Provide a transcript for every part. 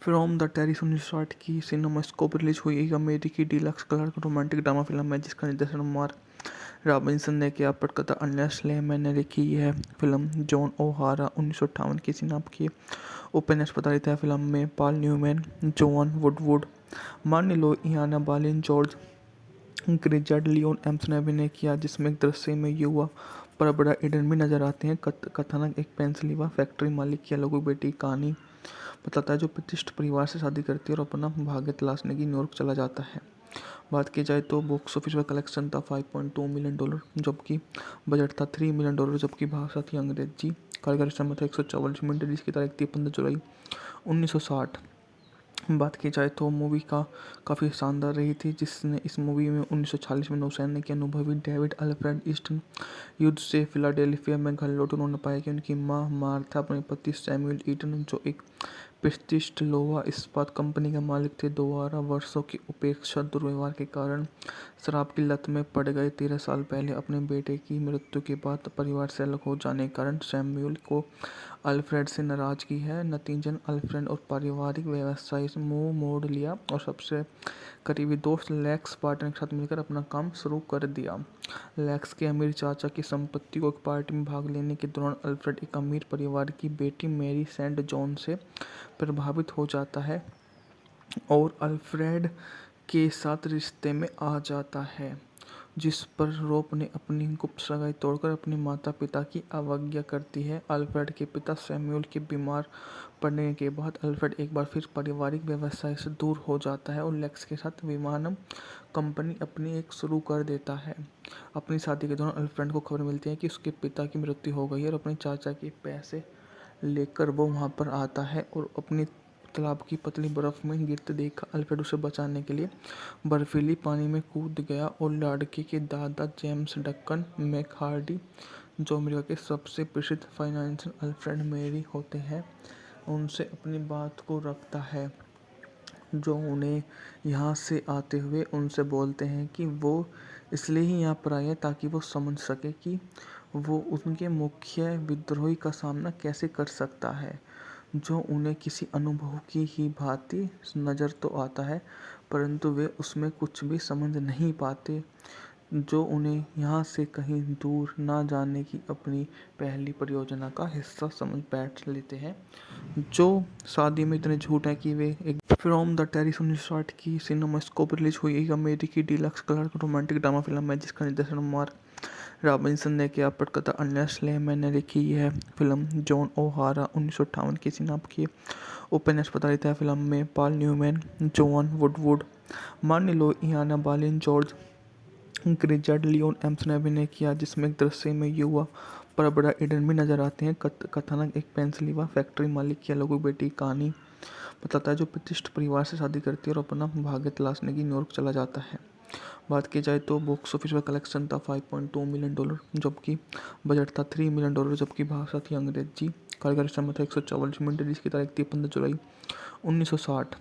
From the terrace 1960 की CinemaScope release हुई एक अमेरिकी deluxe colour romantic drama film है जिसका निर्देशन मार्क रॉबिन्सन ने किया। पटकथा अन्या स्लेमैन ने लिखी। यह फिल्म जॉन ओहारा 1958 की सिनाप की उपन्यास पर आधारित है। फिल्म में पॉल न्यूमैन, जोआन वुडवुड, मार्नी लो, इयाना बालिन, जॉर्ज ग्रिजार्ड, लियोन एम्स ने अभिनय किया, जिसमें एक दृश्य में युवा पर बड़ा ईडन भी नजर आते हैं। कथानक एक पेंसिल्वेनिया फैक्ट्री मालिक की अलगू बेटी की कहानी बताता है, जो प्रतिष्ठित परिवार से शादी करती है और अपना भाग्य तलाशने की न्यूयॉर्क चला जाता है। बात की जाए तो बॉक्स ऑफिस पर कलेक्शन था $5.2 मिलियन, जबकि बजट था $3 मिलियन, जबकि भाषा थी अंग्रेजी। कार्यकारी समय था 144 मिनट, जिसकी तारीख थी 15 जुलाई 1960। बात की जाए तो मूवी काफ़ी शानदार रही थी, जिसने इस मूवी में 1946 में नौसैनिक के अनुभवी डेविड अल्फ्रेड ईस्टन युद्ध से फिलाडेल्फिया में घर लौटे। उन्होंने पाया कि उनकी मां मार्था अपने पति सैमुअल ईटन, जो एक प्रतिष्ठित लोहा इस्पात कंपनी के मालिक थे, द्वारा वर्षों की उपेक्षा दुर्व्यवहार के कारण शराब की लत में पड़ गए। 13 साल पहले अपने बेटे की मृत्यु के बाद परिवार से अलग हो जाने के कारण सैमुअल को अल्फ्रेड से नाराजगी है। नतीजन अल्फ्रेड और पारिवारिक व्यवसाय से मुंह मोड़ लिया और सबसे करीबी दोस्त लेक्स पार्टनर के साथ मिलकर अपना काम शुरू कर दिया। लेक्स के अमीर चाचा की संपत्ति को एक पार्टी में भाग लेने के दौरान अल्फ्रेड एक अमीर परिवार की बेटी मैरी सेंट जॉन से प्रभावित हो जाता है और अल्फ्रेड के साथ रिश्ते में आ जाता है, जिस पर रोप ने अपनी गुप्त सगाई तोड़कर अपने माता पिता की अवज्ञा करती है। अल्फ्रेड के पिता सैमुअल के बीमार पड़ने के बाद अल्फ्रेड एक बार फिर पारिवारिक व्यवसाय से दूर हो जाता है और लेक्स के साथ विमानन कंपनी अपनी एक शुरू कर देता है। अपनी शादी के दौरान अल्फ्रेड को खबर मिलती है कि उसके पिता की मृत्यु हो गई है और अपने चाचा के पैसे लेकर वो वहाँ पर आता है और अपनी तालाब की पतली बर्फ में गिरते देखा अल्फ्रेड उसे बचाने के लिए बर्फीली पानी में कूद गया और लड़के के दादा जेम्स डक्कन मैकहार्डी, जो अमेरिका के सबसे प्रसिद्ध फाइनेंशियल अल्फ्रेड मेरी होते हैं, उनसे अपनी बात को रखता है, जो उन्हें यहाँ से आते हुए उनसे बोलते हैं कि वो इसलिए ही यहाँ पर आए हैं ताकि वो समझ सके कि वो उनके मुख्य विद्रोही का सामना कैसे कर सकता है, जो उन्हें किसी अनुभव की ही भांति नज़र तो आता है, परंतु वे उसमें कुछ भी समझ नहीं पाते, जो उन्हें यहाँ से कहीं दूर ना जाने की अपनी पहली परियोजना का हिस्सा समझ बैठ लेते हैं, जो शादी में इतने झूठ है कि वे एक फ्रॉम द टेरिस 1960 की सिनेमास्कोप रिलीज हुई एक अमेरिकी deluxe colour romantic drama film है जिसका निर्देशन मार्क रॉबिन्सन ने किया। पटकथा अन्या स्लेमैन ने लिखी। यह फिल्म जॉन ओहारा 1958 की सिनाप की उपन्यास पर आधारित है। फिल्म में पॉल न्यूमैन, जोआन वुडवुड, मार्नी लो, इयाना बालिन, जॉर्ज ग्रिजार्ड, लियोन एम्स ने अभिनय किया, जिसमें एक दृश्य में युवा पर बड़ा ईडन भी नजर आते हैं। कथानक एक पेंसिल्वेनिया फैक्ट्री मालिक की अलगू बेटी की कहानी बताता है, जो प्रतिष्ठित परिवार से शादी करती है और अपना भाग्य तलाशने की न्यूयॉर्क चला जाता है। बात की जाए तो बॉक्स ऑफिस पर कलेक्शन था $5.2 मिलियन, जबकि बजट था $3 मिलियन, जबकि भाषा थी अंग्रेजी। कार्यकारी समय था 144 मिनट, जिसकी तारीख थी 15 जुलाई 1960।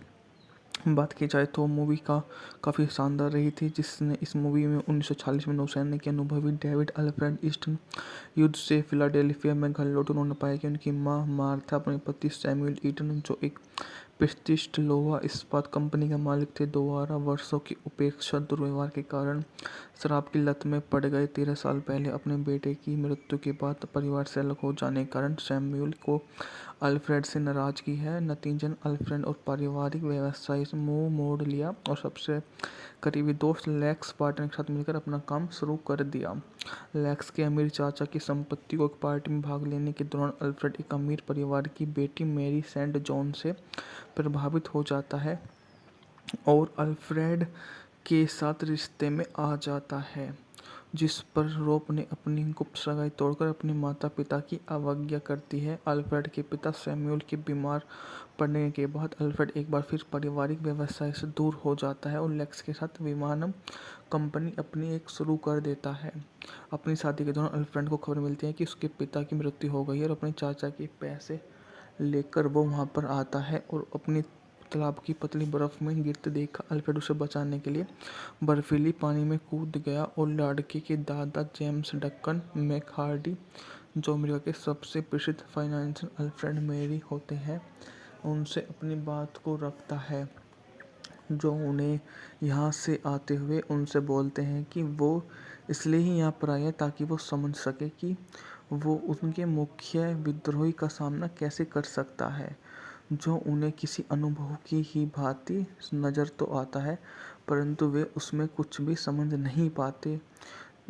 बात की जाए तो मूवी काफ़ी शानदार रही थी, जिसने इस मूवी में 1946 में नौसैनिक के अनुभवी डेविड अल्फ्रेड ईस्टन युद्ध से फिलाडेल्फिया में घर लौटे। उन्होंने पाया कि उनकी मां मार्था अपने पति सैमुअल ईटन, जो एक प्रतिष्ठित लोहा इस्पात कंपनी के मालिक थे, द्वारा वर्षों की उपेक्षा दुर्व्यवहार के कारण शराब की लत में पड़ गए। 13 साल पहले अपने बेटे की मृत्यु के बाद परिवार से अलग हो जाने के कारण सैमुअल को अल्फ्रेड से नाराजगी है। नतीजन अल्फ्रेड और पारिवारिक व्यवसाय से मुंह मोड़ लिया और सबसे करीबी दोस्त लेक्स पार्टनर के साथ मिलकर अपना काम शुरू कर दिया। लेक्स के अमीर चाचा की संपत्ति को एक पार्टी में भाग लेने के दौरान अल्फ्रेड एक अमीर परिवार की बेटी मैरी सेंट जॉन से प्रभावित हो जाता है और अल्फ्रेड के साथ रिश्ते में आ जाता है, जिस पर रोप ने अपनी गुप्त सगाई तोड़कर अपने माता पिता की अवज्ञा करती है। अल्फ्रेड के पिता सैमुअल के बीमार पड़ने के बाद अल्फ्रेड एक बार फिर पारिवारिक व्यवसाय से दूर हो जाता है और लेक्स के साथ विमानन कंपनी अपनी एक शुरू कर देता है। अपनी शादी के दौरान अल्फ्रेड को खबर मिलती है कि उसके पिता की मृत्यु हो गई है और अपने चाचा के पैसे लेकर वो वहाँ पर आता है और अपनी तालाब की पतली बर्फ में गिरते देखा अल्फ्रेड उसे बचाने के लिए बर्फीली पानी में कूद गया और लड़के के दादा जेम्स डक्कन मैकहार्डी, जो अमेरिका के सबसे प्रसिद्ध फाइनेंशियल अल्फ्रेड मेरी होते हैं, उनसे अपनी बात को रखता है, जो उन्हें यहाँ से आते हुए उनसे बोलते हैं कि वो इसलिए ही यहाँ पर आए हैं ताकि वो समझ सके कि वो उनके मुख्य विद्रोही का सामना कैसे कर सकता है, जो उन्हें किसी अनुभव की ही भांति नज़र तो आता है, परंतु वे उसमें कुछ भी समझ नहीं पाते,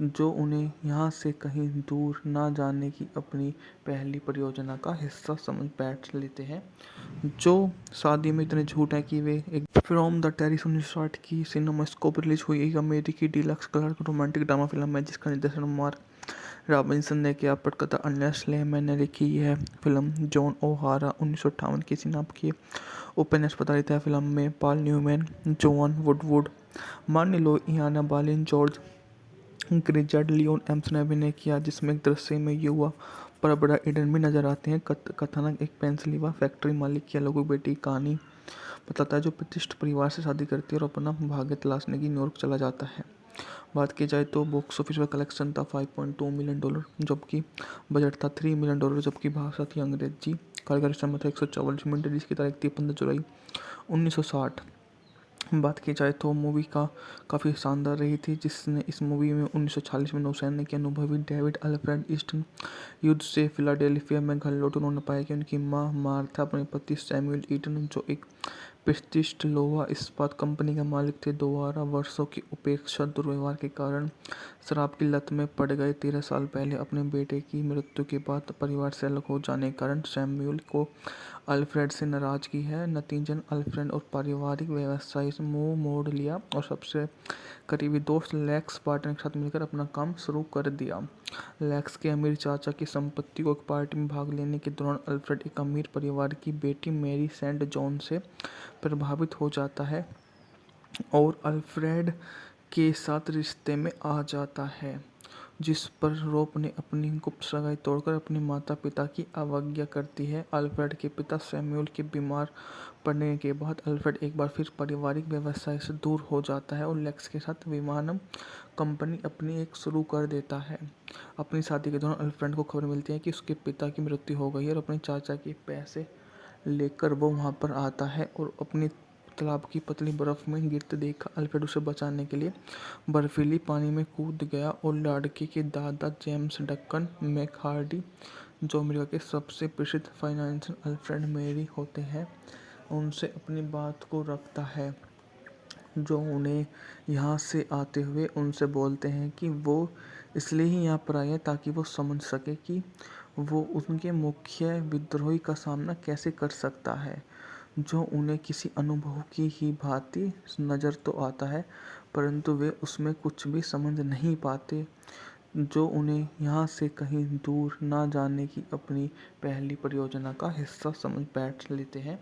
जो उन्हें यहाँ से कहीं दूर ना जाने की अपनी पहली परियोजना का हिस्सा समझ बैठ लेते हैं, जो शादी में इतने झूठ हैं कि वे एक फ्रॉम द टेरिस 1960 की सिनेमास्कोप रिलीज हुई एक अमेरिकी deluxe colour romantic drama film है जिसका निर्देशन मार्क रॉबिन्सन ने किया। पटकथा अन्य स्लेमैन ने लिखी। यह फिल्म जॉन ओहारा 1958 की सिनाप की उपन्यास आधारित है। फिल्म में पॉल न्यूमैन, जोआन वुडवुड, मार्नी लो, इयाना बालिन, जॉर्ज ग्रिजार्ड, लियोन एम्स ने अभिनय किया, जिसमें एक दृश्य में युवा पर बड़ा ईडन भी नजर आते हैं। कथानक एक पेंसिल्वेनिया फैक्ट्री मालिक की अलग बेटी की कहानी बताता है, जो प्रतिष्ठित परिवार से शादी करती है और अपना भाग्य तलाशने की न्यूयॉर्क चला जाता है। बात की जाए तो बॉक्स ऑफिस पर कलेक्शन था $5.2 मिलियन, जबकि बजट था $3 मिलियन, जबकि भाषा थी अंग्रेजी। कार्यकारी समय था 144 मिनट, जिसकी तारीख थी 15 जुलाई 1960। बात की जाए तो मूवी काफ़ी शानदार रही थी, जिसने इस मूवी में 1946 में नौसैनिक के अनुभवी डेविड अल्फ्रेड ईस्टन युद्ध से फिलाडेल्फिया में घर लौटे। उन्होंने पाया कि उनकी मां मार्था अपने पति सैमुअल ईटन, जो एक प्रतिष्ठित लोहा इस्पात कंपनी के मालिक थे, द्वारा वर्षों की उपेक्षा दुर्व्यवहार के कारण शराब की लत में पड़ गए। 13 साल पहले अपने बेटे की मृत्यु के बाद परिवार से अलग हो जाने के कारण सैमुअल को अल्फ्रेड से नाराजगी है। नतीजतन अल्फ्रेड और पारिवारिक व्यवसाय से मुंह मोड़ लिया और सबसे करीबी दोस्त लेक्स बार्टन के साथ मिलकर अपना काम शुरू कर दिया। लेक्स के अमीर चाचा की संपत्ति को एक पार्टी में भाग लेने के दौरान अल्फ्रेड एक अमीर परिवार की बेटी मैरी सेंट जॉन से प्रभावित हो जाता है और अल्फ्रेड के साथ रिश्ते में आ जाता है, जिस पर रोप ने अपनी गुप्त सगाई तोड़कर अपने माता पिता की अवज्ञा करती है। अल्फ्रेड के पिता सैमुअल के बीमार पड़ने के बाद अल्फ्रेड एक बार फिर पारिवारिक व्यवसाय से दूर हो जाता है और लेक्स के साथ विमानन कंपनी अपनी एक शुरू कर देता है। अपनी शादी के दौरान अल्फ्रेड को खबर मिलती है कि उसके पिता की मृत्यु हो गई है और अपने चाचा के पैसे लेकर वो वहाँ पर आता है और अपनी तालाब की पतली बर्फ में गिरते देखा अल्फ्रेड उसे बचाने के लिए बर्फीली पानी में कूद गया और लड़के के दादा जेम्स डक्कन मैकहार्डी, जो अमेरिका के सबसे प्रसिद्ध फाइनेंशियल अल्फ्रेड मेरी होते हैं, उनसे अपनी बात को रखता है, जो उन्हें यहाँ से आते हुए उनसे बोलते हैं कि वो इसलिए ही यहाँ पर आए हैं ताकि वो समझ सके कि वो उनके मुख्य विद्रोही का सामना कैसे कर सकता है, जो उन्हें किसी अनुभव की ही भांति नज़र तो आता है, परंतु वे उसमें कुछ भी समझ नहीं पाते, जो उन्हें यहाँ से कहीं दूर ना जाने की अपनी पहली परियोजना का हिस्सा समझ बैठ लेते हैं,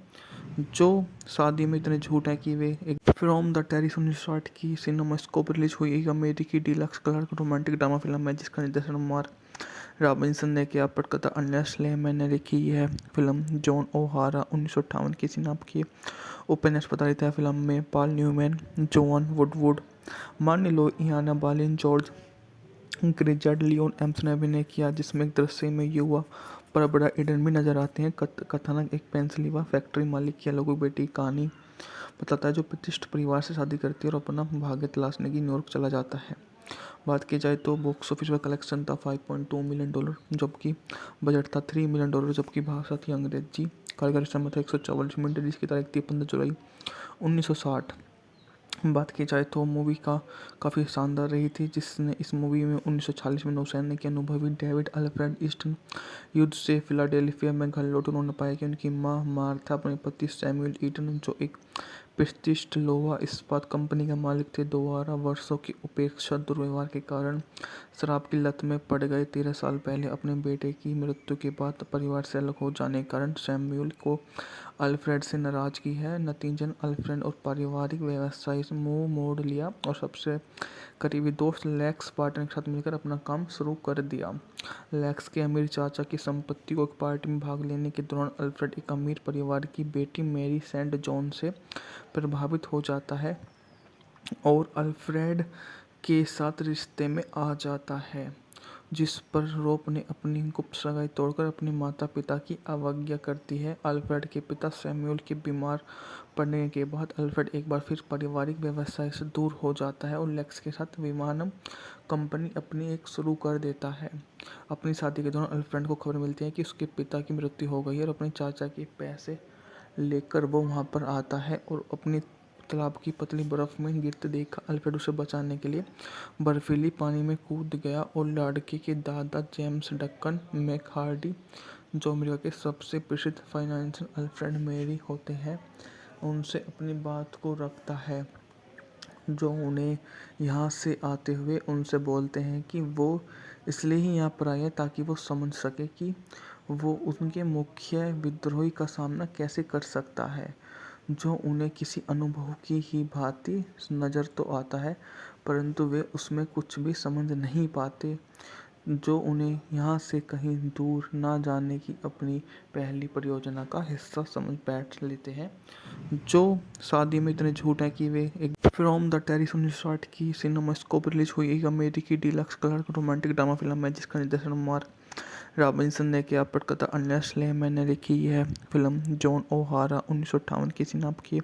जो शादी में इतने झूठ हैं कि वे एक फ्रॉम द टेरिस 1960 की सिनेमास्कोप रिलीज हुई एक अमेरिकी deluxe colour romantic drama film है जिसका निर्देशन मार्क रॉबिन्सन ने किया। पटकथा अन्य स्लेमैन ने लिखी। यह फिल्म जॉन ओहारा 1958 की सिनाप की उपन्यास आधारित है। फिल्म में पॉल न्यूमैन, जोआन वुडवुड, मार्नी लो, इयाना बालिन, जॉर्ज ग्रिजार्ड, लियोन एम्स ने अभिनय किया, जिसमें एक दृश्य में युवा पर बड़ा ईडन भी नजर आते हैं। कथानक एक पेंसिल्वेनिया फैक्ट्री मालिक की अलग बेटी की कहानी बताता है, जो प्रतिष्ठित परिवार से शादी करती है और अपना भाग्य तलाशने की न्यूयॉर्क चला जाता है। बात की जाए तो बॉक्स ऑफिस पर कलेक्शन था $5.2 मिलियन, जबकि बजट था $3 मिलियन, जबकि भाषा थी अंग्रेजी। कार्यकारी समय था 144 मिनट, जिसकी तारीख थी 15 जुलाई 1960। बात की जाए तो मूवी काफ़ी शानदार रही थी, जिसने इस मूवी में 1946 में नौसैनिक के अनुभवी डेविड अल्फ्रेड ईस्टन युद्ध से फिलाडेल्फिया में घर लौटे। उन्होंने पाया कि उनकी मां मार्था अपने पति सैमुअल ईटन, जो एक प्रतिष्ठित लोहा इस्पात कंपनी के मालिक थे, द्वारा वर्षों की उपेक्षा दुर्व्यवहार के कारण शराब की लत में पड़ गए। 13 साल पहले अपने बेटे की मृत्यु के बाद परिवार से अलग हो जाने के कारण सैमुअल को अल्फ्रेड से नाराजगी है। नतीजतन अल्फ्रेड और पारिवारिक व्यवसाय से मुंह मोड़ लिया और सबसे करीबी दोस्त लेक्स बार्टन के साथ मिलकर अपना काम शुरू कर दिया। लेक्स के अमीर चाचा की संपत्ति को एक पार्टी में भाग लेने के दौरान अल्फ्रेड एक अमीर परिवार की बेटी मैरी सेंट जॉन से प्रभावित हो जाता है और अल्फ्रेड के साथ रिश्ते में आ जाता है, जिस पर रोप ने अपनी गुप्त सगाई तोड़कर अपने माता पिता की अवज्ञा करती है। अल्फ्रेड के पिता सैमुअल के बीमार पड़ने के बाद अल्फ्रेड एक बार फिर पारिवारिक व्यवसाय से दूर हो जाता है और लेक्स के साथ विमानन कंपनी अपनी एक शुरू कर देता है। अपनी शादी के दौरान अल्फ्रेड को खबर मिलती है कि उसके पिता की मृत्यु हो गई है और अपने चाचा के पैसे लेकर वो वहाँ पर आता है और अपनी तालाब की पतली बर्फ में गिरते देख अल्फ्रेड उसे बचाने के लिए बर्फीली पानी में कूद गया और लड़के के दादा जेम्स डक्कन मैकहार्डी, जो अमेरिका के सबसे प्रसिद्ध फाइनेंशियल अल्फ्रेड मेरी होते हैं, उनसे अपनी बात को रखता है, जो उन्हें यहाँ से आते हुए उनसे बोलते हैं कि वो इसलिए ही यहाँ पर आए हैं ताकि वो समझ सके कि वो उनके मुख्य विद्रोही का सामना कैसे कर सकता है, जो उन्हें किसी अनुभव की ही भांति नज़र तो आता है परंतु वे उसमें कुछ भी समझ नहीं पाते, जो उन्हें यहाँ से कहीं दूर ना जाने की अपनी पहली परियोजना का हिस्सा समझ बैठ लेते हैं, जो शादी में इतने झूठ हैं कि वे एक फ्रॉम द टेरिस 1960 की सिनेमास्कोप रिलीज हुई एक अमेरिकी deluxe colour romantic drama film है जिसका निर्देशन मार्क रॉबिन्सन ने किया। पटकथा अन्य स्लेमैन ने लिखी। यह फिल्म जॉन ओहारा 1958 की सिनाप की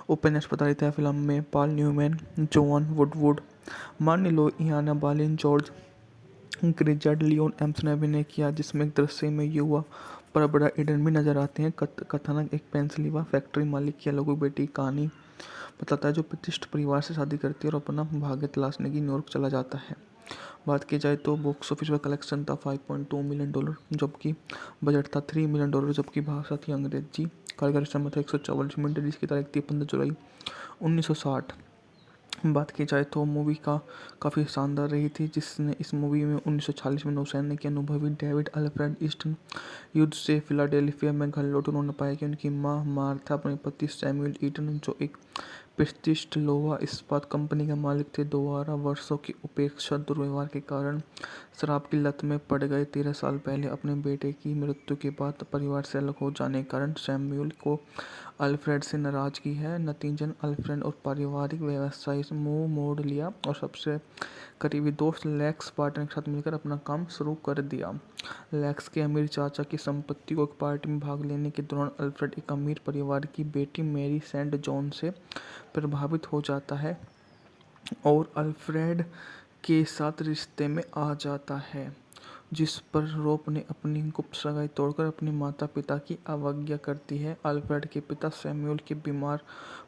उपन्यास प्रधारित है। फिल्म में पॉल न्यूमैन, जोआन वुडवुड, मार्नी लो, इयाना बालिन, जॉर्ज ग्रिजर्ड, लियोन एम्स ने अभिनय किया, जिसमें एक दृश्य में युवा पर बड़ा ईडन भी नजर आते हैं। कथानक एक पेंसिल्वेनिया फैक्ट्री मालिक की अलगू बेटी कहानी बताता है, जो प्रतिष्ठित परिवार से शादी करती है और अपना भाग्य तलाशने की न्यूयॉर्क चला जाता है। बात की जाए तो बॉक्स ऑफिस पर कलेक्शन था $5.2 मिलियन, जबकि बजट था $3 मिलियन, जबकि भाषा थी अंग्रेजी। कार्यकारी समय था 144 मिनट, रिलीज की तारीख थी 15 जुलाई 1960। बात की जाए तो मूवी काफ़ी शानदार रही थी, जिसने इस मूवी में 1946 में नौसैनिक के अनुभवी डेविड अल्फ्रेड ईस्टन युद्ध से फिलाडेल्फिया में घर लौटे। उन्होंने पाया कि उनकी मां मार्था अपने पति सैमुअल ईटन, जो एक प्रतिष्ठित लोहा इस्पात कंपनी के मालिक थे, दोबारा वर्षों की उपेक्षा दुर्व्यवहार के कारण शराब की लत में पड़ गए। 13 साल पहले अपने बेटे की मृत्यु के बाद परिवार से अलग हो जाने के कारण सैमुअल को अल्फ्रेड से नाराजगी है। नतीजन अल्फ्रेड और पारिवारिक व्यवसाय से मुंह मोड़ लिया और सबसे करीबी दोस्त लेक्स पार्टनर के साथ मिलकर अपना काम शुरू कर दिया। लेक्स के अमीर चाचा की संपत्ति को एक पार्टी में भाग लेने के दौरान अल्फ्रेड एक अमीर परिवार की बेटी मैरी सेंट जॉन से प्रभावित हो जाता है और अल्फ्रेड के साथ रिश्ते में आ जाता है, जिस पर रोप ने अपनी गुप्त सगाई तोड़कर अपने माता पिता की अवज्ञा करती है। अल्फ्रेड के पिता सैमुअल के बीमार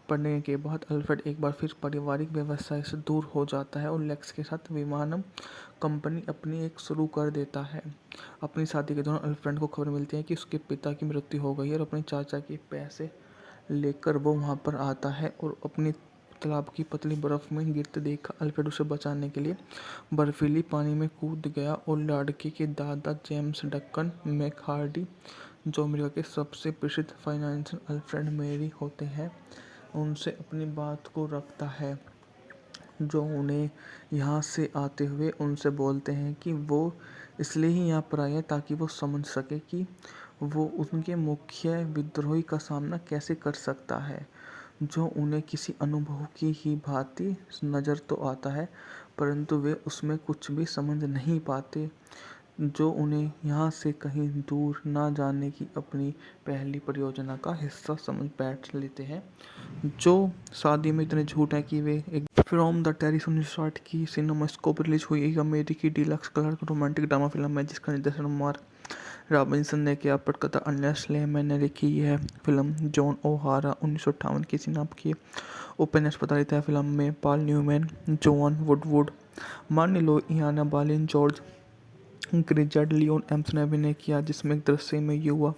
पड़ने के बाद अल्फ्रेड एक बार फिर पारिवारिक व्यवसाय से दूर हो जाता है और लेक्स के साथ विमानन कंपनी अपनी एक शुरू कर देता है। अपनी शादी के दौरान अल्फ्रेड को खबर मिलती है कि उसके पिता की मृत्यु हो गई है और अपने चाचा के पैसे लेकर वो वहाँ पर आता है और अपनी तालाब की पतली बर्फ में गिरते देख अल्फ्रेड उसे बचाने के लिए बर्फीली पानी में कूद गया और लड़के के दादा जेम्स डक्कन मैकहार्डी, जो अमेरिका के सबसे प्रसिद्ध फाइनेंशियल अल्फ्रेड मेरी होते हैं, उनसे अपनी बात को रखता है, जो उन्हें यहाँ से आते हुए उनसे बोलते हैं कि वो इसलिए ही यहाँ पर आए हैं ताकि वो समझ सके कि वो उनके मुख्य विद्रोही का सामना कैसे कर सकता है, जो उन्हें किसी अनुभव की ही भांति नज़र तो आता है परंतु वे उसमें कुछ भी समझ नहीं पाते, जो उन्हें यहाँ से कहीं दूर ना जाने की अपनी पहली परियोजना का हिस्सा समझ बैठ लेते हैं, जो शादी में इतने झूठ हैं कि वे एक फ्रॉम द टेरिस 1960 की सिनेमास्कोप रिलीज हुई एक अमेरिकी deluxe colour romantic drama film है जिसका निर्देशन मार्क रॉबिन्सन ने किया। पटकथा अन्य स्लेमैन ने लिखी। यह फिल्म जॉन ओहारा 1958 की सिनाप की उपन्यास प्रधारित है। फिल्म में पॉल न्यूमैन, जोआन वुडवुड, मार्नी लो, इयाना बालिन, जॉर्ज ग्रिजर्ड, लियोन एम्स ने अभिनय किया, जिसमें एक दृश्य में युवा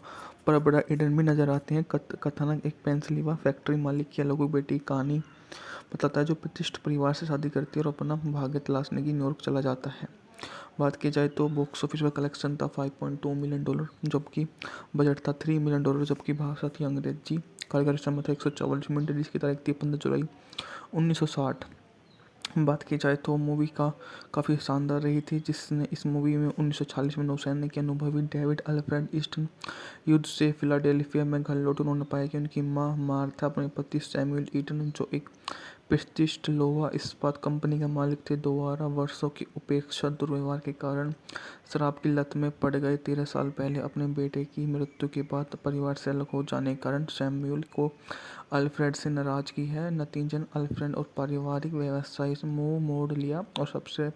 पर बड़ा ईडन भी नजर आते हैं। कथानक एक पेंसिल्वेनिया फैक्ट्री मालिक की अलगू बेटी कहानी बताता है, जो प्रतिष्ठित परिवार से शादी करती है और अपना भाग्य तलाशने की न्यूयॉर्क चला जाता है। बात की जाए तो बॉक्स ऑफिस पर कलेक्शन था $5.2 मिलियन, जबकि बजट था $3 मिलियन, जबकि भाषा थी अंग्रेजी। कार्यकारी समय था 144 मिनट, रिलीज की तारीख थी 15 जुलाई 1960। बात की जाए तो मूवी काफ़ी शानदार रही थी, जिसने इस मूवी में 1946 में नौसैनिक के अनुभवी डेविड अल्फ्रेड ईस्टन युद्ध से फिलाडेल्फिया में घर लौटे। उन्होंने पाया कि उनकी मां मार्था अपने पति सैमुअल ईटन, जो एक प्रतिष्ठित लोहा इस्पात कंपनी के मालिक थे। दोबारा वर्षों की उपेक्षा दुर्व्यवहार के कारण शराब की लत में पड़ गए। 13 साल पहले अपने बेटे की मृत्यु के बाद परिवार से अलग हो जाने के कारण सैमुअल को अल्फ्रेड से नाराजगी है। नतीजतन अल्फ्रेड और पारिवारिक व्यवसाय से मुंह मोड़ लिया और सबसे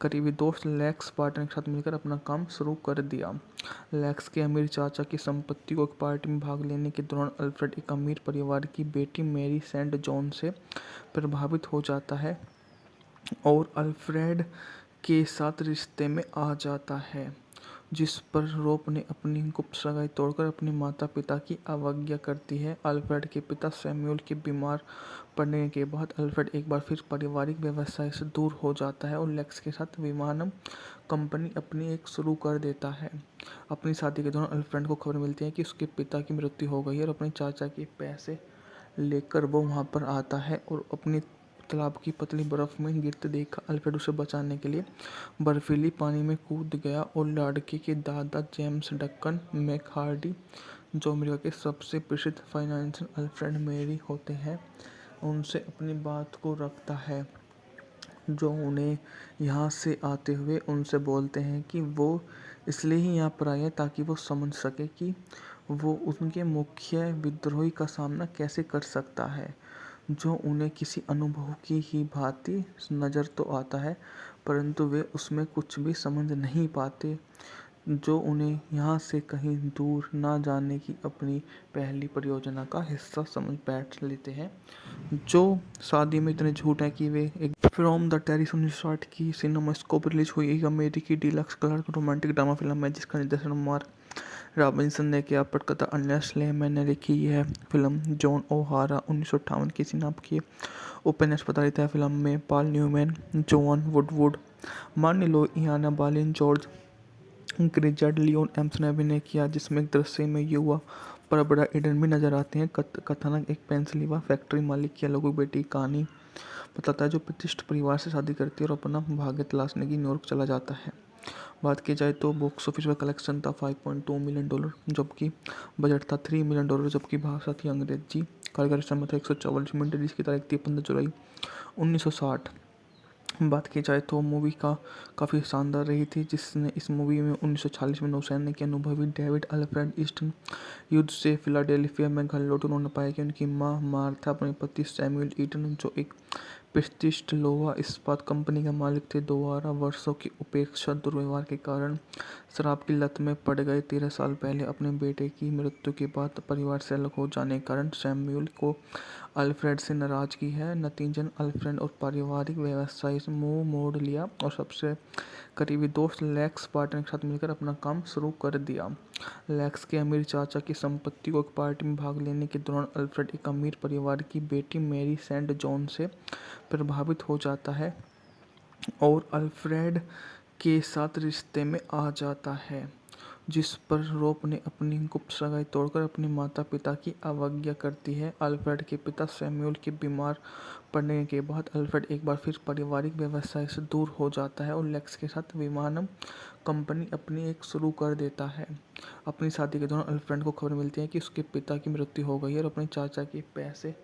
करीबी दोस्त लेक्स बार्टन के साथ मिलकर अपना काम शुरू कर दिया। लेक्स के अमीर चाचा की संपत्ति को एक पार्टी में भाग लेने के दौरान अल्फ्रेड एक अमीर परिवार की बेटी मैरी सेंट जॉन से प्रभावित हो जाता है और अल्फ्रेड के साथ रिश्ते में आ जाता है, जिस पर रोप ने अपनी गुप्त सगाई तोड़कर अपने माता पिता की अवज्ञा करती है। अल्फ्रेड के पिता सैमुअल के बीमार पड़ने के बाद अल्फ्रेड एक बार फिर पारिवारिक व्यवसाय से दूर हो जाता है और लेक्स के साथ विमानन कंपनी अपनी एक शुरू कर देता है। अपनी शादी के दौरान अल्फ्रेड को खबर मिलती है कि उसके पिता की मृत्यु हो गई है और अपने चाचा के पैसे लेकर वो वहाँ पर आता है और अपनी तालाब की पतली बर्फ में गिरते देख अल्फ्रेड उसे बचाने के लिए बर्फीली पानी में कूद गया और लड़के के दादा जेम्स डक्कन मैकहार्डी, जो अमेरिका के सबसे प्रसिद्ध फाइनेंशियल अल्फ्रेड मेरी होते हैं, उनसे अपनी बात को रखता है, जो उन्हें यहाँ से आते हुए उनसे बोलते हैं कि वो इसलिए ही यहाँ पर आए हैं ताकि वो समझ सके कि वो उनके मुख्य विद्रोही का सामना कैसे कर सकता है, जो उन्हें किसी अनुभव की ही भांति नज़र तो आता है परंतु वे उसमें कुछ भी समझ नहीं पाते, जो उन्हें यहाँ से कहीं दूर ना जाने की अपनी पहली परियोजना का हिस्सा समझ बैठ लेते हैं, जो शादी में इतने झूठ हैं कि वे एक फ्रॉम द टेरिस 1960 की सिनेमास्कोप रिलीज हुई एक अमेरिकी deluxe colour romantic drama film है जिसका निर्देशन मार्क रॉबिन्सन ने किया। पटकथा अर्नेस्ट लेमैन ने लिखी। यह फिल्म जॉन ओहारा 1958 की सिनाप की उपन्यास आधारित है। फिल्म में पॉल न्यूमैन, जोआन वुडवुड, मार्नी लो, इयाना बालिन, जॉर्ज ग्रिजार्ड, लियोन एम्स ने अभिनय किया, जिसमें एक दृश्य में युवा पर बड़ा ईडन भी नजर आते हैं। कथानक एक पेंसिल्वेनिया फैक्ट्री मालिक की अलग बेटी की कहानी बताता है, जो प्रतिष्ठित परिवार से शादी करती है और अपना भाग्य तलाशने की न्यूयॉर्क चला जाता है। बात की जाए तो बॉक्स ऑफिस पर कलेक्शन था $5.2 मिलियन, जबकि बजट था $3 मिलियन, जबकि भाषा थी अंग्रेजी। कार्यक्रम समय था 144 मिनट, जिसकी तारीख थी 15 जुलाई 1960। बात की जाए तो मूवी काफ़ी शानदार रही थी, जिसने इस मूवी में 1946 में नौसैनिक के अनुभवी डेविड अल्फ्रेड ईस्टन युद्ध से फिलाडेल्फिया में घर लौटे। उन्होंने पाया कि उनकी मां मार्था अपने पति सैमुअल ईटन, जो एक प्रतिष्ठित लोहा इस्पात कंपनी के मालिक थे, दोबारा वर्षों की उपेक्षा दुर्व्यवहार के कारण शराब की लत में पड़ गए। 13 साल पहले अपने बेटे की मृत्यु के बाद परिवार से अलग हो जाने के कारण सैमुअल को अल्फ्रेड से नाराजगी है। नतीजतन अल्फ्रेड और पारिवारिक व्यवसाय से मुंह मोड़ लिया और सबसे करीबी दोस्त लेक्स बार्टन के साथ मिलकर अपना काम शुरू कर दिया। लेक्स के अमीर चाचा की संपत्ति को एक पार्टी में भाग लेने के दौरान अल्फ्रेड एक अमीर परिवार की बेटी मैरी सेंट जॉन से प्रभावित हो जाता है और अल्फ्रेड के साथ रिश्ते में आ जाता है, जिस पर रोप ने अपनी गुप्त सगाई तोड़कर अपने माता पिता की अवज्ञा करती है। अल्फ्रेड के पिता सैमुअल के बीमार पड़ने के बाद अल्फ्रेड एक बार फिर पारिवारिक व्यवसाय से दूर हो जाता है और लेक्स के साथ विमानन कंपनी अपनी एक शुरू कर देता है। अपनी शादी के दौरान अल्फ्रेड को खबर मिलती है कि उसके पिता की मृत्यु हो गई है और अपने चाचा के पैसे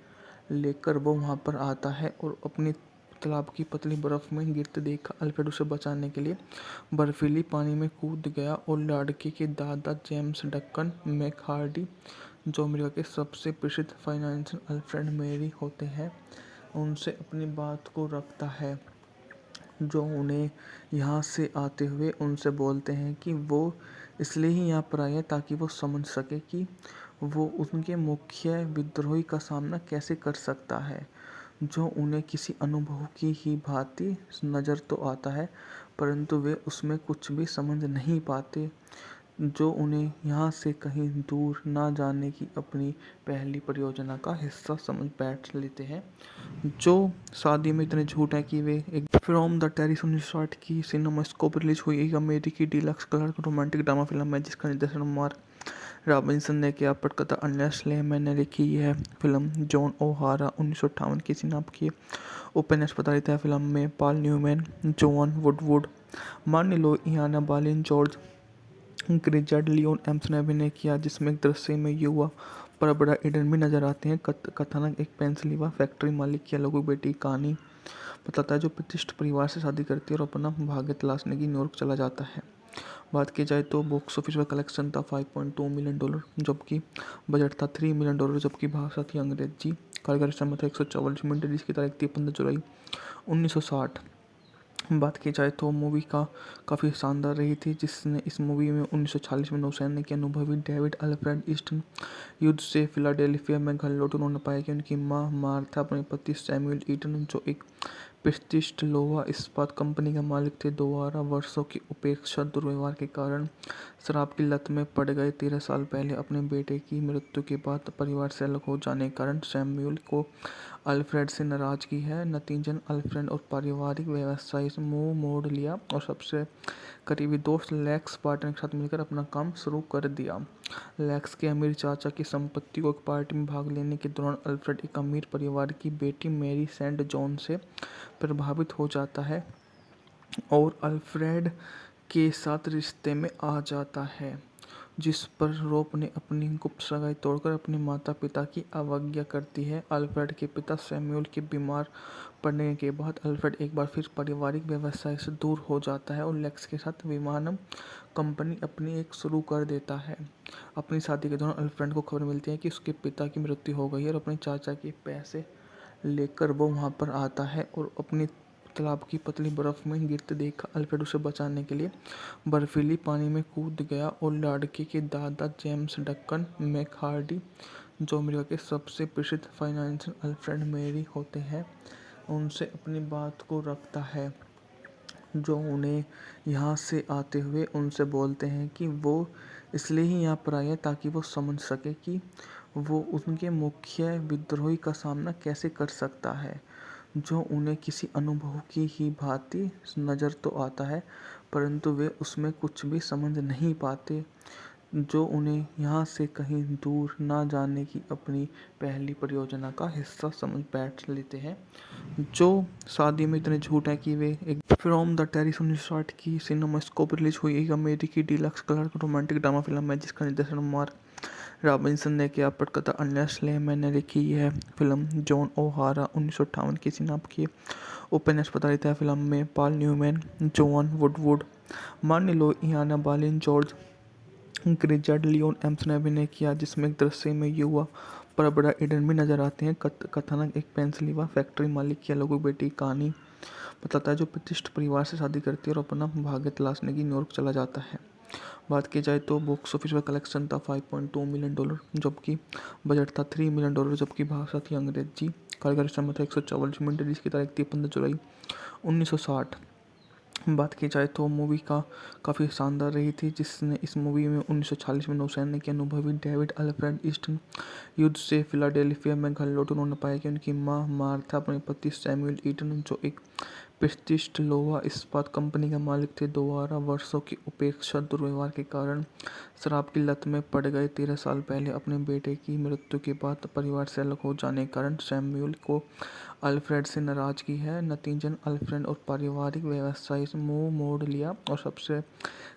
लेकर वो वहाँ पर आता है और अपनी तालाब की पतली बर्फ में गिरते देख अल्फ्रेड उसे बचाने के लिए बर्फीली पानी में कूद गया और लड़के के दादा जेम्स डक्कन मैकहार्डी, जो अमेरिका के सबसे प्रसिद्ध फाइनेंशियल अल्फ्रेड मेरी होते हैं, उनसे अपनी बात को रखता है, जो उन्हें यहाँ से आते हुए उनसे बोलते हैं कि वो इसलिए ही यहाँ पर आए हैं ताकि वो समझ सके कि वो उनके मुख्य विद्रोही का सामना कैसे कर सकता है, जो उन्हें किसी अनुभव की ही भांति नज़र तो आता है परंतु वे उसमें कुछ भी समझ नहीं पाते, जो उन्हें यहाँ से कहीं दूर ना जाने की अपनी पहली परियोजना का हिस्सा समझ बैठ लेते हैं, जो शादी में इतने झूठ हैं कि वे एक फ्रॉम द टेरिस 1960 की सिनेमास्कोप रिलीज हुई एक अमेरिकी deluxe colour romantic drama film है जिसका निर्देशन मार्क रॉबिन्सन ने किया। पटकथा अर्नेस्ट लेमैन ने लिखी। यह फिल्म जॉन ओहारा 1958 की सिनाप की उपन्यास आधारित है। फिल्म में पॉल न्यूमैन, जोआन वुडवुड, मार्नी लो, इयाना बालिन, जॉर्ज ग्रिजार्ड, लियोन एम्स ने अभिनय किया, जिसमें एक दृश्य में युवा पर बड़ा ईडन भी नजर आते हैं। कथानक एक पेंसिल्वेनिया फैक्ट्री मालिक की अलगू बेटी की कहानी बताता है, जो प्रतिष्ठित परिवार से शादी करती है और अपना भाग्य तलाशने की न्यूयॉर्क चला जाता है। बात की जाए तो बॉक्स ऑफिस पर कलेक्शन था $5.2 मिलियन, जबकि बजट था $3 मिलियन, जबकि भाषा थी अंग्रेजी। कारगर समय था 144 मिनट, जिसकी तारीख थी 15 जुलाई 1960। बात की जाए तो मूवी का काफ़ी शानदार रही थी, जिसने इस मूवी में 1946 में नौसैनिक के अनुभवी डेविड अल्फ्रेड ईस्टन युद्ध से फिलाडेल्फिया में घर लौटे। उन्होंने पाया कि उनकी मां मार्था अपने पति सैमुअल ईटन, जो एक प्रतिष्ठित लोहा इस्पात कंपनी के मालिक थे, दोबारा वर्षों की उपेक्षा दुर्व्यवहार के कारण शराब की लत में पड़ गए। 13 साल पहले अपने बेटे की मृत्यु के बाद परिवार से अलग हो जाने के कारण सैमुअल को अल्फ्रेड से नाराजगी है। नतीजतन अल्फ्रेड और पारिवारिक व्यवसाय से मुंह मोड़ लिया और सबसे करीबी दोस्त लेक्स बार्टन के साथ मिलकर अपना काम शुरू कर दिया। लेक्स के अमीर चाचा की संपत्ति को एक पार्टी में भाग लेने के दौरान अल्फ्रेड एक अमीर परिवार की बेटी मैरी सेंट जॉन से प्रभावित हो जाता है और अल्फ्रेड के साथ रिश्ते में आ जाता है, जिस पर रोप ने अपनी गुप्त सगाई तोड़कर अपने माता पिता की अवज्ञा करती है। अल्फ्रेड के पिता सैमुअल के बीमार पड़ने के बाद अल्फ्रेड एक बार फिर पारिवारिक व्यवसाय से दूर हो जाता है और लेक्स के साथ विमानन कंपनी अपनी एक शुरू कर देता है। अपनी शादी के दौरान अल्फ्रेड को खबर मिलती है कि उसके पिता की मृत्यु हो गई है और अपने चाचा के पैसे लेकर वो वहाँ पर आता है और अपनी तालाब की पतली बर्फ में गिरते देख अल्फ्रेड उसे बचाने के लिए बर्फीली पानी में कूद गया और लड़के के दादा जेम्स डक्कन मैकहार्डी, जो अमेरिका के सबसे प्रसिद्ध फाइनेंशियल अल्फ्रेड मेरी होते हैं, उनसे अपनी बात को रखता है, जो उन्हें यहाँ से आते हुए उनसे बोलते हैं कि वो इसलिए ही यहाँ पर आए ताकि वो समझ सके कि वो उनके मुख्य विद्रोही का सामना कैसे कर सकता है, जो उन्हें किसी अनुभव की ही भांति नज़र तो आता है, परंतु वे उसमें कुछ भी समझ नहीं पाते, जो उन्हें यहाँ से कहीं दूर ना जाने की अपनी पहली परियोजना का हिस्सा समझ बैठ लेते हैं, जो शादी में इतने झूठ है कि वे एक फ्रॉम द टेरिस 1960 की सिनेमास्कोप रिलीज हुई एक अमेरिकी deluxe colour romantic drama film है, जिसका निर्देशन मार्क रॉबिन्सन ने किया। पटकथा अन्य स्लेमैन ने लिखी। यह फिल्म जॉन ओहारा 1958 की सिनाप की उपन्यास आधारित है। फिल्म में पॉल न्यूमैन, जोआन वुडवुड, मार्नी लो, इयाना बालिन, जॉर्ज ग्रिजार्ड, लियोन एम्स ने अभिनय किया, जिसमें एक दृश्य में युवा पर बड़ा ईडन भी नजर आते हैं। कथानक एक पेंसिल्वेनिया फैक्ट्री मालिक की अलगू बेटी की कहानी बताता है, जो प्रतिष्ठित परिवार से शादी करती है और अपना भाग्य तलाशने की न्यूयॉर्क चला जाता है। बात की जाए तो बॉक्स ऑफिस पर कलेक्शन था $5.2 मिलियन, जबकि बजट था $3 मिलियन, जबकि भाषा थी अंग्रेजी। कारगर समय था 144 मिनट, जिसकी तारीख थी 15 जुलाई 1960। बात की जाए तो मूवी का काफ़ी शानदार रही थी, जिसने इस मूवी में 1946 में नौसैनिक के अनुभवी डेविड अल्फ्रेड ईस्टन युद्ध से फिलाडेल्फिया में घर लौटे। उन्होंने पाया कि उनकी मां मार्था अपने पति सैमुअल ईटन, जो एक प्रतिष्ठित लोहा इस्पात कंपनी के मालिक थे, दोबारा वर्षों की उपेक्षा दुर्व्यवहार के कारण शराब की लत में पड़ गए। 13 साल पहले अपने बेटे की मृत्यु के बाद परिवार से अलग हो जाने के कारण सैमुअल को अल्फ्रेड से नाराजगी है। नतीजतन अल्फ्रेड और पारिवारिक व्यवसाय से मुंह मोड़ लिया और सबसे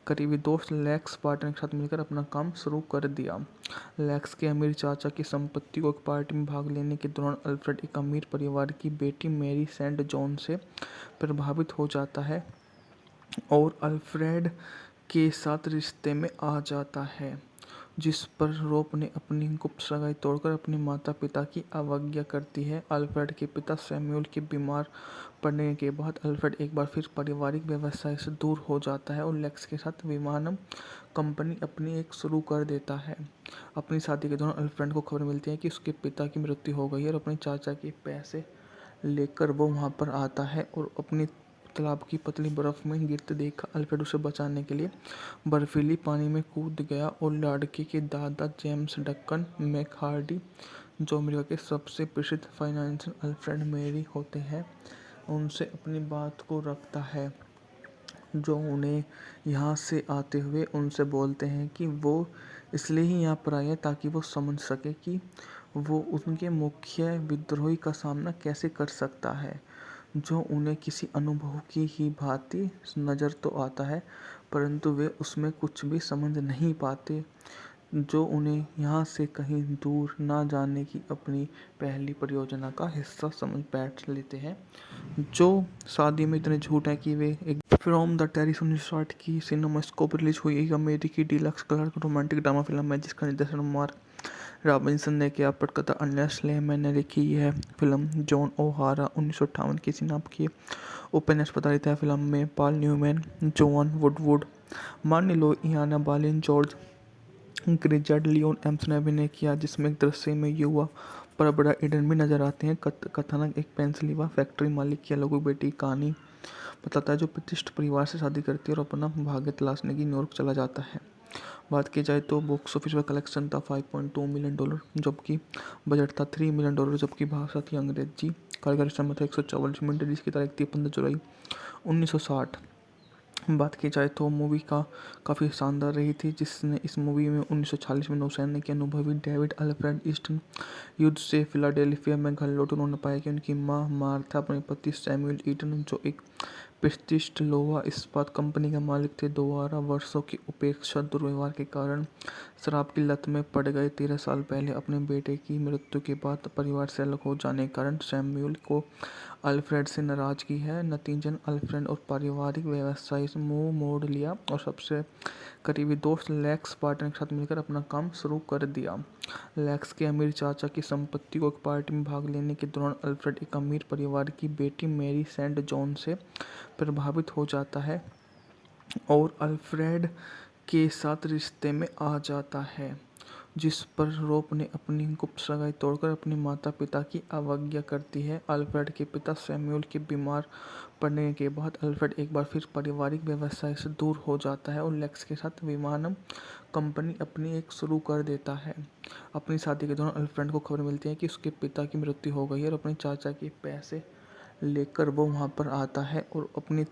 करीबी दोस्त लेक्स बार्टन के साथ मिलकर अपना काम शुरू कर दिया। लेक्स के अमीर चाचा की संपत्ति को एक पार्टी में भाग लेने के दौरान अल्फ्रेड एक अमीर परिवार की बेटी मैरी सेंट जॉन से प्रभावित हो जाता है और अल्फ्रेड के साथ रिश्ते में आ जाता है, जिस पर रोप ने अपनी गुप्त सगाई तोड़कर अपने माता पिता की अवज्ञा करती है। अल्फ्रेड के पिता सैमुअल के बीमार पड़ने के बाद अल्फ्रेड एक बार फिर पारिवारिक व्यवसाय से दूर हो जाता है और लेक्स के साथ विमानन कंपनी अपनी एक शुरू कर देता है। अपनी शादी के दौरान अल्फ्रेड को खबर मिलती है कि उसके पिता की मृत्यु हो गई है और अपने चाचा के पैसे लेकर वो वहाँ पर आता है और अपनी तालाब की पतली बर्फ में गिरते देख अल्फ्रेड उसे बचाने के लिए बर्फीली पानी में कूद गया और लड़के के दादा जेम्स डक्कन मैकहार्डी, जो अमेरिका के सबसे प्रसिद्ध फाइनेंशियल अल्फ्रेड मेरी होते हैं, उनसे अपनी बात को रखता है, जो उन्हें यहाँ से आते हुए उनसे बोलते हैं कि वो इसलिए ही यहाँ पर आए ताकि वो समझ सके कि वो उनके मुख्य विद्रोही का सामना कैसे कर सकता है, जो उन्हें किसी अनुभव की ही भांति नज़र तो आता है, परंतु वे उसमें कुछ भी समझ नहीं पाते, जो उन्हें यहाँ से कहीं दूर ना जाने की अपनी पहली परियोजना का हिस्सा समझ बैठ लेते हैं, जो शादी में इतने झूठ हैं कि वे एक फ्रॉम द टेरिस 1960 की सिनेमास्कोप रिलीज हुई एक अमेरिकी deluxe colour romantic drama film है जिसका निर्देशन मार्क रॉबिन्सन ने किया। पटकथा अन्य स्लेमैन ने लिखी। यह फिल्म जॉन ओहारा 1958 की सिनाप की उपन्यास प्रधारित है। फिल्म में पॉल न्यूमैन, जोआन वुडवुड, मार्नी लो, इयाना बालिन, जॉर्ज ग्रिजार्ड, लियोन एम्स ने अभिनय किया, जिसमें एक दृश्य में युवा पर बड़ा ईडन भी नजर आते हैं। कथानक एक पेंसिल्वेनिया फैक्ट्री मालिक की अलग बेटी की कहानी बताता है, जो प्रतिष्ठित परिवार से शादी करती है और अपना भाग्य तलाशने की न्यूयॉर्क चला जाता है। बात की जाए तो बॉक्स ऑफिस पर कलेक्शन था $5.2 मिलियन, जबकि बजट था $3 मिलियन, जबकि भाषा थी अंग्रेजी। कार्यकारी समय था 144 मिनट, जिसकी तारीख थी 15 जुलाई 1960। बात की जाए तो मूवी का काफ़ी शानदार रही थी, जिसने इस मूवी में 1946 में नौसैनिक के अनुभवी डेविड अल्फ्रेड ईस्टन युद्ध से फिलाडेल्फिया में घर लौटे। उन्होंने पाया कि उनकी मां मार्था अपने पति सैमुअल ईटन, जो एक प्रतिष्ठित लोहा इस्पात कंपनी के मालिक थे, दोबारा वर्षों की उपेक्षा दुर्व्यवहार के कारण शराब की लत में पड़ गए। 13 साल पहले अपने बेटे की मृत्यु के बाद परिवार से अलग हो जाने के कारण सैमुअल को अल्फ्रेड से नाराजगी है। नतीजन अल्फ्रेड और पारिवारिक व्यवसाय से मुंह मोड़ लिया और सबसे करीबी दोस्त लेक्स पार्टनर के साथ मिलकर अपना काम शुरू कर दिया। लेक्स के अमीर चाचा की संपत्ति को एक पार्टी में भाग लेने के दौरान अल्फ्रेड एक अमीर परिवार की बेटी मैरी सेंट जॉन से प्रभावित हो जाता है और अल्फ्रेड के साथ रिश्ते में आ जाता है, जिस पर रोप ने अपनी गुप्त सगाई तोड़कर अपने माता पिता की अवज्ञा करती है। अल्फ्रेड के पिता सैमुअल के बीमार पड़ने के बाद अल्फ्रेड एक बार फिर पारिवारिक व्यवसाय से दूर हो जाता है और लेक्स के साथ विमानन कंपनी अपनी एक शुरू कर देता है। अपनी शादी के दौरान अल्फ्रेड को खबर मिलती है कि उसके पिता की मृत्यु हो गई है और अपने चाचा के पैसे लेकर वो वहाँ पर आता है और अपनी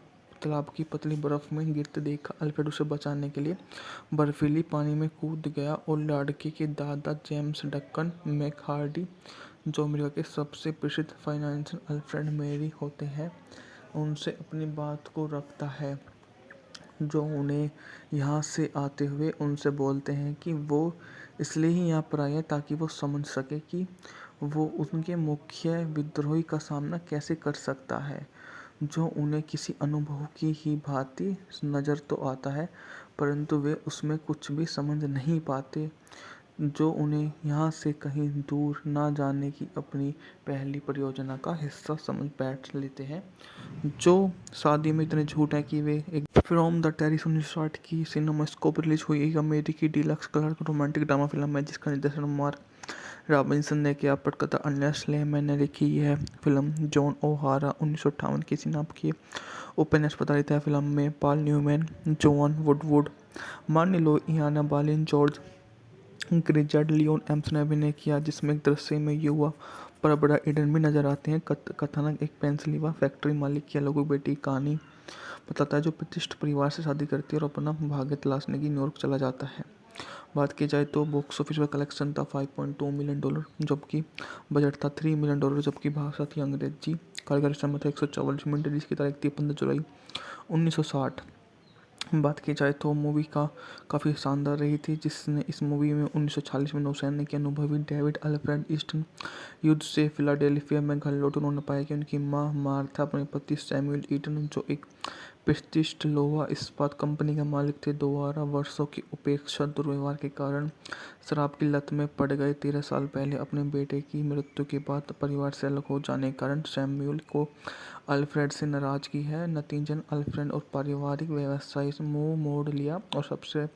तालाब की पतली बर्फ में गिरते देखा अल्फ्रेड उसे बचाने के लिए बर्फीली पानी में कूद गया और लड़के के दादा जेम्स डक्कन मैकहार्डी, जो अमेरिका के सबसे प्रसिद्ध फाइनेंशियल अल्फ्रेड मेरी होते हैं, उनसे अपनी बात को रखता है, जो उन्हें यहाँ से आते हुए उनसे बोलते हैं कि वो इसलिए ही यहाँ पर आए हैं ताकि वो समझ सके कि वो उनके मुख्य विद्रोही का सामना कैसे कर सकता है, जो उन्हें किसी अनुभव की ही भांति नज़र तो आता है, परंतु वे उसमें कुछ भी समझ नहीं पाते, जो उन्हें यहाँ से कहीं दूर ना जाने की अपनी पहली परियोजना का हिस्सा समझ बैठ लेते हैं, जो शादी में इतने झूठ हैं कि वे एक फ्रॉम द टेरिस 1960 की सिनेमास्कोप रिलीज हुई एक अमेरिकी deluxe colour romantic drama film है जिसका निर्देशन मार्क रॉबिन्सन ने किया। पटकथा अन्य स्लेमैन ने लिखी। यह फिल्म जॉन ओहारा 1958 की सिनाप की उपन्यास प्रधारित है। फिल्म में पॉल न्यूमैन, जोआन वुडवुड, मार्नी लो, इयाना बालिन, जॉर्ज ग्रिजार्ड, लियोन एम्स ने अभिनय किया, जिसमें एक दृश्य में युवा पर बड़ा ईडन भी नजर आते हैं। कथानक एक पेंसिल्वेनिया फैक्ट्री मालिक की अलग बेटी की कहानी बताता है, जो प्रतिष्ठित परिवार से शादी करती है और अपना भाग्य तलाशने की न्यूयॉर्क चला जाता है। बात की जाए तो बॉक्स ऑफिस पर कलेक्शन था $5.2 मिलियन, जबकि बजट था $3 मिलियन, जबकि भाषा थी अंग्रेजी। कार्यकारी समय था 144 मिनट, जिसकी तारीख थी 15 जुलाई 1960। बात की जाए तो मूवी का काफ़ी शानदार रही थी, जिसने इस मूवी में 1946 में नौसैनिक के अनुभवी डेविड अल्फ्रेड ईस्टन युद्ध से फिलाडेल्फिया में घर लौटे। उन्होंने पाया कि उनकी मां मार्था अपने पति सैमुअल ईटन, जो एक प्रतिष्ठित लोहा इस्पात कंपनी के मालिक थे, दोबारा वर्षों की उपेक्षा दुर्व्यवहार के कारण शराब की लत में पड़ गए। 13 साल पहले अपने बेटे की मृत्यु के बाद परिवार से अलग हो जाने के कारण सैमुअल को अल्फ्रेड से नाराजगी है। नतीजन अल्फ्रेड और पारिवारिक व्यवसाय से मुंह मोड़ लिया और सबसे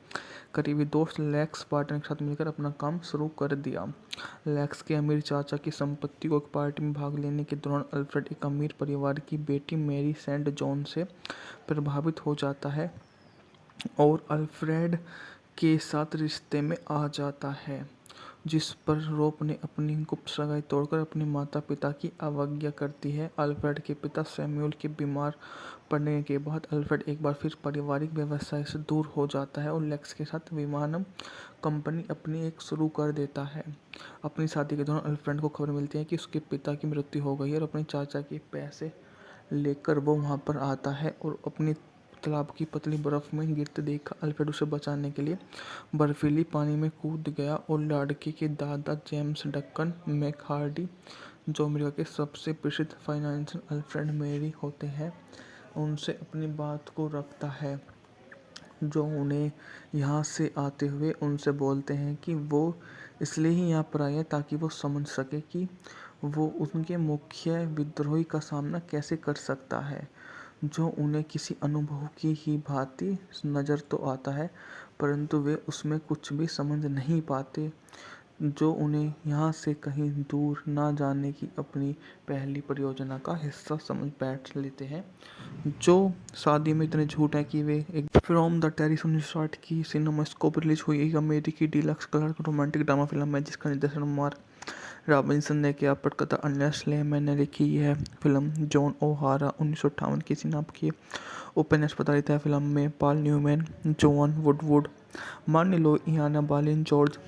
करीबी दोस्त लेक्स पार्टनर के साथ मिलकर अपना काम शुरू कर दिया। लेक्स के अमीर चाचा की संपत्ति को एक पार्टी में भाग लेने के दौरान अल्फ्रेड एक अमीर परिवार की बेटी मैरी सेंट जॉन से प्रभावित हो जाता है और अल्फ्रेड के साथ रिश्ते में आ जाता है, जिस पर रोप ने अपनी गुप्त सगाई तोड़कर अपने माता पिता की अवज्ञा करती है। अल्फ्रेड के पिता सैमुअल के बीमार पड़ने के बाद अल्फ्रेड एक बार फिर पारिवारिक व्यवसाय से दूर हो जाता है और लेक्स के साथ विमानन कंपनी अपनी एक शुरू कर देता है। अपनी शादी के दौरान अल्फ्रेड को खबर मिलती है कि उसके पिता की मृत्यु हो गई है और अपने चाचा के पैसे लेकर वो वहाँ पर आता है और अपनी तालाब की पतली बर्फ में गिरते देखा, अल्फ्रेड उसे बचाने के लिए बर्फीली पानी में कूद गया और लड़के के दादा जेम्स डक्कन मैकहार्डी, जो अमेरिका के सबसे प्रसिद्ध फाइनेंशियल अल्फ्रेड मेरी होते हैं, उनसे अपनी बात को रखता है, जो उन्हें यहाँ से आते हुए उनसे बोलते हैं कि वो इसलिए ही यहाँ पर आए हैं ताकि वो समझ सके कि वो उनके मुख्य विद्रोही का सामना कैसे कर सकता है, जो उन्हें किसी अनुभव की ही भांति नज़र तो आता है परंतु वे उसमें कुछ भी समझ नहीं पाते, जो उन्हें यहाँ से कहीं दूर ना जाने की अपनी पहली परियोजना का हिस्सा समझ बैठ लेते हैं, जो शादी में इतने झूठ हैं कि वे एक फ्रॉम द टेरिस 1960 की सिनेमास्कोप रिलीज हुई एक अमेरिकी deluxe colour romantic drama film है जिसका निर्देशन मार्क रॉबिन्सन ने किया। पटकथा अन्य स्लेमैन ने लिखी। यह फिल्म जॉन ओहारा 1958 की सिनाप की उपन्यास प्रधारित है। फिल्म में पॉल न्यूमैन, जोआन वुडवुड, मार्नी लो, इयाना बालिन, जॉर्ज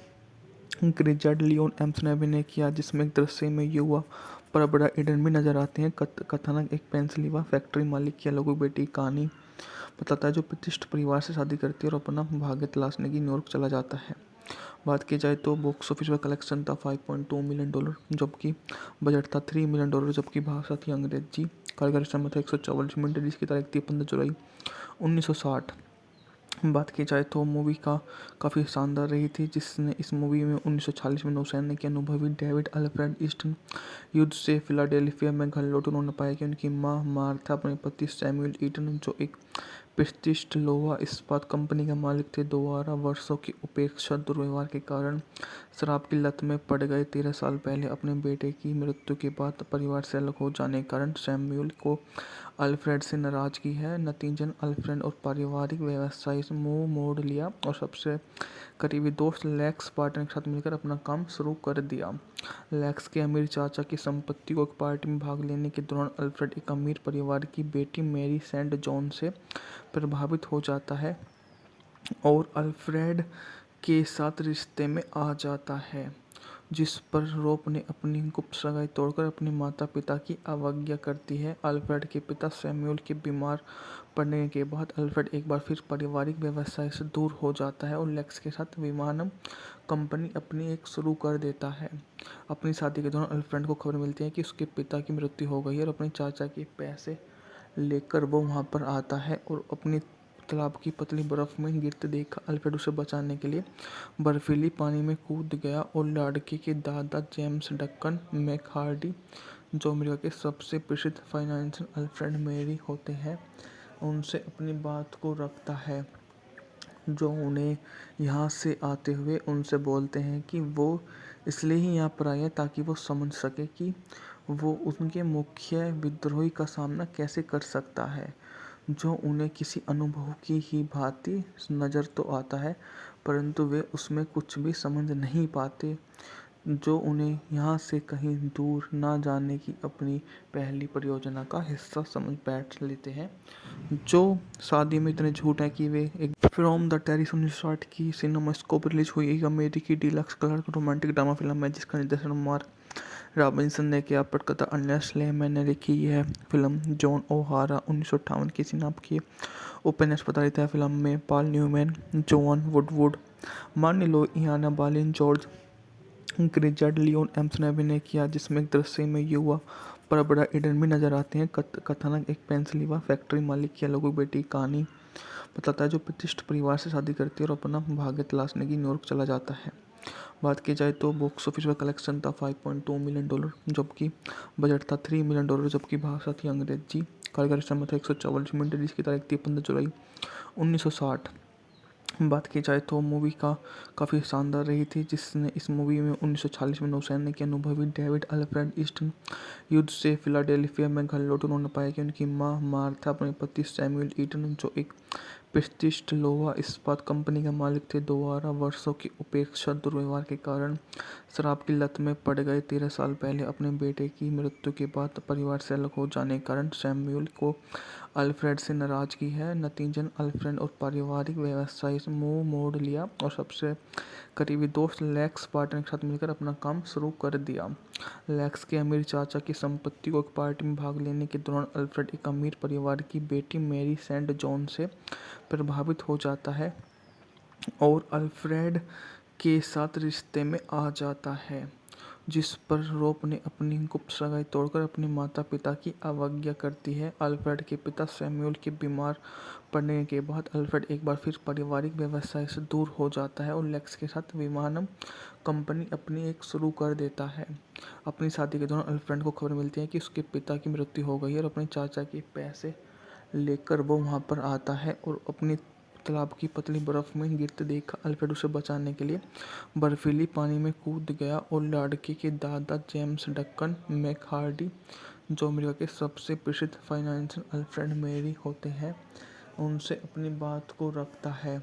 ग्रिजार्ड, लियोन एम्स ने अभिनय किया, जिसमें एक दृश्य में युवा पर बड़ा ईडन भी नजर आते हैं। कथानक एक पेंसिल्वेनिया फैक्ट्री मालिक की अलग बेटी की कहानी बताता है, जो प्रतिष्ठित परिवार से शादी करती है और अपना भाग्य तलाशने की न्यूयॉर्क चला जाता है। बात की जाए तो बॉक्स ऑफिस पर कलेक्शन था $5.2 मिलियन, जबकि बजट था $3 मिलियन, जबकि भाषा थी अंग्रेजी। कार्यकारी समय था 144 मिनट, जिसकी तारीख थी 15 जुलाई 1960। बात की जाए तो मूवी का काफ़ी शानदार रही थी, जिसने इस मूवी में 1946 में नौसैनिक के अनुभवी डेविड अल्फ्रेड ईस्टन युद्ध से फिलाडेल्फिया में घर लौटे। उन्होंने पाया कि उनकी मां मार्था अपने पति सैमुअल ईटन, जो एक प्रतिष्ठित लोहा इस्पात कंपनी के मालिक थे, द्वारा वर्षों की उपेक्षा दुर्व्यवहार के कारण शराब की लत में पड़ गए। 13 साल पहले अपने बेटे की मृत्यु के बाद परिवार से अलग हो जाने के कारण सैमुअल को अल्फ्रेड से नाराजगी है। नतीजन अल्फ्रेड और पारिवारिक व्यवसाय से मुंह मोड़ लिया और सबसे करीबी दोस्त लेक्स बार्टन के साथ मिलकर अपना काम शुरू कर दिया। लेक्स के अमीर चाचा की संपत्ति को एक पार्टी में भाग लेने के दौरान अल्फ्रेड एक अमीर परिवार की बेटी मैरी सेंट जॉन से प्रभावित हो जाता है और अल्फ्रेड के साथ रिश्ते में आ जाता है, जिस पर रोप ने अपनी गुप्त सगाई तोड़कर अपने माता पिता की अवज्ञा करती है। अल्फ्रेड के पिता सैमुअल के बीमार पड़ने के बाद अल्फ्रेड एक बार फिर पारिवारिक व्यवसाय से दूर हो जाता है और लेक्स के साथ विमानन कंपनी अपनी एक शुरू कर देता है। अपनी शादी के दौरान अल्फ्रेड को खबर मिलती है कि उसके पिता की मृत्यु हो गई है और अपने चाचा के पैसे लेकर वो वहाँ पर आता है और अपनी तालाब की पतली बर्फ में गिरते देखा, अल्फ्रेड उसे बचाने के लिए बर्फीली पानी में कूद गया और लड़के के दादा जेम्स डक्कन मैकहार्डी, जो अमेरिका के सबसे प्रसिद्ध फाइनेंशियल अल्फ्रेड मेरी होते हैं, उनसे अपनी बात को रखता है, जो उन्हें यहाँ से आते हुए उनसे बोलते हैं कि वो इसलिए ही यहाँ पर आए हैं ताकि वो समझ सके कि वो उनके मुख्य विद्रोही का सामना कैसे कर सकता है, जो उन्हें किसी अनुभव की ही भांति नज़र तो आता है परंतु वे उसमें कुछ भी समझ नहीं पाते, जो उन्हें यहाँ से कहीं दूर ना जाने की अपनी पहली परियोजना का हिस्सा समझ बैठ लेते हैं, जो शादी में इतने झूठ हैं कि वे एक फ्रॉम द टेरिस 1960 की सिनेमास्कोप रिलीज हुई एक अमेरिकी deluxe colour romantic drama film है जिसका निर्देशन मार्क रॉबिन्सन ने किया। पटकथा अन्य स्लेमैन ने लिखी। यह फिल्म जॉन ओहारा 1958 की सिनाप की उपन्यास प्रधारित है। फिल्म में पॉल न्यूमैन, जोआन वुडवुड, मार्नी लो, इयाना बालिन, जॉर्ज ग्रिजार्ड, लियोन एम्स ने अभिनय किया, जिसमें एक दृश्य में युवा पर बड़ा ईडन भी नजर आते हैं। कथानक एक पेंसिल्वेनिया फैक्ट्री मालिक की अलग बेटी की कहानी बताता है, जो प्रतिष्ठित परिवार से शादी करती है और अपना भाग्य तलाशने की न्यूयॉर्क चला जाता है। बात की जाए तो बॉक्स ऑफिस पर कलेक्शन था $5.2 मिलियन, जबकि बजट था $3 मिलियन, जबकि भाषा थी अंग्रेजी। कार्यकारी समय था 144 मिनट, जिसकी तारीख थी 15 जुलाई 1960। बात की जाए तो मूवी का काफ़ी शानदार रही थी, जिसने इस मूवी में 1946 में नौसैनिक के अनुभवी डेविड अल्फ्रेड ईस्टन युद्ध से फिलाडेल्फिया में घर लौटे। उन्होंने पाया कि उनकी मां मार्था अपने पति सैमुअल ईटन, जो एक प्रतिष्ठित लोहा इस्पात कंपनी के मालिक थे, द्वारा वर्षों की उपेक्षा दुर्व्यवहार के कारण शराब की लत में पड़ गए। 13 साल पहले अपने बेटे की मृत्यु के बाद परिवार से अलग हो जाने के कारण सैमुअल को अल्फ्रेड से नाराज़गी है, नतीजतन अल्फ्रेड और पारिवारिक व्यवसाय से मुंह मोड़ लिया और सबसे करीबी दोस्त लेक्स बार्टन के साथ मिलकर अपना काम शुरू कर दिया। लेक्स के अमीर चाचा की संपत्ति को एक पार्टी में भाग लेने के दौरान अल्फ्रेड एक अमीर परिवार की बेटी मैरी सेंट जॉन से प्रभावित हो जाता है और अल्फ्रेड के साथ रिश्ते में आ जाता है, जिस पर रोप ने अपनी गुप्त सगाई तोड़कर अपने माता पिता की अवज्ञा करती है। अल्फ्रेड के पिता सैमुअल के बीमार पड़ने के बाद अल्फ्रेड एक बार फिर पारिवारिक व्यवसाय से दूर हो जाता है और लेक्स के साथ विमानन कंपनी अपनी एक शुरू कर देता है। अपनी शादी के दौरान अल्फ्रेड को खबर मिलती है कि उसके पिता की मृत्यु हो गई है और अपने चाचा के पैसे लेकर वो वहाँ पर आता है और अपनी तालाब की पतली बर्फ में गिरते देख अल्फ्रेड उसे बचाने के लिए बर्फीली पानी में कूद गया और लड़के के दादा जेम्स डक्कन मैकहार्डी, जो अमेरिका के सबसे प्रसिद्ध फाइनेंशियल अल्फ्रेड मेरी होते हैं, उनसे अपनी बात को रखता है,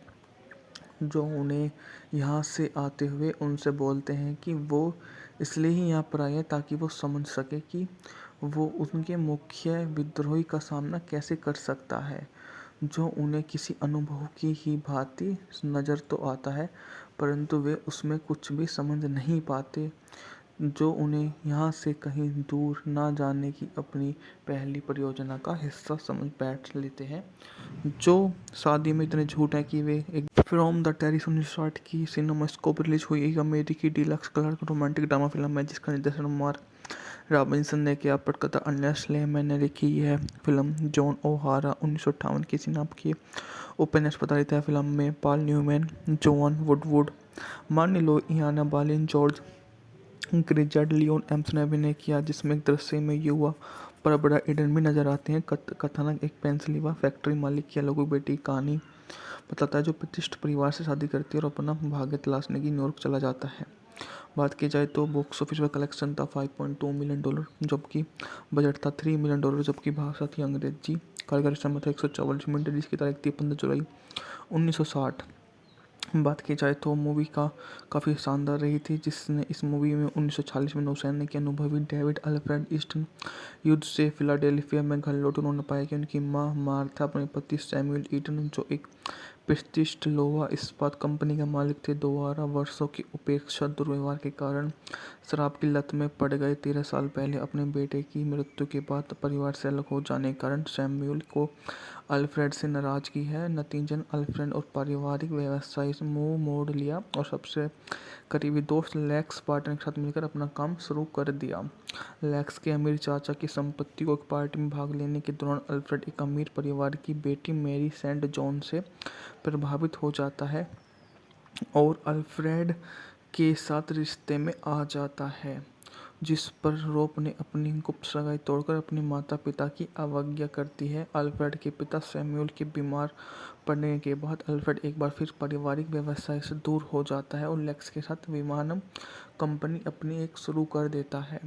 जो उन्हें यहाँ से आते हुए उनसे बोलते हैं कि वो इसलिए ही यहाँ पर आए ताकि वो समझ सके कि वो उनके मुख्य विद्रोही का सामना कैसे कर सकता है, जो उन्हें किसी अनुभव की ही भांति नज़र तो आता है परंतु वे उसमें कुछ भी समझ नहीं पाते, जो उन्हें यहाँ से कहीं दूर ना जाने की अपनी पहली परियोजना का हिस्सा समझ बैठ लेते हैं, जो शादी में इतने झूठ हैं कि वे एक फ्रॉम द टेरिस 1960 की सिनेमास्कोप रिलीज हुई एक अमेरिकी deluxe colour romantic drama film है जिसका निर्देशन मार्क रॉबिन्सन ने किया। पटकथा अर्नेस्ट लेमैन ने लिखी। यह फिल्म जॉन ओहारा 1958 की सिनाप की उपन्यास आधारित है। फिल्म में पॉल न्यूमैन, जोआन वुडवुड, मार्नी लो, इयाना बालिन, जॉर्ज ग्रिजार्ड, लियोन एम्स ने अभिनय किया, जिसमें एक दृश्य में युवा पर बड़ा ईडन भी नजर आते हैं। कथानक एक पेंसिल्वेनिया फैक्ट्री मालिक की अलगू बेटी कहानी बताता है, जो प्रतिष्ठित परिवार से शादी करती है और अपना भाग्य तलाशने की न्यूयॉर्क चला जाता है। बात की जाए तो बॉक्स ऑफिस पर कलेक्शन था $5.2 मिलियन, जबकि बजट था $3 मिलियन, जबकि भाषा थी अंग्रेजी। कारगर समय था 144 मिनट, जिसकी तारीख थी 15 जुलाई 1960। बात की जाए तो मूवी काफ़ी शानदार रही थी, जिसने इस मूवी में 1940 में नौसैनिक के अनुभवी डेविड अल्फ्रेड ईस्टन युद्ध से फिलाडेल्फिया में घर लौटे। उन्होंने पाया कि उनकी मां मार्था अपने पति सैमुअल ईटन, जो एक प्रतिष्ठित लोहा इस्पात कंपनी के मालिक थे, द्वारा वर्षों की उपेक्षा दुर्व्यवहार के कारण शराब की लत में पड़ गए। 13 साल पहले अपने बेटे की मृत्यु के बाद परिवार से अलग हो जाने के कारण सैमुअल को अल्फ्रेड से नाराज़गी है, नतीजतन अल्फ्रेड और पारिवारिक व्यवसाय से मुंह मोड़ लिया और सबसे करीबी दोस्त लेक्स बार्टन के साथ मिलकर अपना काम शुरू कर दिया। लेक्स के अमीर चाचा की संपत्ति को एक पार्टी में भाग लेने के दौरान अल्फ्रेड एक अमीर परिवार की बेटी मैरी सेंट जॉन से प्रभावित हो जाता है और अल्फ्रेड के साथ रिश्ते में आ जाता है, जिस पर रोप ने अपनी गुप्त सगाई तोड़कर अपने माता पिता की अवज्ञा करती है। अल्फ्रेड के पिता सैमुअल के बीमार पड़ने के बाद अल्फ्रेड एक बार फिर पारिवारिक व्यवसाय से दूर हो जाता है और लेक्स के साथ विमानन कंपनी अपनी एक शुरू कर देता है।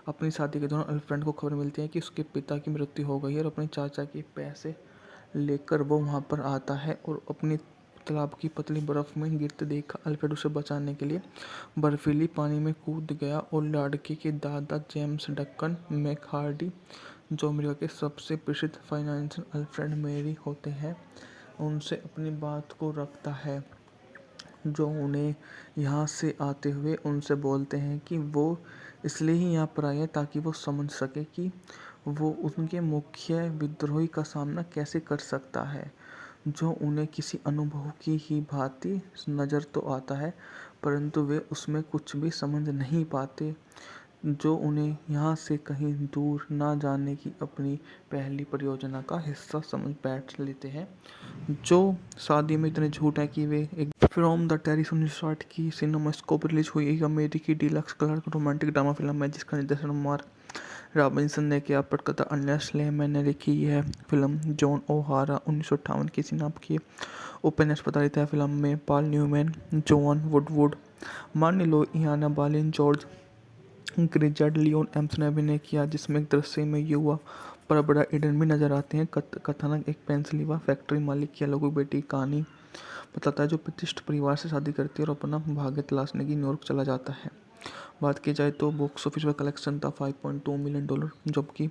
अपनी शादी के दौरान अल्फ्रेड को खबर मिलती है कि उसके पिता की मृत्यु हो गई है और अपने चाचा के पैसे लेकर वो वहाँ पर आता है और अपनी तालाब की पतली बर्फ में गिरते देख अल्फ्रेड उसे बचाने के लिए बर्फीली पानी में कूद गया और लड़के के दादा जेम्स डक्कन मैकहार्डी, जो अमेरिका के सबसे प्रसिद्ध फाइनेंशियल अल्फ्रेड मेरी होते हैं, उनसे अपनी बात को रखता है, जो उन्हें यहाँ से आते हुए उनसे बोलते हैं कि वो इसलिए ही यहाँ पर आए ताकि वो समझ सके कि वो उनके मुख्य विद्रोही का सामना कैसे कर सकता है, जो उन्हें किसी अनुभव की ही भांति नज़र तो आता है परंतु वे उसमें कुछ भी समझ नहीं पाते, जो उन्हें यहाँ से कहीं दूर ना जाने की अपनी पहली परियोजना का हिस्सा समझ बैठ लेते हैं, जो शादी में इतने झूठ हैं कि वे एक फ्रॉम द टेरिस 1960 की सिनेमास्कोप रिलीज हुई एक अमेरिकी deluxe colour romantic drama film है जिसका निर्देशन मार्क रॉबिन्सन ने किया। पटकथा अर्नेस्ट लेमैन ने लिखी। यह फिल्म जॉन ओहारा 1958 की सिनाप की उपन्यास आधारित है। फिल्म में पॉल न्यूमैन, जोआन वुडवुड, मार्नी लो, इयाना बालिन, जॉर्ज ग्रिजार्ड, लियोन एम्स ने अभिनय किया, जिसमें एक दृश्य में युवा पर बड़ा ईडन भी नजर आते हैं। कथानक एक पेंसिल्वेनिया फैक्ट्री मालिक की अलगू बेटी कहानी बताता है, जो प्रतिष्ठित परिवार से शादी करती है और अपना भाग्य तलाशने की न्यूयॉर्क चला जाता है। बात की जाए तो बॉक्स ऑफिस पर कलेक्शन था $5.2 मिलियन, जबकि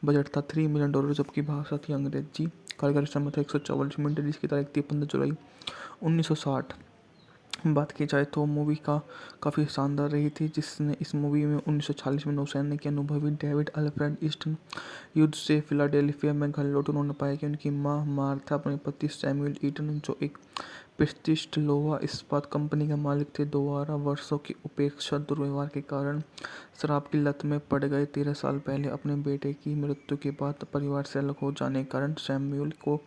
बजट था $3 मिलियन, जबकि भाषा थी अंग्रेजी। कार्यकारी समय था 144 मिनट, जिसकी तारीख थी 15 जुलाई 1960। बात की जाए तो मूवी काफ़ी शानदार रही थी, जिसने इस मूवी में 1946 में नौसैनिक के अनुभवी डेविड अल्फ्रेड ईस्टन युद्ध से फिलाडेल्फिया में घर लौटे। उन्होंने पाया कि उनकी मां मार्था अपने पति सैमुअल ईटन, जो एक प्रतिष्ठित लोहा इस्पात कंपनी के मालिक थे, द्वारा वर्षों की उपेक्षा दुर्व्यवहार के कारण शराब की लत में पड़ गए। 13 साल पहले अपने बेटे की मृत्यु के बाद परिवार से अलग हो जाने के कारण सैमुअल को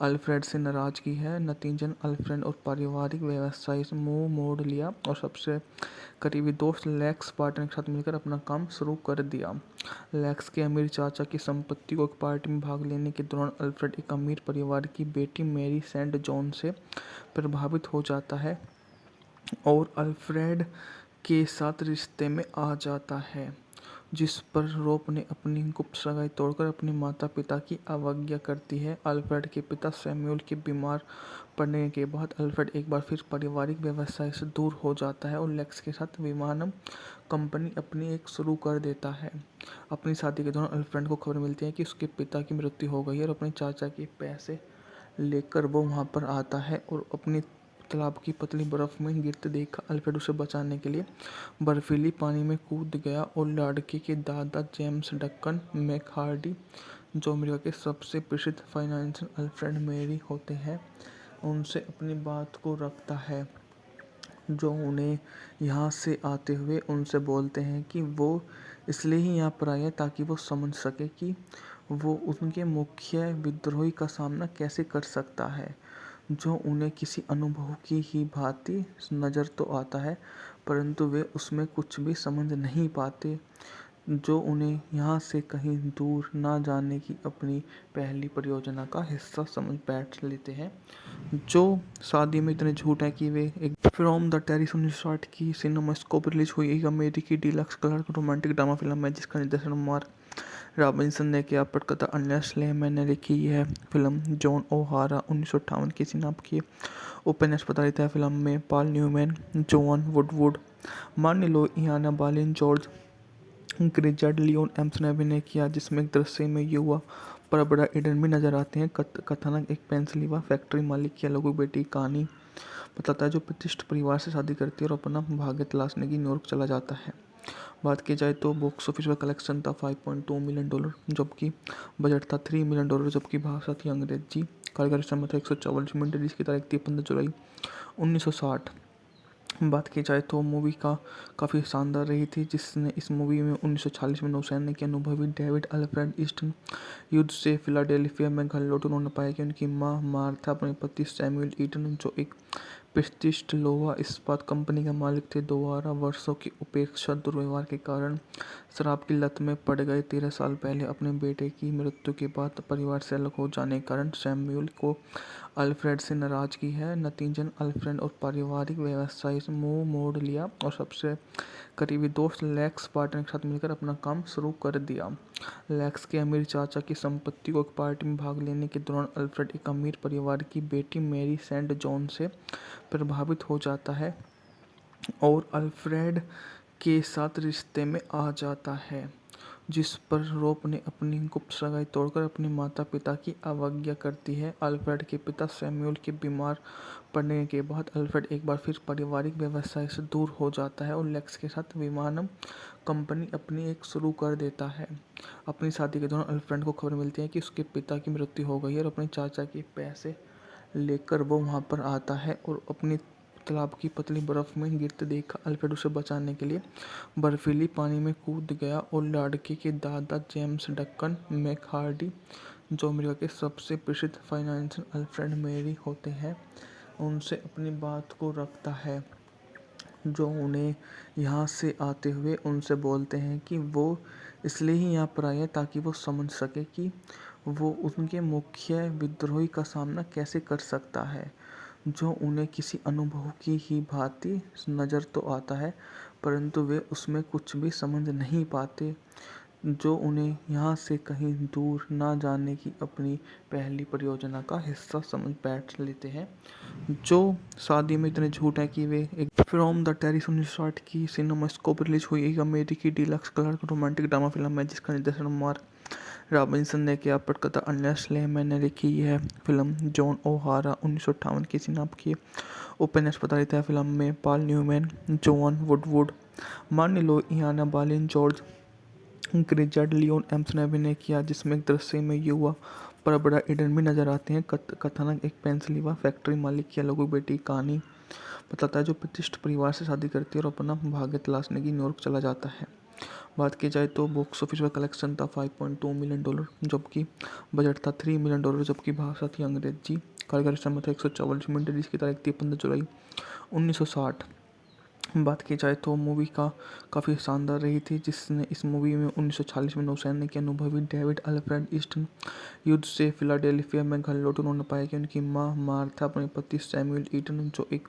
अल्फ्रेड से नाराजगी है। नतीजन अल्फ्रेड और पारिवारिक व्यवसाय से मुंह मोड़ लिया और सबसे करीबी दोस्त लेक्स पार्टनर के साथ मिलकर अपना काम शुरू कर दिया। लेक्स के अमीर चाचा की संपत्ति को एक पार्टी में भाग लेने के दौरान अल्फ्रेड एक अमीर परिवार की बेटी मैरी सेंट जॉन से प्रभावित हो जाता है और अल्फ्रेड के साथ रिश्ते में आ जाता है, जिस पर रोप ने अपनी गुप्त सगाई तोड़कर अपने माता पिता की अवज्ञा करती है। अल्फ्रेड के पिता सैमुअल के बीमार पड़ने के बाद अल्फ्रेड एक बार फिर पारिवारिक व्यवसाय से दूर हो जाता है और लेक्स के साथ विमानन कंपनी अपनी एक शुरू कर देता है। अपनी शादी के दौरान अल्फ्रेड को खबर मिलती है कि उसके पिता की मृत्यु हो गई है और अपने चाचा के पैसे लेकर वो वहाँ पर आता है और अपनी तालाब की पतली बर्फ में गिरते देखा अल्फ्रेड उसे बचाने के लिए बर्फीली पानी में कूद गया और लड़के के दादा जेम्स डक्कन मैकहार्डी, जो अमेरिका के सबसे प्रसिद्ध फाइनेंशियल अल्फ्रेड मेरी होते हैं, उनसे अपनी बात को रखता है, जो उन्हें यहाँ से आते हुए उनसे बोलते हैं कि वो इसलिए ही यहाँ पर आए हैं ताकि वो समझ सके कि वो उनके मुख्य विद्रोही का सामना कैसे कर सकता है, जो उन्हें किसी अनुभव की ही भांति नज़र तो आता है परंतु वे उसमें कुछ भी समझ नहीं पाते, जो उन्हें यहाँ से कहीं दूर ना जाने की अपनी पहली परियोजना का हिस्सा समझ बैठ लेते हैं, जो शादी में इतने झूठ है कि वे एक फ्रॉम द टेरिस 1960 की सिनेमास्कोप रिलीज हुई एक अमेरिकी deluxe colour romantic drama film है, जिसका निर्देशन मार्क रॉबिन्सन ने किया। पटकथा अर्नेस्ट लेमैन ने लिखी। यह फिल्म जॉन ओहारा 1958 की सिनाप की उपन्यास प्रधारित है। फिल्म में पॉल न्यूमैन, जोआन वुडवुड, मार्नी लो, इयाना बालिन, जॉर्ज ग्रिजर्ड, लियोन एम्स ने अभिनय किया, जिसमें एक दृश्य में युवा पर बड़ा ईडन भी नजर आते हैं। कथानक एक पेंसिल्वेनिया फैक्ट्री मालिक की अलगू बेटी की कहानी बताता है, जो प्रतिष्ठित परिवार से शादी करती है और अपना भाग्य तलाशने की न्यूयॉर्क चला जाता है। बात की जाए तो बॉक्स ऑफिस पर कलेक्शन था $5.2 मिलियन, जबकि बजट था $3 मिलियन, जबकि भाषा थी अंग्रेजी। कार्यकारी समय था 144 मिनट, जिसकी तारीख थी 15 जुलाई 1960। बात की जाए तो मूवी काफ़ी शानदार रही थी, जिसने इस मूवी में 1946 में नौसैनिक के अनुभवी डेविड अल्फ्रेड ईस्टन युद्ध से फिलाडेल्फिया में घर लौटे। उन्होंने पाया कि उनकी मां मार्था अपने पति सैमुअल ईटन, जो एक प्रतिष्ठित लोहा इस्पात कंपनी के मालिक थे, द्वारा वर्षों की उपेक्षा दुर्व्यवहार के कारण शराब की लत में पड़ गए। 13 साल पहले अपने बेटे की मृत्यु के बाद परिवार से अलग हो जाने के कारण सैमुअल को अल्फ्रेड से नाराजगी है। नतीजन अल्फ्रेड और पारिवारिक व्यवसाय से मुंह मोड़ लिया और सबसे करीबी दोस्त लेक्स पार्टनर के साथ मिलकर अपना काम शुरू कर दिया। लेक्स के अमीर चाचा की संपत्ति को एक पार्टी में भाग लेने के दौरान अल्फ्रेड एक अमीर परिवार की बेटी मैरी सेंट जॉन से प्रभावित हो जाता है और अल्फ्रेड के साथ रिश्ते में आ जाता है, जिस पर रोप ने अपनी गुप्त सगाई तोड़कर अपने माता पिता की अवज्ञा करती है। अल्फ्रेड के पिता सैमुअल के बीमार पड़ने के बाद अल्फ्रेड एक बार फिर पारिवारिक व्यवसाय से दूर हो जाता है और लेक्स के साथ विमानन कंपनी अपनी एक शुरू कर देता है। अपनी शादी के दौरान अल्फ्रेड को खबर मिलती है कि उसके पिता की मृत्यु हो गई है और अपने चाचा के पैसे लेकर वो वहाँ पर आता है और अपनी तालाब की पतली बर्फ में गिरते देखा अल्फ्रेड उसे बचाने के लिए बर्फीली पानी में कूद गया और लड़के के दादा जेम्स डक्कन मैकहार्डी, जो अमेरिका के सबसे प्रसिद्ध फाइनेंशियल अल्फ्रेड मेरी होते हैं, उनसे अपनी बात को रखता है, जो उन्हें यहाँ से आते हुए उनसे बोलते हैं कि वो इसलिए ही यहाँ पर आए हैं ताकि वो समझ सके कि वो उनके मुख्य विद्रोही का सामना कैसे कर सकता है, जो उन्हें किसी अनुभव की ही भांति नज़र तो आता है परंतु वे उसमें कुछ भी समझ नहीं पाते, जो उन्हें यहाँ से कहीं दूर ना जाने की अपनी पहली परियोजना का हिस्सा समझ बैठ लेते हैं, जो शादी में इतने झूठ हैं कि वे एक फ्रॉम द टेरिस 1960 की सिनेमास्कोप रिलीज हुई एक अमेरिकी deluxe colour romantic drama film है जिसका निर्देशन मार्क रॉबिन्सन ने किया। पटकथा अन्य स्लेमैन ने लिखी। यह फिल्म जॉन ओहारा 1958 की सिनाप की उपन्यास आधारित है। फिल्म में पॉल न्यूमैन, जोआन वुडवुड, मार्नी लो, इयाना बालिन, जॉर्ज ग्रिजार्ड, लियोन एम्स ने अभिनय किया, जिसमें एक दृश्य में युवा पर बड़ा ईडन भी नजर आते हैं। कथानक एक पेंसिल्वेनिया फैक्ट्री मालिक की अलग बेटी की कहानी बताता है, जो प्रतिष्ठित परिवार से शादी करती है और अपना भाग्य तलाशने की न्यूयॉर्क चला जाता है। बात की जाए तो बॉक्स ऑफिस पर कलेक्शन था $5.2 मिलियन, जबकि बजट था $3 मिलियन, जबकि भाषा थी अंग्रेजी। कार्यकारी समय था 144 मिनट, जिसकी तारीख थी 15 जुलाई 1960। बात की जाए तो मूवी का काफ़ी शानदार रही थी, जिसने इस मूवी में 1946 में नौसैनिक के अनुभवी डेविड अल्फ्रेड ईस्टन युद्ध से फिलाडेल्फिया में घर लौटे। उन्होंने पाया कि उनकी मां मार्था अपने पति सैमुअल ईटन, जो एक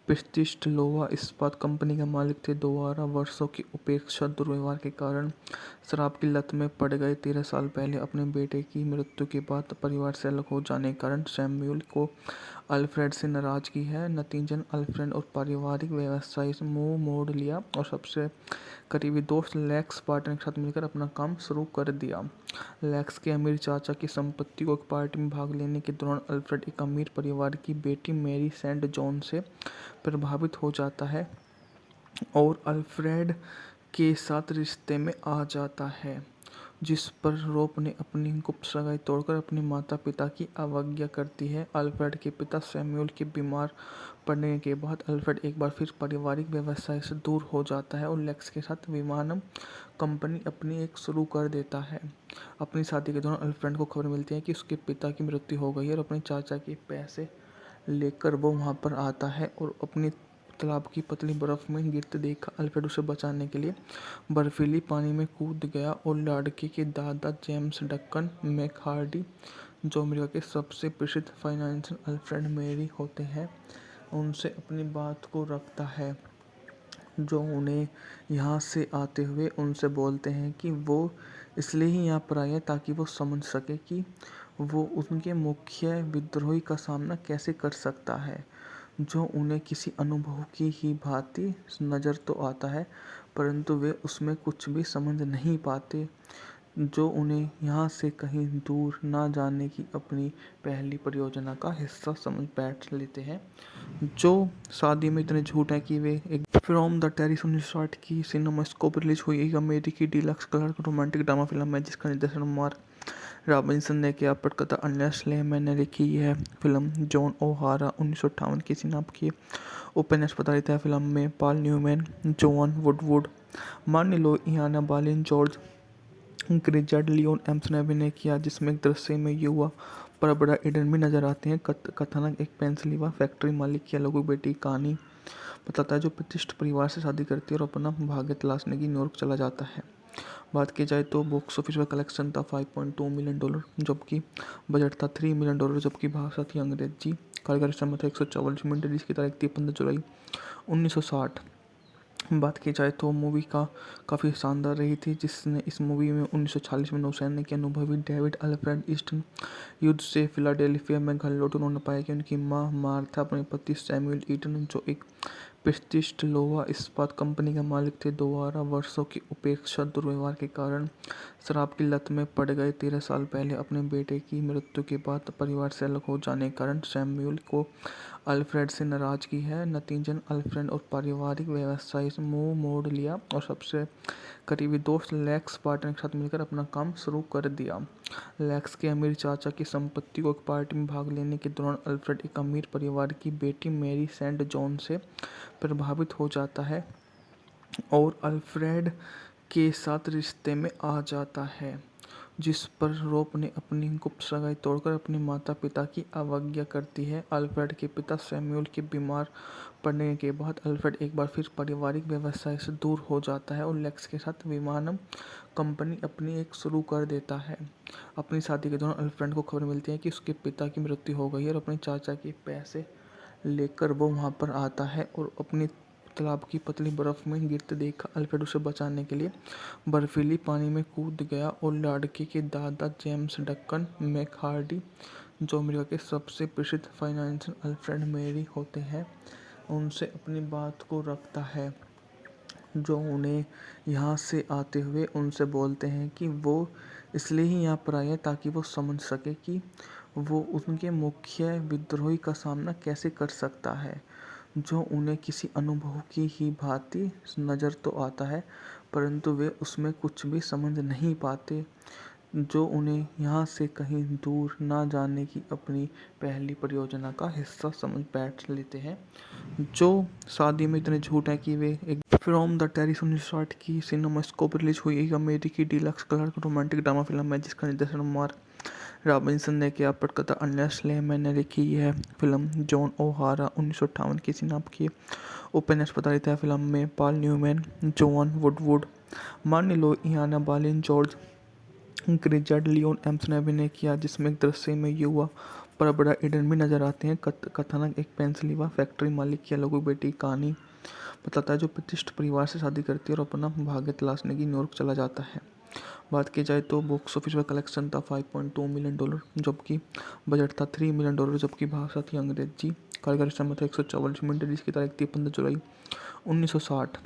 प्रतिष्ठित लोहा इस्पात कंपनी के मालिक थे, द्वारा वर्षों की उपेक्षा दुर्व्यवहार के कारण शराब की लत में पड़ गए। 13 साल पहले अपने बेटे की मृत्यु के बाद परिवार से अलग हो जाने के कारण सैमुअल को अल्फ्रेड से नाराजगी है। नतीजन अल्फ्रेड और पारिवारिक व्यवसाय से मुंह मोड़ लिया और सबसे करीबी दोस्त लेक्स पार्टनर के साथ मिलकर अपना काम शुरू कर दिया। लेक्स के अमीर चाचा की संपत्ति को एक पार्टी में भाग लेने के दौरान अल्फ्रेड एक अमीर परिवार की बेटी मैरी सेंट जॉन से प्रभावित हो जाता है और अल्फ्रेड के साथ रिश्ते में आ जाता है, जिस पर रोप ने अपनी गुप्त सगाई तोड़कर अपने माता पिता की अवज्ञा करती है। अल्फ्रेड के पिता सैमुअल के बीमार पड़ने के बाद अल्फ्रेड एक बार फिर पारिवारिक व्यवसाय से दूर हो जाता है और लेक्स के साथ विमानन कंपनी अपनी एक शुरू कर देता है। अपनी शादी के दौरान अल्फ्रेड को खबर मिलती है कि उसके पिता की मृत्यु हो गई है और अपने चाचा के पैसे लेकर वो वहाँ पर आता है और अपनी तालाब की पतली बर्फ में गिरते देखा अल्फ्रेड उसे बचाने के लिए बर्फीली पानी में कूद गया और लड़के के दादा जेम्स डक्कन मैकहार्डी, जो अमेरिका के सबसे प्रसिद्ध फाइनेंशियल अल्फ्रेड मेरी होते हैं, उनसे अपनी बात को रखता है, जो उन्हें यहाँ से आते हुए उनसे बोलते हैं कि वो इसलिए ही यहाँ पर आए हैं ताकि वो समझ सके कि वो उनके मुख्य विद्रोही का सामना कैसे कर सकता है, जो उन्हें किसी अनुभव की ही भांति नज़र तो आता है, परंतु वे उसमें कुछ भी समझ नहीं पाते, जो उन्हें यहाँ से कहीं दूर ना जाने की अपनी पहली परियोजना का हिस्सा समझ बैठ लेते हैं, जो शादी में इतने झूठ हैं कि वे एक फ्रॉम द टेरिस 1960 की सिनेमास्कोप रिलीज हुई एक अमेरिकी deluxe colour romantic drama film है जिसका निर्देशन मार्क रॉबिन्सन ने किया। पटकथा अन्य स्लेमैन ने लिखी। यह फिल्म जॉन ओहारा 1958 की सिनाप की उपन्यास आधारित है। फिल्म में पॉल न्यूमैन, जोआन वुडवुड, मार्नी लो, इयाना बालिन, जॉर्ज ग्रिजार्ड, लियोन एम्स ने अभिनय किया, जिसमें एक दृश्य में युवा पर बड़ा ईडन भी नजर आते हैं। कथानक एक पेंसिल्वेनिया फैक्ट्री मालिक की अलग बेटी की कहानी बताता है, जो प्रतिष्ठित परिवार से शादी करती है और अपना भाग्य तलाशने की न्यूयॉर्क चला जाता है। बात की जाए तो बॉक्स ऑफिस पर कलेक्शन था $5.2 मिलियन, जबकि बजट था $3 मिलियन, जबकि भाषा थी अंग्रेजी। कार्यकारी समय था 144 मिनट, जिसकी तारीख थी 15 जुलाई 1960। बात की जाए तो मूवी का काफ़ी शानदार रही थी, जिसने इस मूवी में 1946 में नौसैनिक के अनुभवी डेविड अल्फ्रेड ईस्टन युद्ध से फिलाडेल्फिया में घर लौटे। उन्होंने पाया कि उनकी मां मार्था अपने पति सैमुअल ईटन, जो एक प्रतिष्ठित लोहा इस्पात कंपनी के मालिक थे, द्वारा वर्षों की उपेक्षा दुर्व्यवहार के कारण शराब की लत में पड़ गए। 13 साल पहले अपने बेटे की मृत्यु के बाद परिवार से अलग हो जाने के कारण सैमुअल को अल्फ्रेड से नाराजगी है। नतीजन अल्फ्रेड और पारिवारिक व्यवसाय से मुंह मोड़ लिया और सबसे करीबी दोस्त लेक्स पार्टनर के साथ मिलकर अपना काम शुरू कर दिया। लेक्स के अमीर चाचा की संपत्ति को एक पार्टी में भाग लेने के दौरान अल्फ्रेड एक अमीर परिवार की बेटी मैरी सेंट जॉन से प्रभावित हो जाता है और अल्फ्रेड के साथ रिश्ते में आ जाता है, जिस पर रोप ने अपनी गुप्त सगाई तोड़कर अपने माता पिता की अवज्ञा करती है। अल्फ्रेड के पिता सैमुअल के बीमार पड़ने के बाद अल्फ्रेड एक बार फिर पारिवारिक व्यवसाय से दूर हो जाता है और लेक्स के साथ विमानन कंपनी अपनी एक शुरू कर देता है। अपनी शादी के दौरान अल्फ्रेड को खबर मिलती है कि उसके पिता की मृत्यु हो गई है और अपने चाचा के पैसे लेकर वो वहाँ पर आता है और अपनी तालाब की पतली बर्फ में गिरते देखा, अल्फ्रेड उसे बचाने के लिए बर्फीली पानी में कूद गया और लड़के के दादा जेम्स डक्कन मैकहार्डी, जो अमेरिका के सबसे प्रसिद्ध फाइनेंशियल अल्फ्रेड मेरी होते हैं, उनसे अपनी बात को रखता है, जो उन्हें यहाँ से आते हुए उनसे बोलते हैं कि वो इसलिए ही यहाँ पर आए हैं ताकि वो समझ सके कि वो उनके मुख्य विद्रोही का सामना कैसे कर सकता है, जो उन्हें किसी अनुभव की ही भांति नज़र तो आता है परंतु वे उसमें कुछ भी समझ नहीं पाते, जो उन्हें यहाँ से कहीं दूर ना जाने की अपनी पहली परियोजना का हिस्सा समझ बैठ लेते हैं, जो शादी में इतने झूठ हैं कि वे एक फ्रॉम द टेरिस 1960 की सिनेमास्कोप रिलीज हुई एक अमेरिकी deluxe colour romantic drama film है जिसका निर्देशन मार्क रॉबिन्सन ने किया। पटकथा अन्या स्लेमैन ने लिखी। यह फिल्म जॉन ओहारा 1958 की सिनाप की उपन्यास प्रधारित है। फिल्म में पॉल न्यूमैन, जोआन वुडवुड, मार्नी लो, इयाना बालिन, जॉर्ज ग्रिजर्ड, लियोन एम्स ने अभिनय किया, जिसमें एक दृश्य में युवा पर बड़ा ईडन भी नजर आते हैं। कथानक एक पेंसिल्वेनिया फैक्ट्री मालिक की अलगू बेटी की कहानी बताता है, जो प्रतिष्ठित परिवार से शादी करती है और अपना भाग्य तलाशने की न्यूयॉर्क चला जाता है। बात की जाए तो बॉक्स ऑफिस पर कलेक्शन था $5.2 मिलियन, जबकि बजट था $3 मिलियन, जबकि भाषा थी अंग्रेजी। कार्यकारी समय था 144 मिनट, जिसकी तारीख थी 15 जुलाई 1960।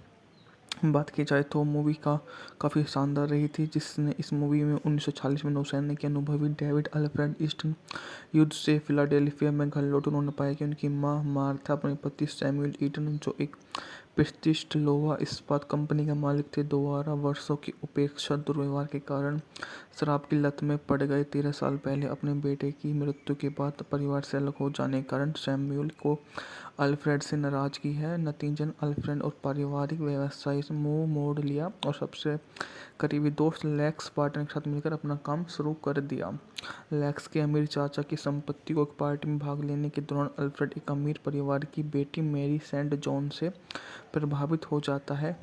बात की जाए तो मूवी काफ़ी शानदार रही थी, जिसने इस मूवी में 1946 में नौसैनिक के अनुभवी डेविड अल्फ्रेड ईस्टन युद्ध से फिलाडेल्फिया में घर लौटे। उन्होंने पाया कि उनकी मां मार्था अपने पति सैमुअल ईटन, जो एक प्रतिष्ठित लोहा इस्पात कंपनी के मालिक थे, दोबारा वर्षों की उपेक्षा दुर्व्यवहार के कारण शराब की लत में पड़ गए। 13 साल पहले अपने बेटे की मृत्यु के बाद परिवार से अलग हो जाने के कारण सैमुअल को अल्फ्रेड से नाराजगी है। नतीजन अल्फ्रेड और पारिवारिक व्यवसाय से मुंह मोड़ लिया और सबसे करीबी दोस्त लेक्स पार्टनर के साथ मिलकर अपना काम शुरू कर दिया। लेक्स के अमीर चाचा की संपत्ति को एक पार्टी में भाग लेने के दौरान अल्फ्रेड एक अमीर परिवार की बेटी मैरी सेंट जॉन से प्रभावित हो जाता है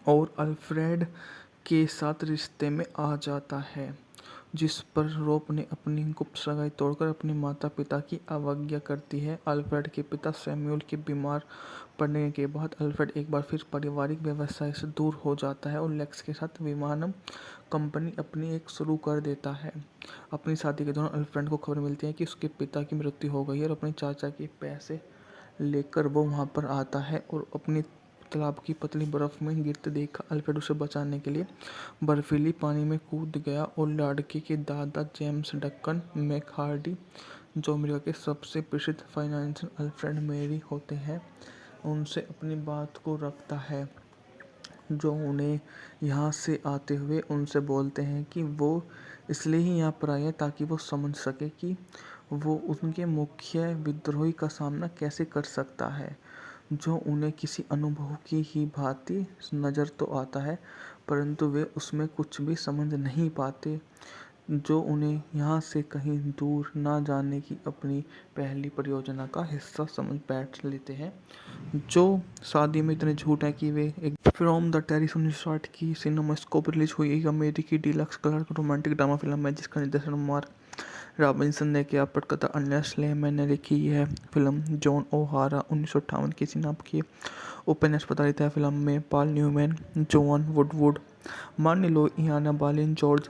और अल्फ्रेड के साथ रिश्ते में आ जाता है, जिस पर रोप ने अपनी गुप्त सगाई तोड़कर अपने माता पिता की अवज्ञा करती है। अल्फ्रेड के पिता सैमुअल के बीमार पड़ने के बाद अल्फ्रेड एक बार फिर पारिवारिक व्यवसाय से दूर हो जाता है और लेक्स के साथ विमानन कंपनी अपनी एक शुरू कर देता है। अपनी शादी के दौरान अल्फ्रेड को खबर मिलती है कि उसके पिता की मृत्यु हो गई है और अपने चाचा के पैसे लेकर वो वहाँ पर आता है और अपनी तालाब की पतली बर्फ में गिरते देखा, अल्फ्रेड उसे बचाने के लिए बर्फीली पानी में कूद गया और लड़के के दादा जेम्स डक्कन मैकहार्डी, जो अमेरिका के सबसे प्रसिद्ध फाइनेंशियल अल्फ्रेड मेरी होते हैं, उनसे अपनी बात को रखता है, जो उन्हें यहाँ से आते हुए उनसे बोलते हैं कि वो इसलिए ही यहाँ पर आए हैं ताकि वो समझ सके कि वो उनके मुख्य विद्रोही का सामना कैसे कर सकता है, जो उन्हें किसी अनुभव की ही भांति नज़र तो आता है परंतु वे उसमें कुछ भी समझ नहीं पाते, जो उन्हें यहाँ से कहीं दूर ना जाने की अपनी पहली परियोजना का हिस्सा समझ बैठ लेते हैं, जो शादी में इतने झूठ हैं कि वे एक फ्रॉम द टेरिस 1960 की सिनेमास्कोप रिलीज हुई एक अमेरिकी deluxe colour romantic drama film है जिसका निर्देशन मार्क रॉबिन्सन ने किया। पटकथा अन्या स्लेमैन ने लिखी। यह फिल्म जॉन ओहारा 1958 की सिनाप की उपन्यास प्रधारित है। फिल्म में पॉल न्यूमैन, जोआन वुडवुड, मार्नी लो, इयाना बालिन, जॉर्ज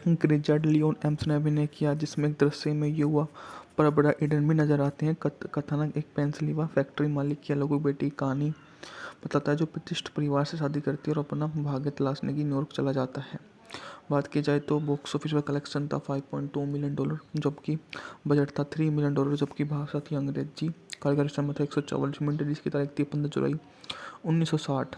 ग्रिजर्ड, लियोन एम्स ने अभिनय किया, जिसमें एक दृश्य में युवा पर बड़ा ईडन भी नजर आते हैं। कथानक एक पेंसिल्वेनिया फैक्ट्री मालिक की अलगू बेटी की कहानी बताता है, जो प्रतिष्ठित परिवार से शादी करती है और अपना भाग्य तलाशने की न्यूयॉर्क चला जाता है। बात की जाए तो बॉक्स ऑफिस पर कलेक्शन था $5.2 मिलियन, जबकि बजट था $3 मिलियन, जबकि भाषा थी अंग्रेजी। कार्यकारी समय था 144 मिनट, जिसकी तारीख थी 15 जुलाई 1960।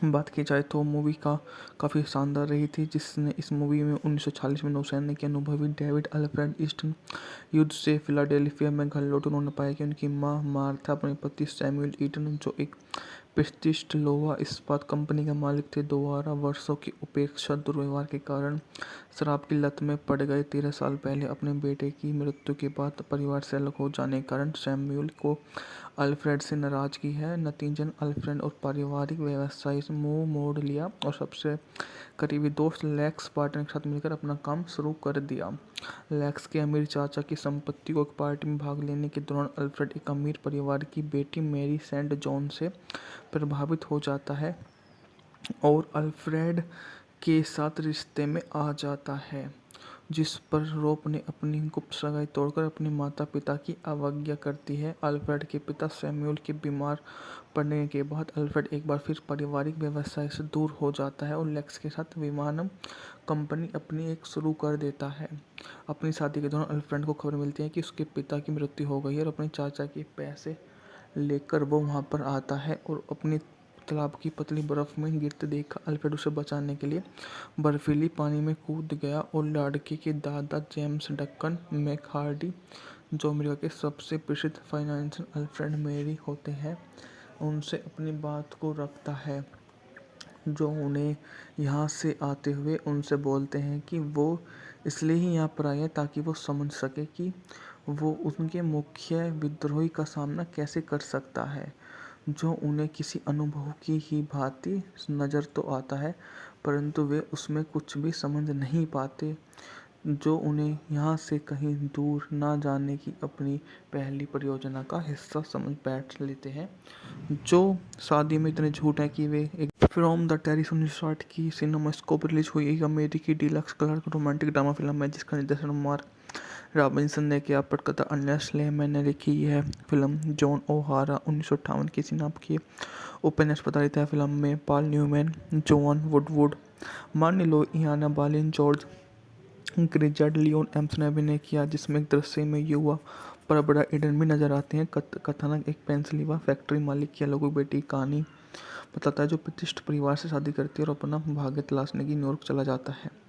बात की जाए तो मूवी काफ़ी शानदार रही थी, जिसने इस मूवी में 1946 में नौसैनिक के अनुभवी डेविड अल्फ्रेड ईस्टन युद्ध से फिलाडेल्फिया में घर लौटे। उन्होंने पाया कि उनकी मां मार्था अपने पति सैमुअल ईटन, जो एक प्रतिष्ठित लोहा इस्पात कंपनी के मालिक थे, दोबारा वर्षों की उपेक्षा दुर्व्यवहार के कारण शराब की लत में पड़ गए। 13 साल पहले अपने बेटे की मृत्यु के बाद परिवार से अलग हो जाने के कारण सैमुअल को अल्फ्रेड से नाराजगी है। नतीजन अल्फ्रेड और पारिवारिक व्यवसाय से मुंह मोड़ लिया और सबसे करीबी दोस्त लेक्स पार्टनर के साथ मिलकर अपना काम शुरू कर दिया। लेक्स के अमीर चाचा की संपत्ति को एक पार्टी में भाग लेने के दौरान अल्फ्रेड एक अमीर परिवार की बेटी मैरी सेंट जॉन से प्रभावित हो जाता है और अल्फ्रेड के साथ रिश्ते में आ जाता है, जिस पर रोप ने अपनी गुप्त सगाई तोड़कर अपने माता पिता की अवज्ञा करती है। अल्फ्रेड के पिता सैमुअल के बीमार पड़ने के बाद अल्फ्रेड एक बार फिर पारिवारिक व्यवसाय से दूर हो जाता है और लेक्स के साथ विमानन कंपनी अपनी एक शुरू कर देता है। अपनी शादी के दौरान अल्फ्रेड को खबर मिलती है कि उसके पिता की मृत्यु हो गई है और अपने चाचा के पैसे लेकर वो वहाँ पर आता है और अपनी तालाब की पतली बर्फ में गिरते देख अल्फ्रेड उसे बचाने के लिए बर्फीली पानी में कूद गया और लड़के के दादा जेम्स डक्कन मैकहार्डी, जो अमेरिका के सबसे प्रसिद्ध फाइनेंशियल अल्फ्रेड मेरी होते हैं, उनसे अपनी बात को रखता है, जो उन्हें यहाँ से आते हुए उनसे बोलते हैं कि वो इसलिए ही यहाँ पर आए हैं ताकि वो समझ सके कि वो उनके मुख्य विद्रोही का सामना कैसे कर सकता है, जो उन्हें किसी अनुभव की ही भांति नज़र तो आता है परंतु वे उसमें कुछ भी समझ नहीं पाते, जो उन्हें यहाँ से कहीं दूर ना जाने की अपनी पहली परियोजना का हिस्सा समझ बैठ लेते हैं, जो शादी में इतने झूठ हैं कि वे एक फ्रॉम द टेरिस 1960 की सिनेमास्कोप रिलीज हुई एक अमेरिकी deluxe colour romantic drama film है जिसका निर्देशन मार्क रॉबिन्सन ने किया। पटकथा अन्य स्लेमैन ने लिखी है। फिल्म जॉन ओहारा 1958 की सिनाप की उपन्यास प्रधारित है। फिल्म में पॉल न्यूमैन, जोआन वुडवुड, मार्नी लो, इयाना बालिन, जॉर्ज ग्रिजर्ड, लियोन एम्स ने अभिनय किया, जिसमें एक दृश्य में युवा पर बड़ा ईडन भी नजर आते हैं। कथानक एक पेंसिल्वेनिया फैक्ट्री मालिक की अलग बेटी की कहानी बताता है, जो प्रतिष्ठित परिवार से शादी करती है और अपना भाग्य तलाशने की न्यूयॉर्क चला जाता है।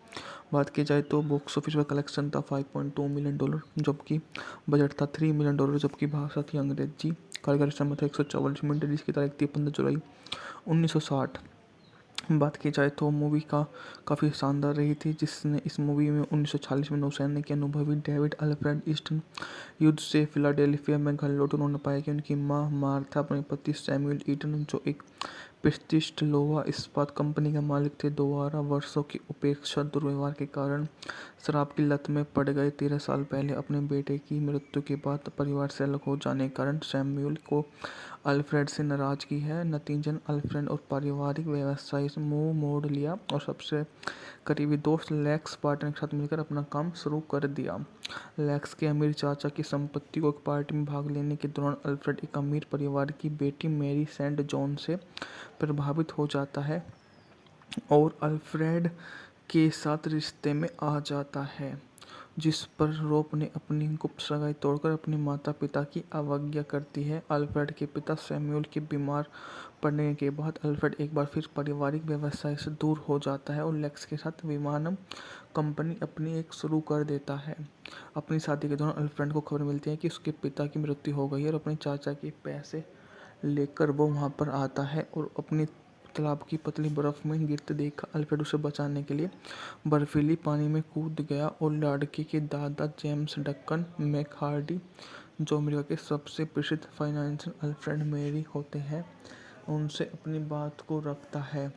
बात की जाए तो बॉक्स ऑफिस पर कलेक्शन था $5.2 मिलियन, जबकि बजट था $3 मिलियन, जबकि भाषा थी अंग्रेजी। कार्यकारी समय था 144 मिनट, जिसकी तारीख थी 15 जुलाई 1960। बात की जाए तो मूवी का काफ़ी शानदार रही थी, जिसने इस मूवी में 1946 में नौसैनिक के अनुभवी डेविड अल्फ्रेड ईस्टन युद्ध से फिलाडेल्फिया में घर लौटे। उन्होंने पाया कि उनकी मां मार्था अपने पति सैमुअल ईटन, जो एक प्रतिष्ठित लोहा इस्पात कंपनी के मालिक थे, दोबारा वर्षों की उपेक्षा दुर्व्यवहार के कारण शराब की लत में पड़ गए। 13 साल पहले अपने बेटे की मृत्यु के बाद परिवार से अलग हो जाने के कारण सैमुअल को अल्फ्रेड से नाराजगी है। नतीजतन अल्फ्रेड और पारिवारिक व्यवसाय से मुंह मोड़ लिया और सबसे करीबी दोस्त लेक्स बार्टन के साथ मिलकर अपना काम शुरू कर दिया। लेक्स के अमीर चाचा की संपत्ति को एक पार्टी में भाग लेने के दौरान अल्फ्रेड एक अमीर परिवार की बेटी मैरी सेंट जॉन से प्रभावित हो जाता है और अल्फ्रेड के साथ रिश्ते में आ जाता है, जिस पर रोप ने अपनी गुप्त सगाई तोड़कर अपने माता पिता की अवज्ञा करती है। अल्फ्रेड के पिता सैमुअल के बीमार पड़ने के बाद अल्फ्रेड एक बार फिर पारिवारिक व्यवसाय से दूर हो जाता है और लेक्स के साथ विमानन कंपनी अपनी एक शुरू कर देता है। अपनी शादी के दौरान अल्फ्रेड को खबर मिलती है कि उसके पिता की मृत्यु हो गई है और अपने चाचा के पैसे लेकर वो वहाँ पर आता है और अपनी तालाब की पतली बर्फ में गिरते देख अल्फ्रेड उसे बचाने के लिए बर्फीली पानी में कूद गया और लड़के के दादा जेम्स डक्कन मैकहार्डी, जो अमेरिका के सबसे प्रसिद्ध फाइनेंशियल अल्फ्रेड मेरी होते हैं, उनसे अपनी बात को रखता है,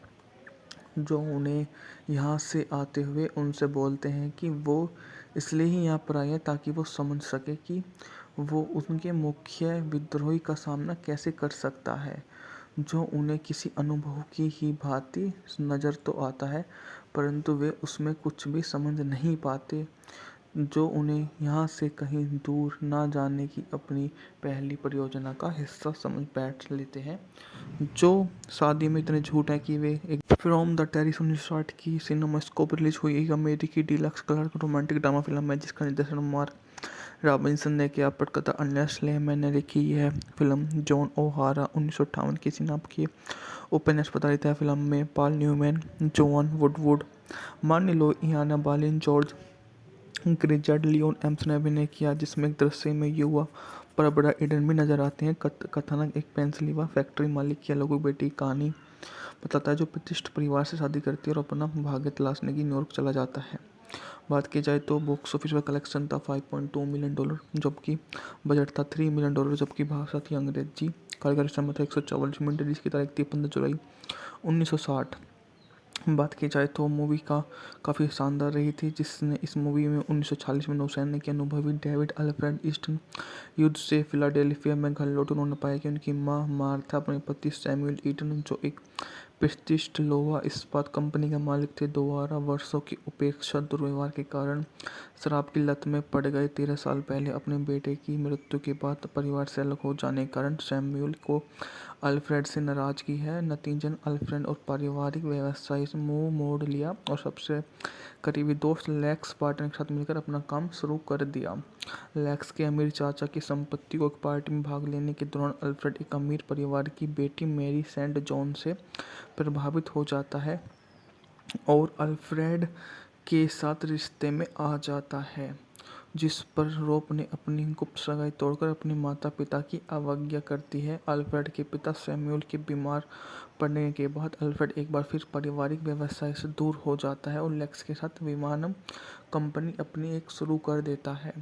जो उन्हें यहाँ से आते हुए उनसे बोलते हैं कि वो इसलिए ही यहाँ पर आए हैं ताकि वो समझ सके कि वो उनके मुख्य विद्रोही का सामना कैसे कर सकता है, जो उन्हें किसी अनुभव की ही भांति नज़र तो आता है परंतु वे उसमें कुछ भी समझ नहीं पाते, जो उन्हें यहाँ से कहीं दूर ना जाने की अपनी पहली परियोजना का हिस्सा समझ बैठ लेते हैं, जो शादी में इतने झूठ हैं कि वे एक फ्रॉम द टेरिस 1960 की सिनेमास्कोप रिलीज हुई एक अमेरिकी deluxe colour romantic drama film है जिसका निर्देशन मार्क रॉबिन्सन ने किया। पटकथा अन्य स्लेमैन ने लिखी है। फिल्म जॉन ओहारा 1958 की सिनाप की उपन्यास प्रधारित है। फिल्म में पॉल न्यूमैन, जोआन वुडवुड, मार्नी लो, इयाना बालिन, जॉर्ज ग्रिजर्ड, लियोन एम्स ने अभिनय किया, जिसमें एक दृश्य में युवा पर बड़ा ईडन भी नजर आते हैं। कथानक एक पेंसिल्वेनिया फैक्ट्री मालिक की अलग बेटी की कहानी बताता है, जो प्रतिष्ठित परिवार से शादी करती है और अपना भाग्य तलाशने की न्यूयॉर्क चला जाता है। बात की जाए तो बॉक्स ऑफिस पर कलेक्शन था $5.2 मिलियन, जबकि बजट था $3 मिलियन, जबकि भाषा थी अंग्रेजी। कार्यकारी समय था 144 मिनट, जिसकी तारीख थी 15 जुलाई 1960। बात की जाए तो मूवी का काफ़ी शानदार रही थी, जिसने इस मूवी में 1940 में नौसैनिक के अनुभवी डेविड अल्फ्रेड ईस्टन युद्ध से फिलाडेल्फिया में घर लौटे। उन्होंने पाया कि उनकी मां मार्था अपने पति सैमुअल ईटन, जो एक प्रतिष्ठित लोहा इस्पात कंपनी के मालिक थे, द्वारा वर्षों की उपेक्षा दुर्व्यवहार के कारण शराब की लत में पड़ गए। 13 साल पहले अपने बेटे की मृत्यु के बाद परिवार से अलग हो जाने के कारण सैमुअल को अल्फ्रेड से नाराजगी है। नतीजन अल्फ्रेड और पारिवारिक व्यवसाय से मुंह मोड़ लिया और सबसे करीबी दोस्त लेक्स पार्टनर के साथ मिलकर अपना काम शुरू कर दिया। लेक्स के अमीर चाचा की संपत्ति को एक पार्टी में भाग लेने के दौरान अल्फ्रेड एक अमीर परिवार की बेटी मैरी सेंट जॉन से प्रभावित हो जाता है और अल्फ्रेड के साथ रिश्ते में आ जाता है, जिस पर रोप ने अपनी गुप्त सगाई तोड़कर अपने माता पिता की अवज्ञा करती है। अल्फ्रेड के पिता सैमुअल के बीमार पड़ने के बाद अल्फ्रेड एक बार फिर पारिवारिक व्यवसाय से दूर हो जाता है और लेक्स के साथ विमानन कंपनी अपनी एक शुरू कर देता है।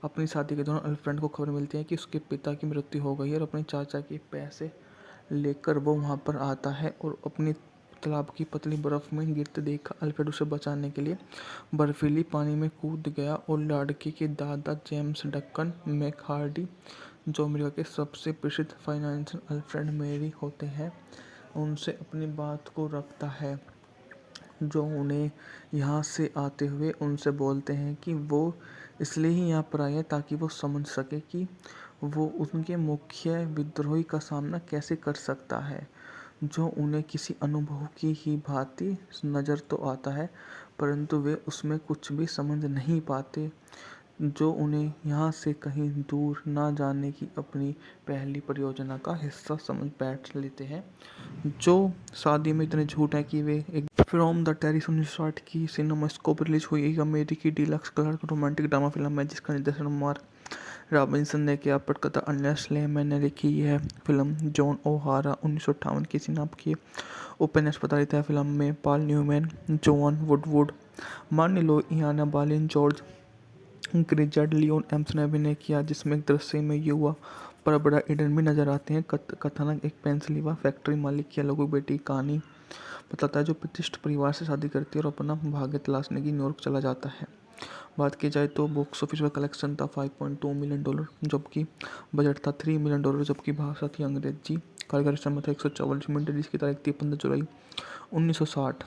अपनी शादी के दौरान अल्फ्रेड को खबर मिलती है कि उसके पिता की मृत्यु हो गई है और अपने चाचा के पैसे लेकर वो वहाँ पर आता है और अपनी तालाब की पतली बर्फ में गिरते देखा अल्फ्रेड उसे बचाने के लिए बर्फीली पानी में कूद गया और लड़के के दादा जेम्स डक्कन मैकहार्डी, जो अमेरिका के सबसे प्रसिद्ध फाइनेंशियल अल्फ्रेड मेरी होते हैं, उनसे अपनी बात को रखता है, जो उन्हें यहाँ से आते हुए उनसे बोलते हैं कि वो इसलिए ही यहाँ पर आए हैं ताकि वो समझ सके कि वो उनके मुख्य विद्रोही का सामना कैसे कर सकता है, जो उन्हें किसी अनुभव की ही भांति नज़र तो आता है परंतु वे उसमें कुछ भी समझ नहीं पाते, जो उन्हें यहाँ से कहीं दूर ना जाने की अपनी पहली परियोजना का हिस्सा समझ बैठ लेते हैं, जो शादी में इतने झूठ हैं कि वे एक फ्रॉम द टेरिस 1960 की सिनेमास्कोप रिलीज हुई एक अमेरिकी deluxe colour romantic drama film है, जिसका निर्देशन मार्क रॉबिन्सन ने किया। पटकथा अर्नेस्ट लेमैन ने लिखी। यह फिल्म जॉन ओहारा 1958 की सिनाप की उपन्यास आधारित है। फिल्म में पॉल न्यूमैन, जोआन वुडवुड, मार्नी लो, इयाना बालिन, जॉर्ज ग्रिजर्ड, लियोन एम्स ने अभिनय किया, जिसमें एक दृश्य में युवा पर बड़ा ईडन भी नजर आते हैं। कथानक एक पेंसिल्वेनिया फैक्ट्री मालिक की अलगू बेटी की कहानी बताता है, जो प्रतिष्ठित परिवार से शादी करती है और अपना भाग्य तलाशने की न्यूयॉर्क चला जाता है। बात की जाए तो बॉक्स ऑफिस पर कलेक्शन था $5.2 मिलियन, जबकि बजट था $3 मिलियन, जबकि भाषा थी अंग्रेजी। कार्यकारी समय था 144 मिनट, जिसकी तारीख थी 15 जुलाई 1960।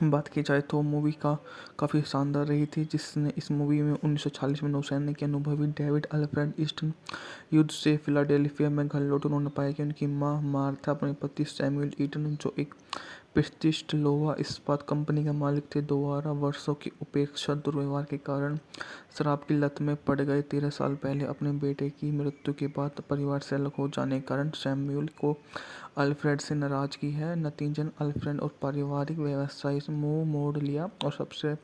बात की जाए तो मूवी का काफ़ी शानदार रही थी, जिसने इस मूवी में 1940 में नौसैनिक के अनुभवी डेविड अल्फ्रेड ईस्टन युद्ध से फिलाडेल्फिया में घर लौटे। उन्होंने पाया कि उनकी मां मार्था अपने पति सैमुअल ईटन, जो एक प्रतिष्ठित लोहा इस्पात कंपनी के मालिक थे, द्वारा वर्षों की उपेक्षा दुर्व्यवहार के कारण शराब की लत में पड़ गए। 13 साल पहले अपने बेटे की मृत्यु के बाद परिवार से अलग हो जाने के कारण सैमुअल को अल्फ्रेड से नाराजगी है। नतीजन अल्फ्रेड और पारिवारिक व्यवसाय से मुंह मोड़ लिया और सबसे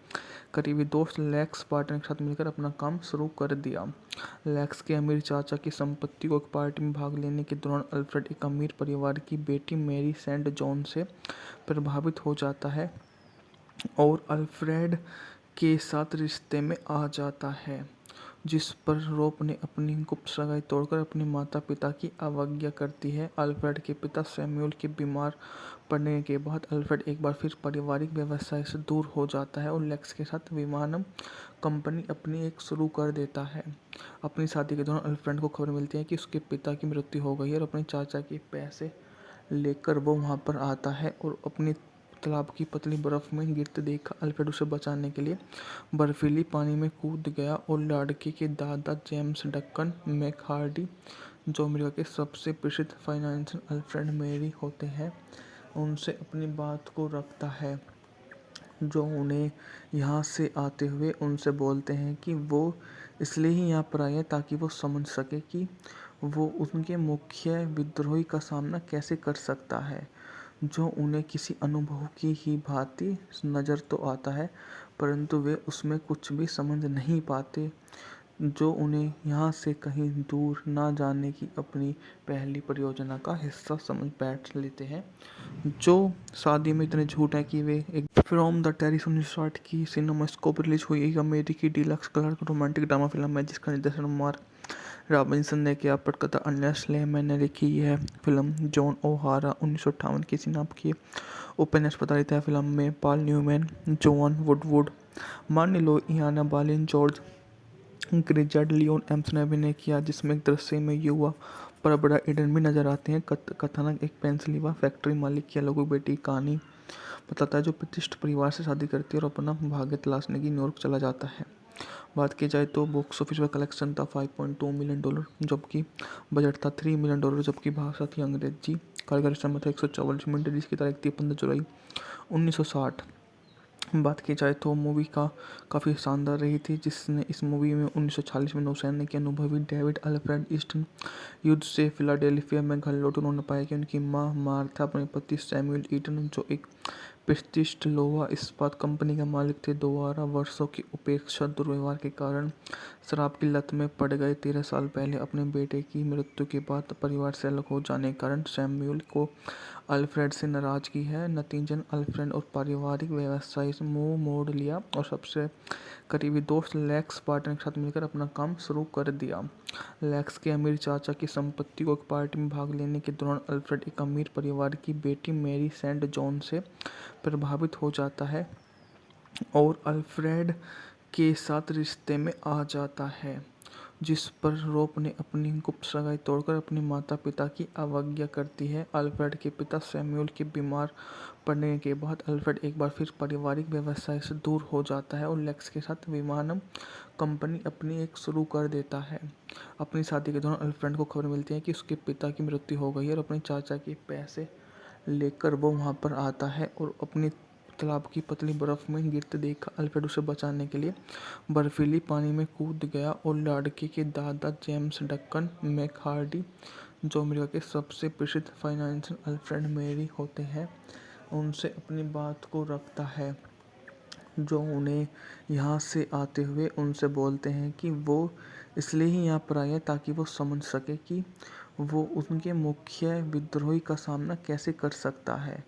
करीबी दोस्त लेक्स पार्टनर के साथ मिलकर अपना काम शुरू कर दिया। लेक्स के अमीर चाचा की संपत्ति को एक पार्टी में भाग लेने के दौरान अल्फ्रेड एक अमीर परिवार की बेटी मैरी सेंट जॉन से प्रभावित हो जाता है और अल्फ्रेड के साथ रिश्ते में आ जाता है, जिस पर रोप ने अपनी गुप्त सगाई तोड़कर अपने माता पिता की अवज्ञा करती है। अल्फ्रेड के पिता सैमुअल के बीमार पड़ने के बाद अल्फ्रेड एक बार फिर पारिवारिक व्यवसाय से दूर हो जाता है और लेक्स के साथ विमानन कंपनी अपनी एक शुरू कर देता है। अपनी शादी के दौरान अल्फ्रेड को खबर मिलती है कि उसके पिता की मृत्यु हो गई है और अपने चाचा के पैसे लेकर वो वहाँ पर आता है और अपनी तालाब की पतली बर्फ में गिरते देखा अल्फ्रेड उसे बचाने के लिए बर्फीली पानी में कूद गया और लड़के के दादा जेम्स डक्कन मैकहार्डी, जो अमेरिका के सबसे प्रसिद्ध फाइनेंशियल अल्फ्रेड मेरी होते हैं, उनसे अपनी बात को रखता है, जो उन्हें यहाँ से आते हुए उनसे बोलते हैं कि वो इसलिए ही यहाँ पर आए हैं ताकि वो समझ सके कि वो उनके मुख्य विद्रोही का सामना कैसे कर सकता है, जो उन्हें किसी अनुभव की ही भांति नज़र तो आता है परंतु वे उसमें कुछ भी समझ नहीं पाते, जो उन्हें यहाँ से कहीं दूर ना जाने की अपनी पहली परियोजना का हिस्सा समझ बैठ लेते हैं, जो शादी में इतने झूठ हैं कि वे एक फ्रॉम द टेरिस 1960 की सिनेमास्कोप रिलीज हुई एक अमेरिकी deluxe colour romantic drama film है, जिसका निर्देशन मार्क रॉबिन्सन ने किया पटकथा अर्नेस्ट लेमैन ने लिखी यह फिल्म जॉन ओहारा 1958 की सिनाप की उपन्यास प्रधारित है। फिल्म में पॉल न्यूमैन, जॉन वुडवुड, मार्नी लो, इयाना बालिन, जॉर्ज ग्रिजार्ड, लियोन एम्स ने अभिनय किया, जिसमें एक दृश्य में युवा पर बड़ा ईडन भी नजर आते हैं। कथानक एक पेंसिल्वेनिया फैक्ट्री मालिक की अलग बेटी की कहानी बताता है, जो प्रतिष्ठित परिवार से शादी करती है और अपना भाग्य तलाशने की न्यूयॉर्क चला जाता है। बात की जाए तो बॉक्स ऑफिस पर कलेक्शन था $5.2 मिलियन, जबकि बजट था $3 मिलियन, जबकि भाषा थी अंग्रेजी। कार्यकारी समय था 144 मिनट, जिसकी तारीख थी 15 जुलाई 1960। बात की जाए तो मूवी का काफ़ी शानदार रही थी, जिसने इस मूवी में 1940 में नौसैनिक के अनुभवी डेविड अल्फ्रेड ईस्टन युद्ध से फिलाडेल्फिया में घर लौटे। उन्होंने पाया कि उनकी मां मार्था अपने पति सैमुअल ईटन, जो एक प्रतिष्ठित लोहा इस्पात कंपनी के मालिक थे, द्वारा वर्षों की उपेक्षा दुर्व्यवहार के कारण शराब की लत में पड़ गए। 13 साल पहले अपने बेटे की मृत्यु के बाद परिवार से अलग हो जाने के कारण सैमुअल को अल्फ्रेड से नाराजगी है। नतीजतन अल्फ्रेड और पारिवारिक व्यवसाय से मुंह मोड़ लिया और सबसे करीबी दोस्त लेक्स बार्टन के साथ मिलकर अपना काम शुरू कर दिया। लेक्स के अमीर चाचा की संपत्ति को एक पार्टी में भाग लेने के दौरान अल्फ्रेड एक अमीर परिवार की बेटी मैरी सेंट जॉन से प्रभावित हो जाता है और अल्फ्रेड के साथ रिश्ते में आ जाता है, जिस पर रोप ने अपनी गुप्त सगाई तोड़कर अपने माता पिता की अवज्ञा करती है। अल्फ्रेड के पिता सैमुअल के बीमार पड़ने के बाद अल्फ्रेड एक बार फिर पारिवारिक व्यवसाय से दूर हो जाता है और लेक्स के साथ विमानन कंपनी अपनी एक शुरू कर देता है। अपनी शादी के दौरान अल्फ्रेड को खबर मिलती है कि उसके पिता की मृत्यु हो गई है और अपने चाचा के पैसे लेकर वो वहाँ पर आता है और अपनी तालाब की पतली बर्फ में गिरते देख अल्फ्रेड उसे बचाने के लिए बर्फीली पानी में कूद गया और लड़के के दादा जेम्स डक्कन मैकहार्डी, जो अमेरिका के सबसे प्रसिद्ध फाइनेंशियल अल्फ्रेड मेरी होते हैं, उनसे अपनी बात को रखता है, जो उन्हें यहाँ से आते हुए उनसे बोलते हैं कि वो इसलिए ही यहाँ पर आए हैं ताकि वो समझ सके कि वो उनके मुख्य विद्रोही का सामना कैसे कर सकता है,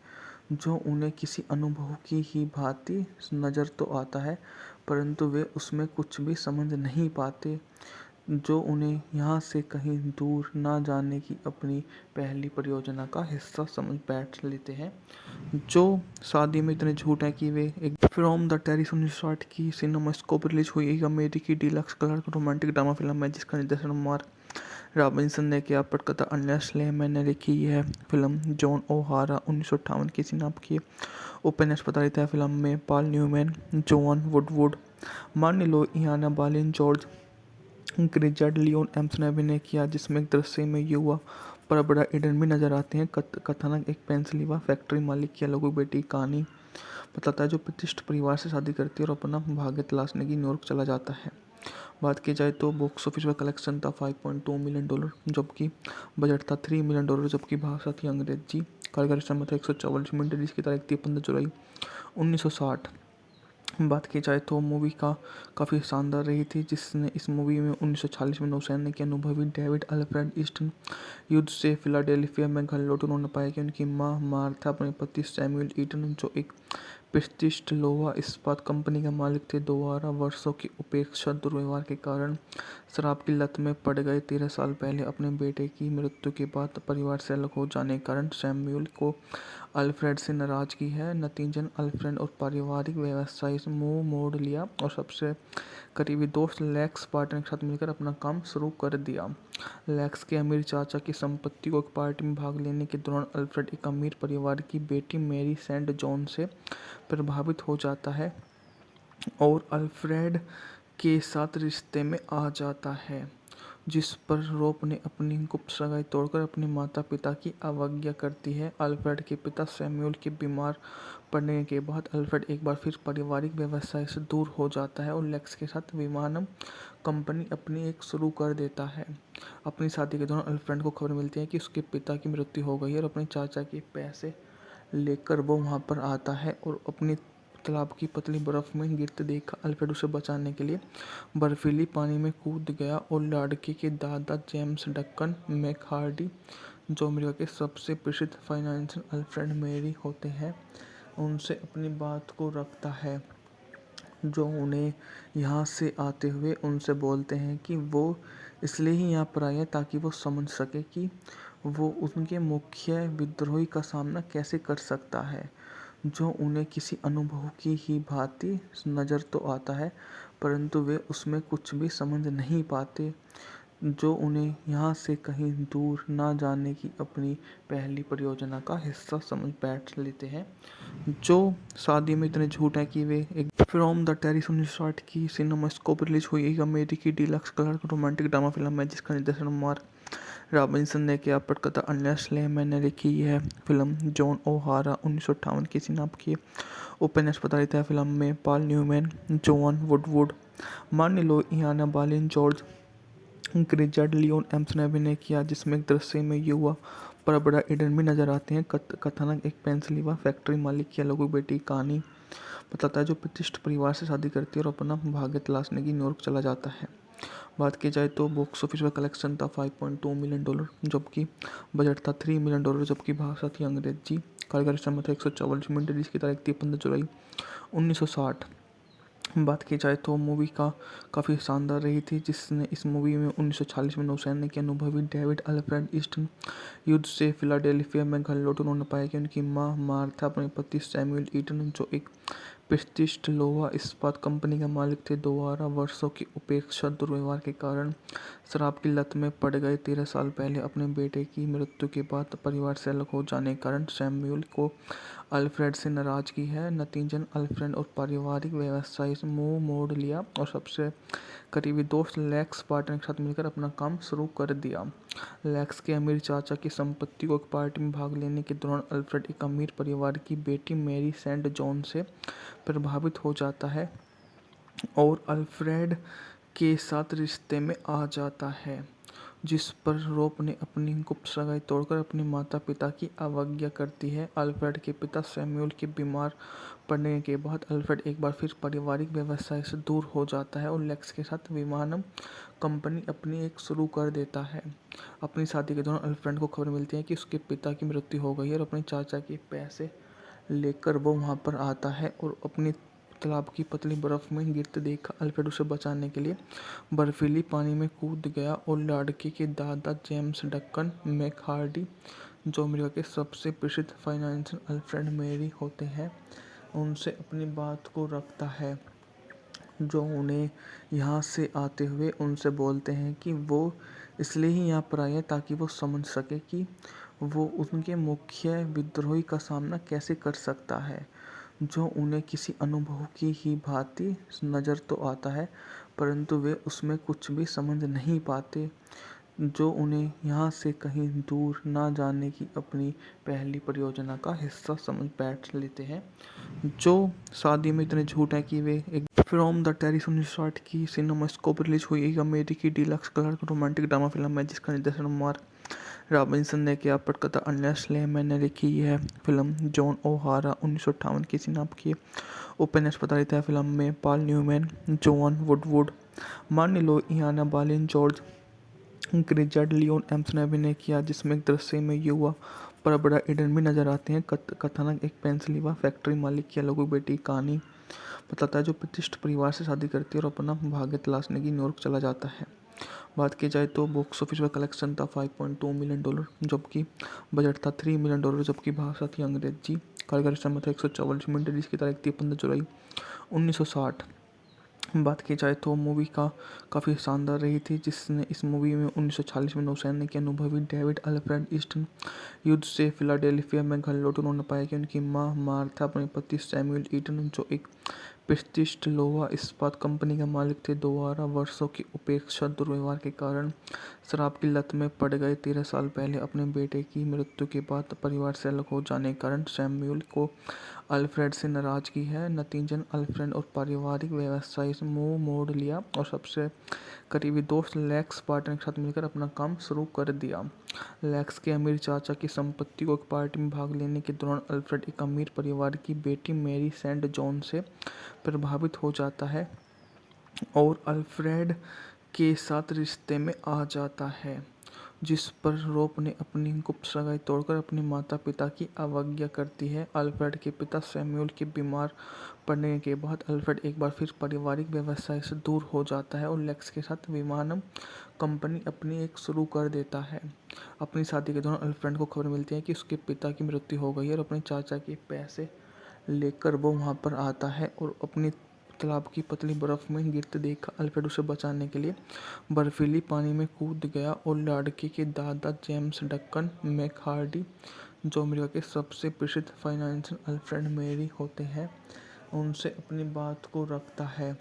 जो उन्हें किसी अनुभव की ही भांति नज़र तो आता है, परंतु वे उसमें कुछ भी समझ नहीं पाते, जो उन्हें यहाँ से कहीं दूर ना जाने की अपनी पहली परियोजना का हिस्सा समझ बैठ लेते हैं, जो शादी में इतने झूठ हैं कि वे एक फ्रॉम द टेरिस 1960 की सिनेमास्कोप रिलीज हुई एक अमेरिकी deluxe colour romantic drama film है, जिसका निर्देशन मार्क रॉबिन्सन ने किया। पटकथा अर्नेस्ट लेमैन ने लिखी यह फिल्म जॉन ओहारा 1958 की सिनाप की उपन्यास प्रधारित है। फिल्म में पॉल न्यूमैन, जॉन वुडवुड, मार्नी लो, इयाना बालिन, जॉर्ज ग्रिजार्ड, लियोन एम्स ने अभिनय किया, जिसमें एक दृश्य में युवा पर बड़ा ईडन भी नजर आते हैं। कथानक एक पेंसिल्वेनिया फैक्ट्री मालिक की अलग बेटी की कहानी बताता है, जो प्रतिष्ठित परिवार से शादी करती है और अपना भाग्य तलाशने की न्यूयॉर्क चला जाता है। बात की जाए तो बॉक्स ऑफिस पर कलेक्शन था $5.2 मिलियन, जबकि बजट था $3 मिलियन, जबकि भाषा थी अंग्रेजी। कार्यकारी समय था 144 मिनट, जिसकी तारीख थी 15 जुलाई 1960। बात की जाए तो मूवी का काफ़ी शानदार रही थी, जिसने इस मूवी में 1940 में नौसैनिक के अनुभवी डेविड अल्फ्रेड ईस्टन युद्ध से फिलाडेल्फिया में घर लौटे। उन्होंने पाया कि उनकी मां मार्था अपने पति सैमुअल ईटन, जो एक प्रतिष्ठित लोहा इस्पात कंपनी के मालिक थे, द्वारा वर्षों की उपेक्षा दुर्व्यवहार के कारण शराब की लत में पड़ गए। 13 साल पहले अपने बेटे की मृत्यु के बाद परिवार से अलग हो जाने के कारण सैमुअल को अल्फ्रेड से नाराजगी है। नतीजतन अल्फ्रेड और पारिवारिक व्यवसाय से मुंह मोड़ लिया और सबसे करीबी दोस्त लेक्स बार्टन के साथ मिलकर अपना काम शुरू कर दिया। लेक्स के अमीर चाचा की संपत्ति को एक पार्टी में भाग लेने के दौरान अल्फ्रेड एक अमीर परिवार की बेटी मैरी सेंट जॉन से प्रभावित हो जाता है और अल्फ्रेड के साथ रिश्ते में आ जाता है, जिस पर रोप ने अपनी गुप्त सगाई तोड़कर अपने माता पिता की अवज्ञा करती है। अल्फ्रेड के पिता सैमुअल के बीमार पड़ने के बाद अल्फ्रेड एक बार फिर पारिवारिक व्यवसाय से दूर हो जाता है और लेक्स के साथ विमानन कंपनी अपनी एक शुरू कर देता है। अपनी शादी के दौरान अल्फ्रेड को खबर मिलती है कि उसके पिता की मृत्यु हो गई है और अपने चाचा के पैसे लेकर वो वहाँ पर आता है और अपनी तालाब की पतली बर्फ में गिरते देख अल्फ्रेड उसे बचाने के लिए बर्फीली पानी में कूद गया और लड़के के दादा जेम्स डक्कन मैकहार्डी, जो अमेरिका के सबसे प्रसिद्ध फाइनेंशियल अल्फ्रेड मेरी होते हैं, उनसे अपनी बात को रखता है, जो उन्हें यहाँ से आते हुए उनसे बोलते हैं कि वो इसलिए ही यहाँ पर आया ताकि वो समझ सके कि वो उनके मुख्य विद्रोही का सामना कैसे कर सकता है, जो उन्हें किसी अनुभव की ही भांति नज़र तो आता है, परंतु वे उसमें कुछ भी समझ नहीं पाते, जो उन्हें यहाँ से कहीं दूर ना जाने की अपनी पहली परियोजना का हिस्सा समझ बैठ लेते हैं, जो शादी में इतने झूठ हैं कि वे एक फ्रॉम द टेरिस 1960 की सिनेमास्कोप रिलीज हुई एक अमेरिकी deluxe colour romantic drama film है जिसका निर्देशन मार्क रॉबिन्सन ने किया। पटकथा अन्य स्लेमैन ने लिखी। यह फिल्म जॉन ओहारा 1958 की सिनाप की उपन्यास आधारित है। फिल्म में पॉल न्यूमैन, जोआन वुडवुड, मार्नी लो, इयाना बालिन, जॉर्ज ग्रिजर्ड, लियोन एम्स ने अभिनय किया, जिसमें एक दृश्य में युवा पर बड़ा ईडन भी नजर आते हैं। कथानक एक पेंसिल्वेनिया फैक्ट्री मालिक की अलग बेटी की कहानी बताता है, जो प्रतिष्ठित परिवार से शादी करती है और अपना भाग्य तलाशने की न्यूयॉर्क चला जाता है। बात की जाए तो बॉक्स ऑफिस पर कलेक्शन था $5.2 मिलियन, जबकि बजट था $3 मिलियन, जबकि भाषा थी अंग्रेजी। कार्यकारी समय था 144 मिनट, जिसकी तारीख थी 15 जुलाई 1960। बात की जाए तो मूवी का काफ़ी शानदार रही थी, जिसने इस मूवी में 1940 में नौसैनिक के अनुभवी डेविड अल्फ्रेड ईस्टन युद्ध से फिलाडेल्फिया में घर लौटे। उन्होंने पाया कि उनकी मां मार्था अपने पति सैमुअल ईटन, जो एक प्रतिष्ठित लोहा इस्पात कंपनी के मालिक थे, द्वारा वर्षों की उपेक्षा दुर्व्यवहार के कारण शराब की लत में पड़ गए। 13 साल पहले अपने बेटे की मृत्यु के बाद परिवार से अलग हो जाने के कारण सैमुअल को अल्फ्रेड से नाराजगी है। नतीजन अल्फ्रेड और पारिवारिक व्यवसाय से मुंह मोड़ लिया और सबसे करीबी दोस्त लेक्स पार्टनर के साथ मिलकर अपना काम शुरू कर दिया। लेक्स के अमीर चाचा की संपत्ति को एक पार्टी में भाग लेने के दौरान अल्फ्रेड एक अमीर परिवार की बेटी मैरी सेंट जॉन से प्रभावित हो जाता है और अल्फ्रेड के साथ रिश्ते में आ जाता है, जिस पर रोप ने अपनी गुप्त सगाई तोड़कर अपने माता पिता की अवज्ञा करती है। अल्फ्रेड के पिता सैमुअल के बीमार पड़ने के बाद अल्फ्रेड एक बार फिर पारिवारिक व्यवसाय से दूर हो जाता है और लेक्स के साथ विमानन कंपनी अपनी एक शुरू कर देता है। अपनी शादी के दौरान अल्फ्रेड को खबर मिलती है कि उसके पिता की मृत्यु हो गई है और अपने चाचा के पैसे लेकर वो वहाँ पर आता है और अपनी तालाब की पतली बर्फ में गिरते देख अल्फ्रेड उसे बचाने के लिए बर्फीली पानी में कूद गया और लड़के के दादा जेम्स डक्कन मैकहार्डी, जो अमेरिका के सबसे प्रसिद्ध फाइनेंशियल अल्फ्रेड मेरी होते हैं, उनसे अपनी बात को रखता है, जो उन्हें यहाँ से आते हुए उनसे बोलते हैं कि वो इसलिए ही यहाँ पर आए हैं ताकि वो समझ सके कि वो उनके मुख्य विद्रोही का सामना कैसे कर सकता है, जो उन्हें किसी अनुभव की ही भांति नज़र तो आता है, परंतु वे उसमें कुछ भी समझ नहीं पाते, जो उन्हें यहाँ से कहीं दूर ना जाने की अपनी पहली परियोजना का हिस्सा समझ बैठ लेते हैं, जो शादी में इतने झूठ हैं कि वे एक फ्रॉम द टेरिस 1960 की सिनेमास्कोप रिलीज हुई एक अमेरिकी deluxe colour romantic drama film है जिसका निर्देशन मार्क रॉबिन्सन ने किया। पटकथा अन्य स्लेमैन ने लिखी। यह फिल्म जॉन ओहारा 1958 की सिनाप की उपन्यास आधारित है। फिल्म में पॉल न्यूमैन, जोआन वुडवुड, मार्नी लो, इयाना बालिन, जॉर्ज ग्रिजर्ड, लियोन एम्स ने अभिनय किया, जिसमें एक दृश्य में युवा पर बड़ा ईडन भी नजर आते हैं। कथानक एक पेंसिल्वेनिया फैक्ट्री मालिक की अलग बेटी की कहानी बताता है, जो प्रतिष्ठित परिवार से शादी करती है और अपना भाग्य तलाशने की न्यूयॉर्क चला जाता है। बात की जाए तो बॉक्स ऑफिस पर कलेक्शन था $5.2 मिलियन, जबकि बजट था $3 मिलियन, जबकि भाषा थी अंग्रेजी। कार्यकारी समय था 144 मिनट, जिसकी तारीख थी 15 जुलाई 1960। बात की जाए तो मूवी का काफ़ी शानदार रही थी, जिसने इस मूवी में 1940 में नौसैनिक के अनुभवी डेविड अल्फ्रेड ईस्टन युद्ध से फिलाडेल्फिया में घर लौटे। उन्होंने पाया कि उनकी मां मार्था अपने पति सैमुअल ईटन, जो एक प्रतिष्ठित लोहा इस्पात कंपनी के मालिक थे, द्वारा वर्षों की उपेक्षा दुर्व्यवहार के कारण शराब की लत में पड़ गए। 13 साल पहले अपने बेटे की मृत्यु के बाद परिवार से अलग हो जाने के कारण सैमुअल को अल्फ्रेड से नाराजगी है। नतीजन अल्फ्रेड और पारिवारिक व्यवसाय से मुंह मोड़ लिया और सबसे करीबी दोस्त लेक्स पार्टनर के साथ मिलकर अपना काम शुरू कर दिया। लेक्स के अमीर चाचा की संपत्ति को एक पार्टी में भाग लेने के दौरान अल्फ्रेड एक अमीर परिवार की बेटी मैरी सेंट जॉन से प्रभावित हो जाता है और अल्फ्रेड के साथ रिश्ते में आ जाता है, जिस पर रोप ने अपनी गुप्त सगाई तोड़कर अपने माता पिता की अवज्ञा करती है। अल्फ्रेड के पिता सैमुअल के बीमार पड़ने के बाद अल्फ्रेड एक बार फिर पारिवारिक व्यवसाय से दूर हो जाता है और लेक्स के साथ विमानन कंपनी अपनी एक शुरू कर देता है। अपनी शादी के दौरान अल्फ्रेड को खबर मिलती है कि उसके पिता की मृत्यु हो गई है और अपने चाचा के पैसे लेकर वो वहाँ पर आता है और अपनी तालाब की पतली बर्फ में गिरते देख अल्फ्रेड उसे बचाने के लिए बर्फीली पानी में कूद गया और लड़के के दादा जेम्स डक्कन मैकहार्डी, जो अमेरिका के सबसे प्रसिद्ध फाइनेंशियल अल्फ्रेड मेरी होते हैं, उनसे अपनी बात को रखता है,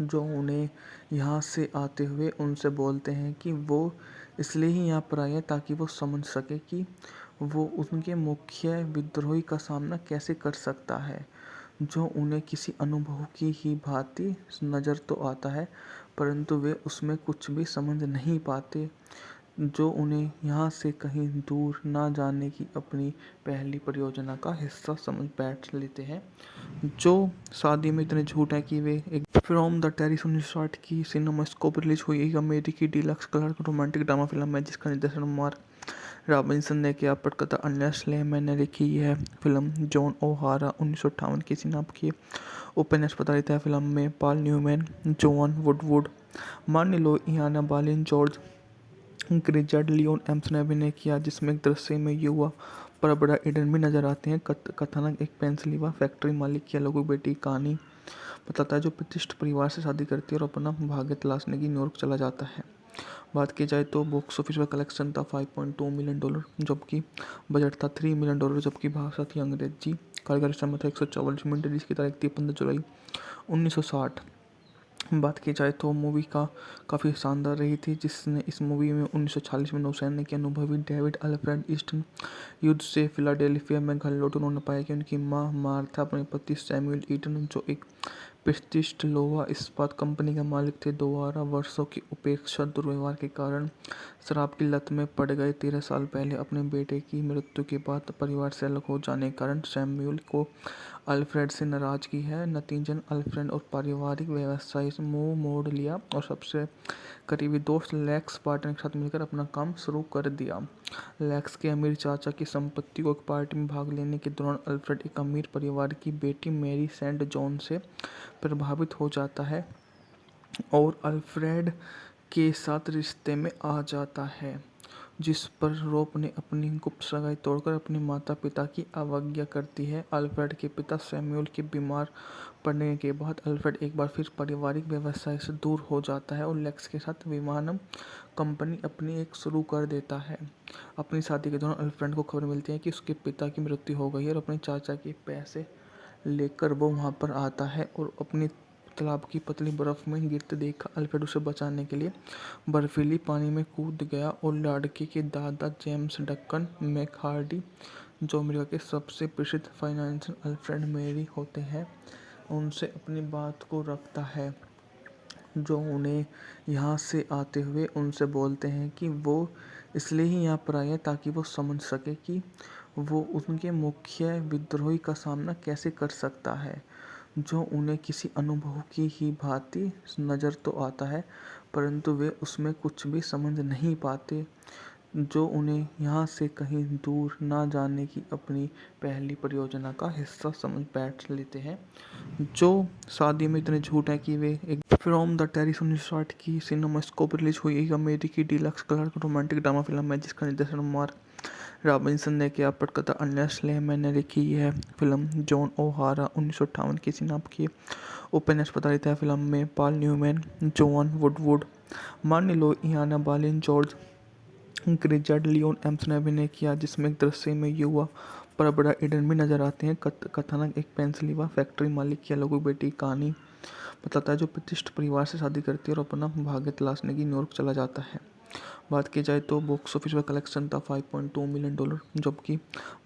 जो उन्हें यहाँ से आते हुए उनसे बोलते हैं कि वो इसलिए ही यहाँ पर आए हैं ताकि वो समझ सके कि वो उनके मुख्य विद्रोही का सामना कैसे कर सकता है, जो उन्हें किसी अनुभव की ही भांति नज़र तो आता है परंतु वे उसमें कुछ भी समझ नहीं पाते, जो उन्हें यहाँ से कहीं दूर ना जाने की अपनी पहली परियोजना का हिस्सा समझ बैठ लेते हैं, जो शादी में इतने झूठ हैं कि वे एक फ्रॉम द टेरिस 1960 की सिनेमास्कोप रिलीज हुई एक अमेरिकी deluxe colour romantic drama film है जिसका निर्देशन मार्क रॉबिन्सन ने किया। पटकथा अन्यस लेमैन ने लिखी। यह फिल्म जॉन ओहारा 1958 की सिनाप की उपन्यास आधारित है। फिल्म में पॉल न्यूमैन, जोन वुडवुड, मार्नी लो, इयाना बालिन, जॉर्ज ग्रिजर्ड, लियोन एम्स ने अभिनय किया, जिसमें एक दृश्य में युवा पर बड़ा एडन भी नजर आते हैं। कथानक एक पेंसिल्वेनिया फैक्ट्री मालिक की अलग बेटी कहानी बताता है जो प्रतिष्ठित परिवार से शादी करती है और अपना भाग्य तलाशने की न्यूयॉर्क चला जाता है। बात की जाए तो बॉक्स ऑफिस पर कलेक्शन था $5.2 मिलियन, जबकि बजट था $3 मिलियन, जबकि भाषा थी अंग्रेजी। कार्यकारी समय था 144 मिनट, जिसकी तारीख थी 15 जुलाई 1960। बात की जाए तो मूवी का काफ़ी शानदार रही थी, जिसने इस मूवी में 1940 में नौसैनिक के अनुभवी डेविड अल्फ्रेड ईस्टन युद्ध से फिलाडेल्फिया में घर लौटे। उन्होंने पाया कि उनकी मां मार्था अपने पति सैमुअल ईटन, जो एक प्रतिष्ठित लोहा इस्पात कंपनी के मालिक थे, द्वारा वर्षों की उपेक्षा दुर्व्यवहार के कारण शराब की लत में पड़ गए। 13 साल पहले अपने बेटे की मृत्यु के बाद परिवार से अलग हो जाने के कारण सैमुअल को अल्फ्रेड से नाराजगी है। नतीजन अल्फ्रेड और पारिवारिक व्यवसाय से मुंह मोड़ लिया और सबसे करीबी दोस्त लेक्स पार्टनर के साथ मिलकर अपना काम शुरू कर दिया। लेक्स के अमीर चाचा की संपत्ति को एक पार्टी में भाग लेने के दौरान अल्फ्रेड एक अमीर परिवार की बेटी मैरी सेंट जॉन से प्रभावित हो जाता है और अल्फ्रेड के साथ रिश्ते में आ जाता है, जिस पर रोप ने अपनी गुप्त सगाई तोड़कर अपने माता पिता की अवज्ञा करती है। अल्फ्रेड के पिता सैमुअल के बीमार पड़ने के बाद अल्फ्रेड एक बार फिर पारिवारिक व्यवसाय से दूर हो जाता है और लेक्स के साथ विमानन कंपनी अपनी एक शुरू कर देता है। अपनी शादी के दौरान अल्फ्रेड को खबर मिलती है कि उसके पिता की मृत्यु हो गई है और अपने चाचा के पैसे लेकर वो वहाँ पर आता है और अपनी तालाब की पतली बर्फ में गिरते देख अल्फ्रेड उसे बचाने के लिए बर्फीली पानी में कूद गया और लड़के के दादा जेम्स डक्कन मैकहार्डी, जो अमेरिका के सबसे प्रसिद्ध फाइनेंशियल अल्फ्रेड मेरी होते हैं, उनसे अपनी बात को रखता है, जो उन्हें यहाँ से आते हुए उनसे बोलते हैं कि वो इसलिए ही यहाँ पर आए हैं ताकि वो समझ सके कि वो उनके मुख्य विद्रोही का सामना कैसे कर सकता है, जो उन्हें किसी अनुभव की ही भांति नज़र तो आता है परंतु वे उसमें कुछ भी समझ नहीं पाते, जो उन्हें यहाँ से कहीं दूर ना जाने की अपनी पहली परियोजना का हिस्सा समझ बैठ लेते हैं, जो शादी में इतने झूठ हैं कि वे एक फ्रॉम द टेरिस 1960 की सिनेमास्कोप रिलीज हुई एक अमेरिकी deluxe colour romantic drama film है जिसका निर्देशन मार्क रॉबिन्सन ने किया। पटकथा अन्यस लेमैन ने लिखी। यह फिल्म जॉन ओहारा 1958 की सिनाप की उपन्यास आधारित है। फिल्म में पॉल न्यूमैन, जोन वुडवुड, मार्नी लो, इयाना बालिन, जॉर्ज ग्रिजर्ड, लियोन एम्स ने अभिनय किया, जिसमें एक दृश्य में युवा पर बड़ा एडन भी नजर आते हैं। कथानक एक पेंसिल्वेनिया फैक्ट्री मालिक की अलग बेटी कहानी बताता है जो प्रतिष्ठित परिवार से शादी करती है और अपना भाग्य तलाशने की न्यूयॉर्क चला जाता है। बात की जाए तो बॉक्स ऑफिस पर कलेक्शन था $5.2 मिलियन, जबकि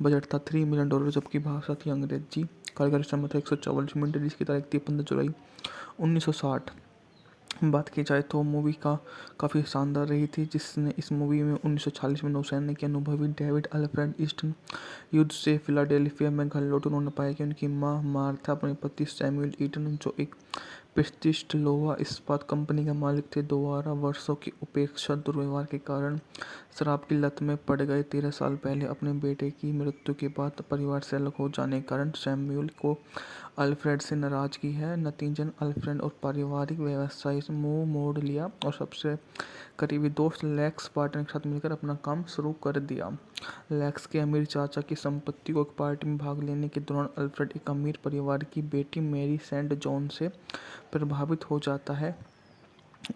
बजट था $3 मिलियन, जबकि भाषा थी अंग्रेजी। कार्यकारी समय था 144 मिनट, जिसकी तारीख थी 15 जुलाई 1960। बात की जाए तो मूवी का काफ़ी शानदार रही थी, जिसने इस मूवी में 1940 में नौसैनिक के अनुभवी डेविड अल्फ्रेड ईस्टन युद्ध से फिलाडेल्फिया में घर लौटे। उन्होंने पाया कि उनकी मां मार्था अपने पति सैमुअल ईटन, जो एक प्रतिष्ठित लोहा इस्पात कंपनी के मालिक थे, द्वारा वर्षों की उपेक्षा दुर्व्यवहार के कारण शराब की लत में पड़ गए। 13 साल पहले अपने बेटे की मृत्यु के बाद परिवार से अलग हो जाने के कारण सैमुअल को अल्फ्रेड से नाराजगी है, नतीजतन अल्फ्रेड और पारिवारिक व्यवसाय से मुंह मोड़ लिया और सबसे करीबी दोस्त लेक्स बार्टन के साथ मिलकर अपना काम शुरू कर दिया। लेक्स के अमीर चाचा की संपत्ति को एक पार्टी में भाग लेने के दौरान अल्फ्रेड एक अमीर परिवार की बेटी मैरी सेंट जॉन से प्रभावित हो जाता है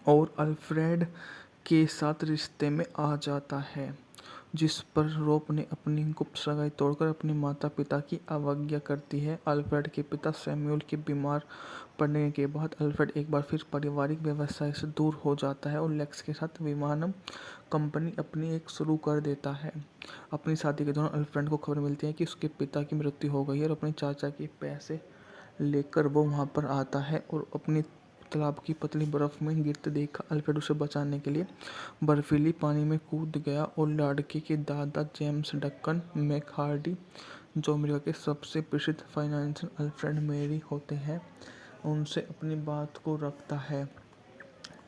और अल्फ्रेड के साथ रिश्ते में आ जाता है, जिस पर रोप ने अपनी गुप्त सगाई तोड़कर अपने माता पिता की अवज्ञा करती है। अल्फ्रेड के पिता सैमुअल के बीमार पड़ने के बाद अल्फ्रेड एक बार फिर पारिवारिक व्यवसाय से दूर हो जाता है और लेक्स के साथ विमानन कंपनी अपनी एक शुरू कर देता है। अपनी शादी के दौरान अल्फ्रेड को खबर मिलती है कि उसके पिता की मृत्यु हो गई है और अपने चाचा के पैसे लेकर वो वहाँ पर आता है और अपनी तालाब की पतली बर्फ में गिरते देख अल्फ्रेड उसे बचाने के लिए बर्फीली पानी में कूद गया और लड़के के दादा जेम्स डक्कन मैकहार्डी, जो अमेरिका के सबसे प्रसिद्ध फाइनेंशियल अल्फ्रेड मेरी होते हैं, उनसे अपनी बात को रखता है,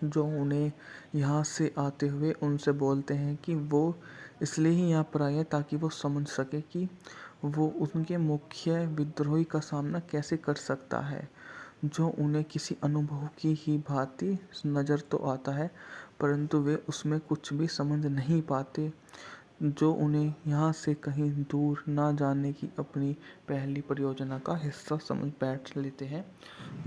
जो उन्हें यहाँ से आते हुए उनसे बोलते हैं कि वो इसलिए ही यहाँ पर आए हैं ताकि वो समझ सके कि वो उनके मुख्य विद्रोही का सामना कैसे कर सकता है, जो उन्हें किसी अनुभव की ही भांति नज़र तो आता है परंतु वे उसमें कुछ भी समझ नहीं पाते, जो उन्हें यहाँ से कहीं दूर ना जाने की अपनी पहली परियोजना का हिस्सा समझ बैठ लेते हैं,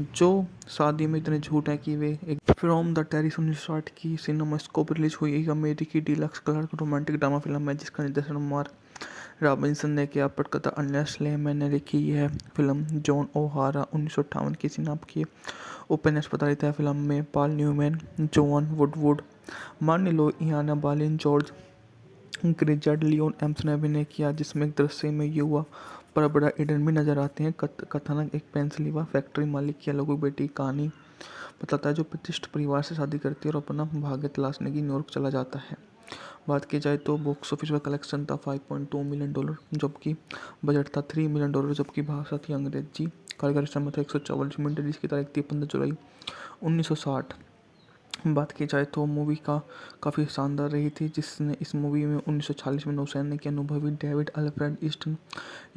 जो शादी में इतने झूठ हैं कि वे एक फ्रॉम द टेरिस 1960 की सिनेमास्कोप रिलीज हुई एक अमेरिकी deluxe colour romantic drama film है जिसका निर्देशन मार्क रॉबिन्सन ने किया। पटकथा अन्यस लेमैन ने लिखी। यह फिल्म जॉन ओहारा 1958 की सिनाप की उपन्यास आधारित है। फिल्म में पॉल न्यूमैन, जोन वुडवुड, मार्नी लो, इयाना बालिन, जॉर्ज ग्रिजर्ड, लियोन एम्स ने अभिनय किया, जिसमें एक दृश्य में युवा पर बड़ा ईडन भी नजर आते हैं। कथानक एक पेंसिल्वेनिया फैक्ट्री मालिक की अलग बेटी कहानी बताता है जो प्रतिष्ठित परिवार से शादी करती है और अपना भाग्य तलाशने की न्यूयॉर्क चला जाता है। बात की जाए तो बॉक्स ऑफिस पर कलेक्शन था $5.2 मिलियन, जबकि बजट था $3 मिलियन, जबकि भाषा थी अंग्रेजी। कार्यकारी समय था 144 मिनट, जिसकी तारीख थी 15 जुलाई 1960। बात की जाए तो मूवी का काफ़ी शानदार रही थी, जिसने इस मूवी में 1940 में नौसैनिक के अनुभवी डेविड अल्फ्रेड ईस्टन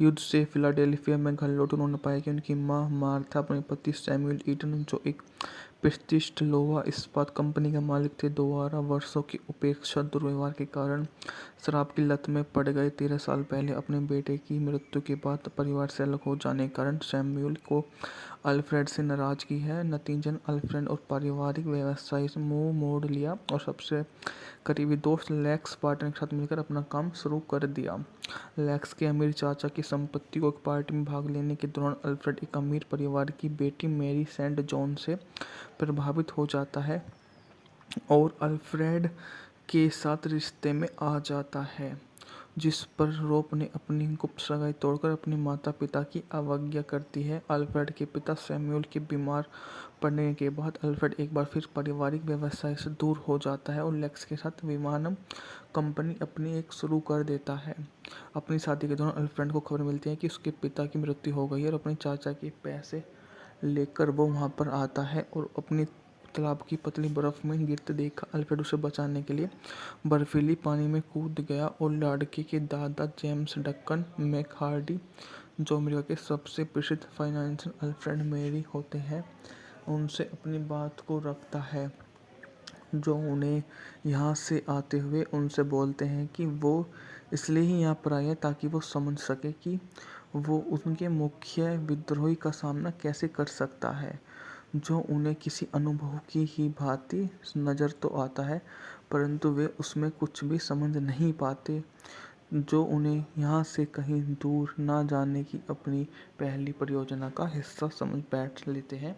युद्ध से फिलाडेल्फिया में घर लौटे। उन्होंने पाया कि उनकी मां मार्था अपने पति सैमुअल ईटन, जो एक प्रतिष्ठित लोहा इस्पात कंपनी के मालिक थे, द्वारा वर्षों की उपेक्षा दुर्व्यवहार के कारण शराब की लत में पड़ गए। 13 साल पहले अपने बेटे की मृत्यु के बाद परिवार से अलग हो जाने के कारण सैमुअल को अल्फ्रेड से नाराजगी है, नतीजतन अल्फ्रेड और पारिवारिक व्यवसाय से मुंह मोड़ लिया और सबसे करीबी दोस्त लेक्स बार्टन के साथ मिलकर अपना काम शुरू कर दिया। लेक्स के अमीर चाचा की संपत्ति को एक पार्टी में भाग लेने के दौरान अल्फ्रेड एक अमीर परिवार की बेटी मैरी सेंट जॉन से प्रभावित हो जाता है और अल्फ्रेड के साथ रिश्ते में आ जाता है, जिस पर रोप ने अपनी गुप्त सगाई तोड़कर अपने माता पिता की अवज्ञा करती है। अल्फ्रेड के पिता सैमुअल के बीमार पड़ने के बाद अल्फ्रेड एक बार फिर पारिवारिक व्यवसाय से दूर हो जाता है और लेक्स के साथ विमानन कंपनी अपनी एक शुरू कर देता है। अपनी शादी के दौरान अल्फ्रेड को खबर मिलती है कि उसके पिता की मृत्यु हो गई है और अपने चाचा के पैसे लेकर वो वहाँ पर आता है और अपनी तालाब की पतली बर्फ में गिरते देख अल्फ्रेड उसे बचाने के लिए बर्फीली पानी में कूद गया और लड़के के दादा जेम्स डक्कन मैकहार्डी, जो अमेरिका के सबसे प्रसिद्ध फाइनेंशियल अल्फ्रेड मेरी होते हैं, उनसे अपनी बात को रखता है, जो उन्हें यहाँ से आते हुए उनसे बोलते हैं कि वो इसलिए ही यहाँ पर आए हैं ताकि वो समझ सके कि वो उनके मुख्य विद्रोही का सामना कैसे कर सकता है, जो उन्हें किसी अनुभव की ही भांति नज़र तो आता है परंतु वे उसमें कुछ भी समझ नहीं पाते, जो उन्हें यहाँ से कहीं दूर ना जाने की अपनी पहली परियोजना का हिस्सा समझ बैठ लेते हैं,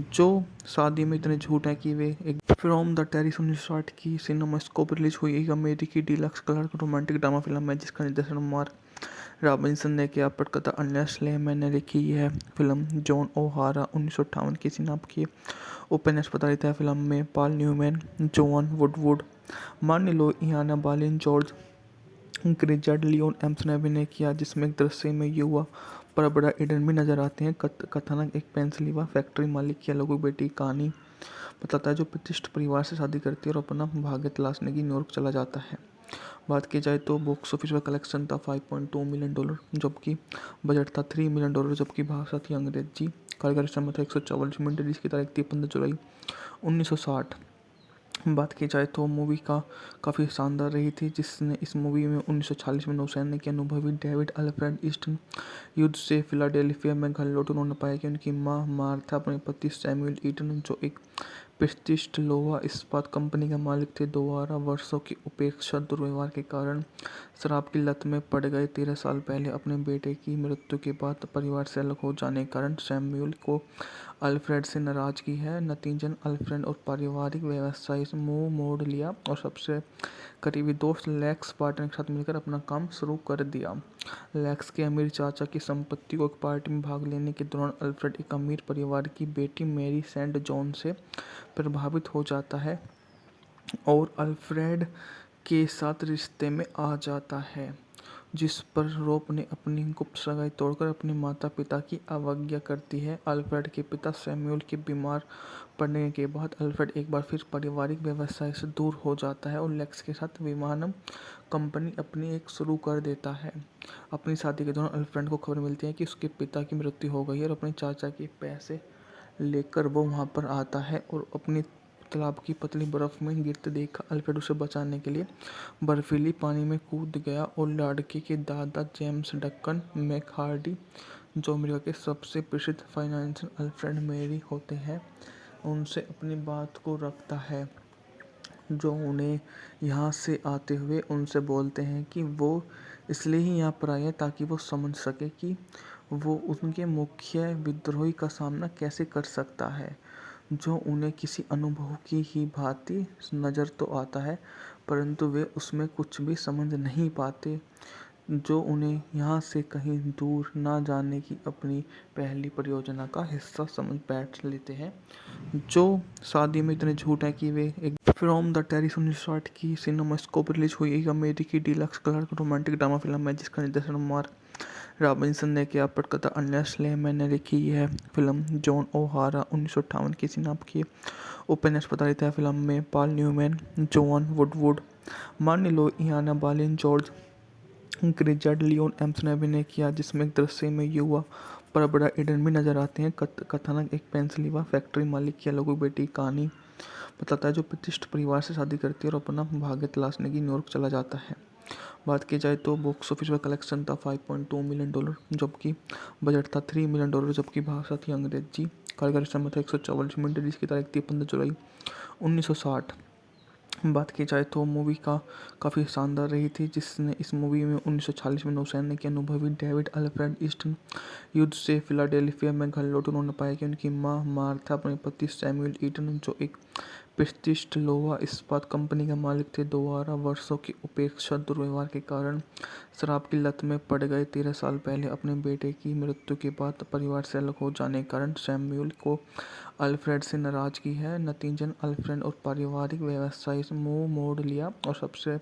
जो शादी में इतने झूठ हैं कि वे एक फ्रॉम द टेरिस 1960 की सिनेमास्कोप रिलीज हुई एक अमेरिकी deluxe colour romantic drama film है जिसका निर्देशन मार्क रॉबिन्सन ने किया। पटकथा अन्यस लेमैन ने लिखी। यह फिल्म जॉन ओहारा 1958 की सिनाप की उपन्यास आधारित है। फिल्म में पॉल न्यूमैन, जोन वुडवुड, मार्नी लो, इयाना बालिन, जॉर्ज ग्रिजर्ड, लियोन एम्स ने अभिनय किया, जिसमें एक दृश्य में युवा पर बड़ा ईडन भी नजर आते हैं। कथानक एक पेंसिल्वेनिया फैक्ट्री मालिक की अलग बेटी कहानी बताता है जो प्रतिष्ठित परिवार से शादी करती है और अपना भाग्य तलाशने की न्यूयॉर्क चला जाता है। बात की जाए तो बॉक्स ऑफिस का कलेक्शन था $5.2 मिलियन, जबकि बजट था $3 मिलियन, जबकि भाषा थी अंग्रेजी। कार्यकारी समय था 144 मिनट, जिसकी तारीख थी 15 जुलाई 1960। बात की जाए तो मूवी का काफ़ी शानदार रही थी, जिसने इस मूवी में 1946 में नौसैनिक के अनुभवी डेविड अल्फ्रेड ईस्टन युद्ध से फिलाडेल्फिया में घर लौटे। उन्होंने पाया कि उनकी मां मार्था अपने पति सैमुअल ईटन, जो एक प्रतिष्ठित लोहा इस्पात कंपनी के मालिक थे, द्वारा वर्षों की उपेक्षा दुर्व्यवहार के कारण शराब की लत में पड़ गए। 13 साल पहले अपने बेटे की मृत्यु के बाद परिवार से अलग हो जाने के कारण सैमुअल को अल्फ्रेड से नाराजगी है। नतीजन अल्फ्रेड और पारिवारिक व्यवसाय से मुंह मोड़ लिया और सबसे करीबी दोस्त लेक्स बार्टन के साथ मिलकर अपना काम शुरू कर दिया। लेक्स के अमीर चाचा की संपत्ति को एक पार्टी में भाग लेने के दौरान अल्फ्रेड एक अमीर परिवार की बेटी मैरी सेंट जॉन से प्रभावित हो जाता है और अल्फ्रेड के साथ रिश्ते में आ जाता है, जिस पर रोप ने अपनी गुप्त सगाई तोड़कर अपने माता पिता की अवज्ञा करती है। अल्फ्रेड के पिता सैमुअल के बीमार पड़ने के बाद अल्फ्रेड एक बार फिर पारिवारिक व्यवसाय से दूर हो जाता है और लेक्स के साथ विमानन कंपनी अपनी एक शुरू कर देता है। अपनी शादी के दौरान अल्फ्रेड को खबर मिलती है कि उसके पिता की मृत्यु हो गई है और अपने चाचा के पैसे लेकर वो वहाँ पर आता है और अपनी तालाब की पतली बर्फ में गिरते देख अल्फ्रेड उसे बचाने के लिए बर्फीली पानी में कूद गया और लड़के के दादा जेम्स डक्कन मैकहार्डी, जो अमेरिका के सबसे प्रसिद्ध फाइनेंशियल अल्फ्रेड मेरी होते हैं, उनसे अपनी बात को रखता है, जो उन्हें यहाँ से आते हुए उनसे बोलते हैं कि वो इसलिए ही यहाँ पर आए हैं ताकि वो समझ सके कि वो उनके मुख्य विद्रोही का सामना कैसे कर सकता है, जो उन्हें किसी अनुभव की ही भांति नज़र तो आता है परंतु वे उसमें कुछ भी समझ नहीं पाते, जो उन्हें यहाँ से कहीं दूर ना जाने की अपनी पहली परियोजना का हिस्सा समझ बैठ लेते हैं, जो शादी में इतने झूठ हैं कि वे एक फ्रॉम द टेरिस 1960 की सिनेमास्कोप रिलीज हुई एक अमेरिकी deluxe colour romantic drama film है, जिसका निर्देशन मार्क रॉबिन्सन ने किया। पटकथा अन्या स्लेमैन ने लिखी। यह फिल्म जॉन ओहारा 1958 की सिनाप की उपन्यास आधारित है। फिल्म में पॉल न्यूमैन, जोआन वुडवुड, मार्नी लो, इयाना बालिन, जॉर्ज ग्रिजर्ड, लियोन एम्स ने अभिनय किया, जिसमें एक दृश्य में युवा पर बड़ा ईडन भी नजर आते हैं। कथानक एक पेंसिल्वेनिया फैक्ट्री मालिक की अलगू बेटी की कहानी बताता है, जो प्रतिष्ठित परिवार से शादी करती है और अपना भाग्य तलाशने की न्यूयॉर्क चला जाता है। बात की जाए तो बॉक्स ऑफिस का कलेक्शन था $5.2 मिलियन, जबकि बजट था $3 मिलियन, जबकि भाषा थी अंग्रेजी। कार्यकारी समय था 144 मिनट, जिसकी तारीख थी 15 जुलाई 1960। बात की जाए तो मूवी का काफ़ी शानदार रही थी, जिसने इस मूवी में 1946 में नौसैनिक के अनुभवी डेविड अल्फ्रेड ईस्टन युद्ध से फिलाडेल्फिया में घर लौटे। उन्होंने पाया कि उनकी मां मार्था अपने पति सैमुअल ईटन, जो एक प्रतिष्ठित लोहा इस्पात कंपनी के मालिक थे, द्वारा वर्षों की उपेक्षा दुर्व्यवहार के कारण शराब की लत में पड़ गए। 13 साल पहले अपने बेटे की मृत्यु के बाद परिवार से अलग हो जाने के कारण सैमुअल को अल्फ्रेड से नाराजगी है। नतीजन अल्फ्रेड और पारिवारिक व्यवसाय से मुंह मोड़ लिया और सबसे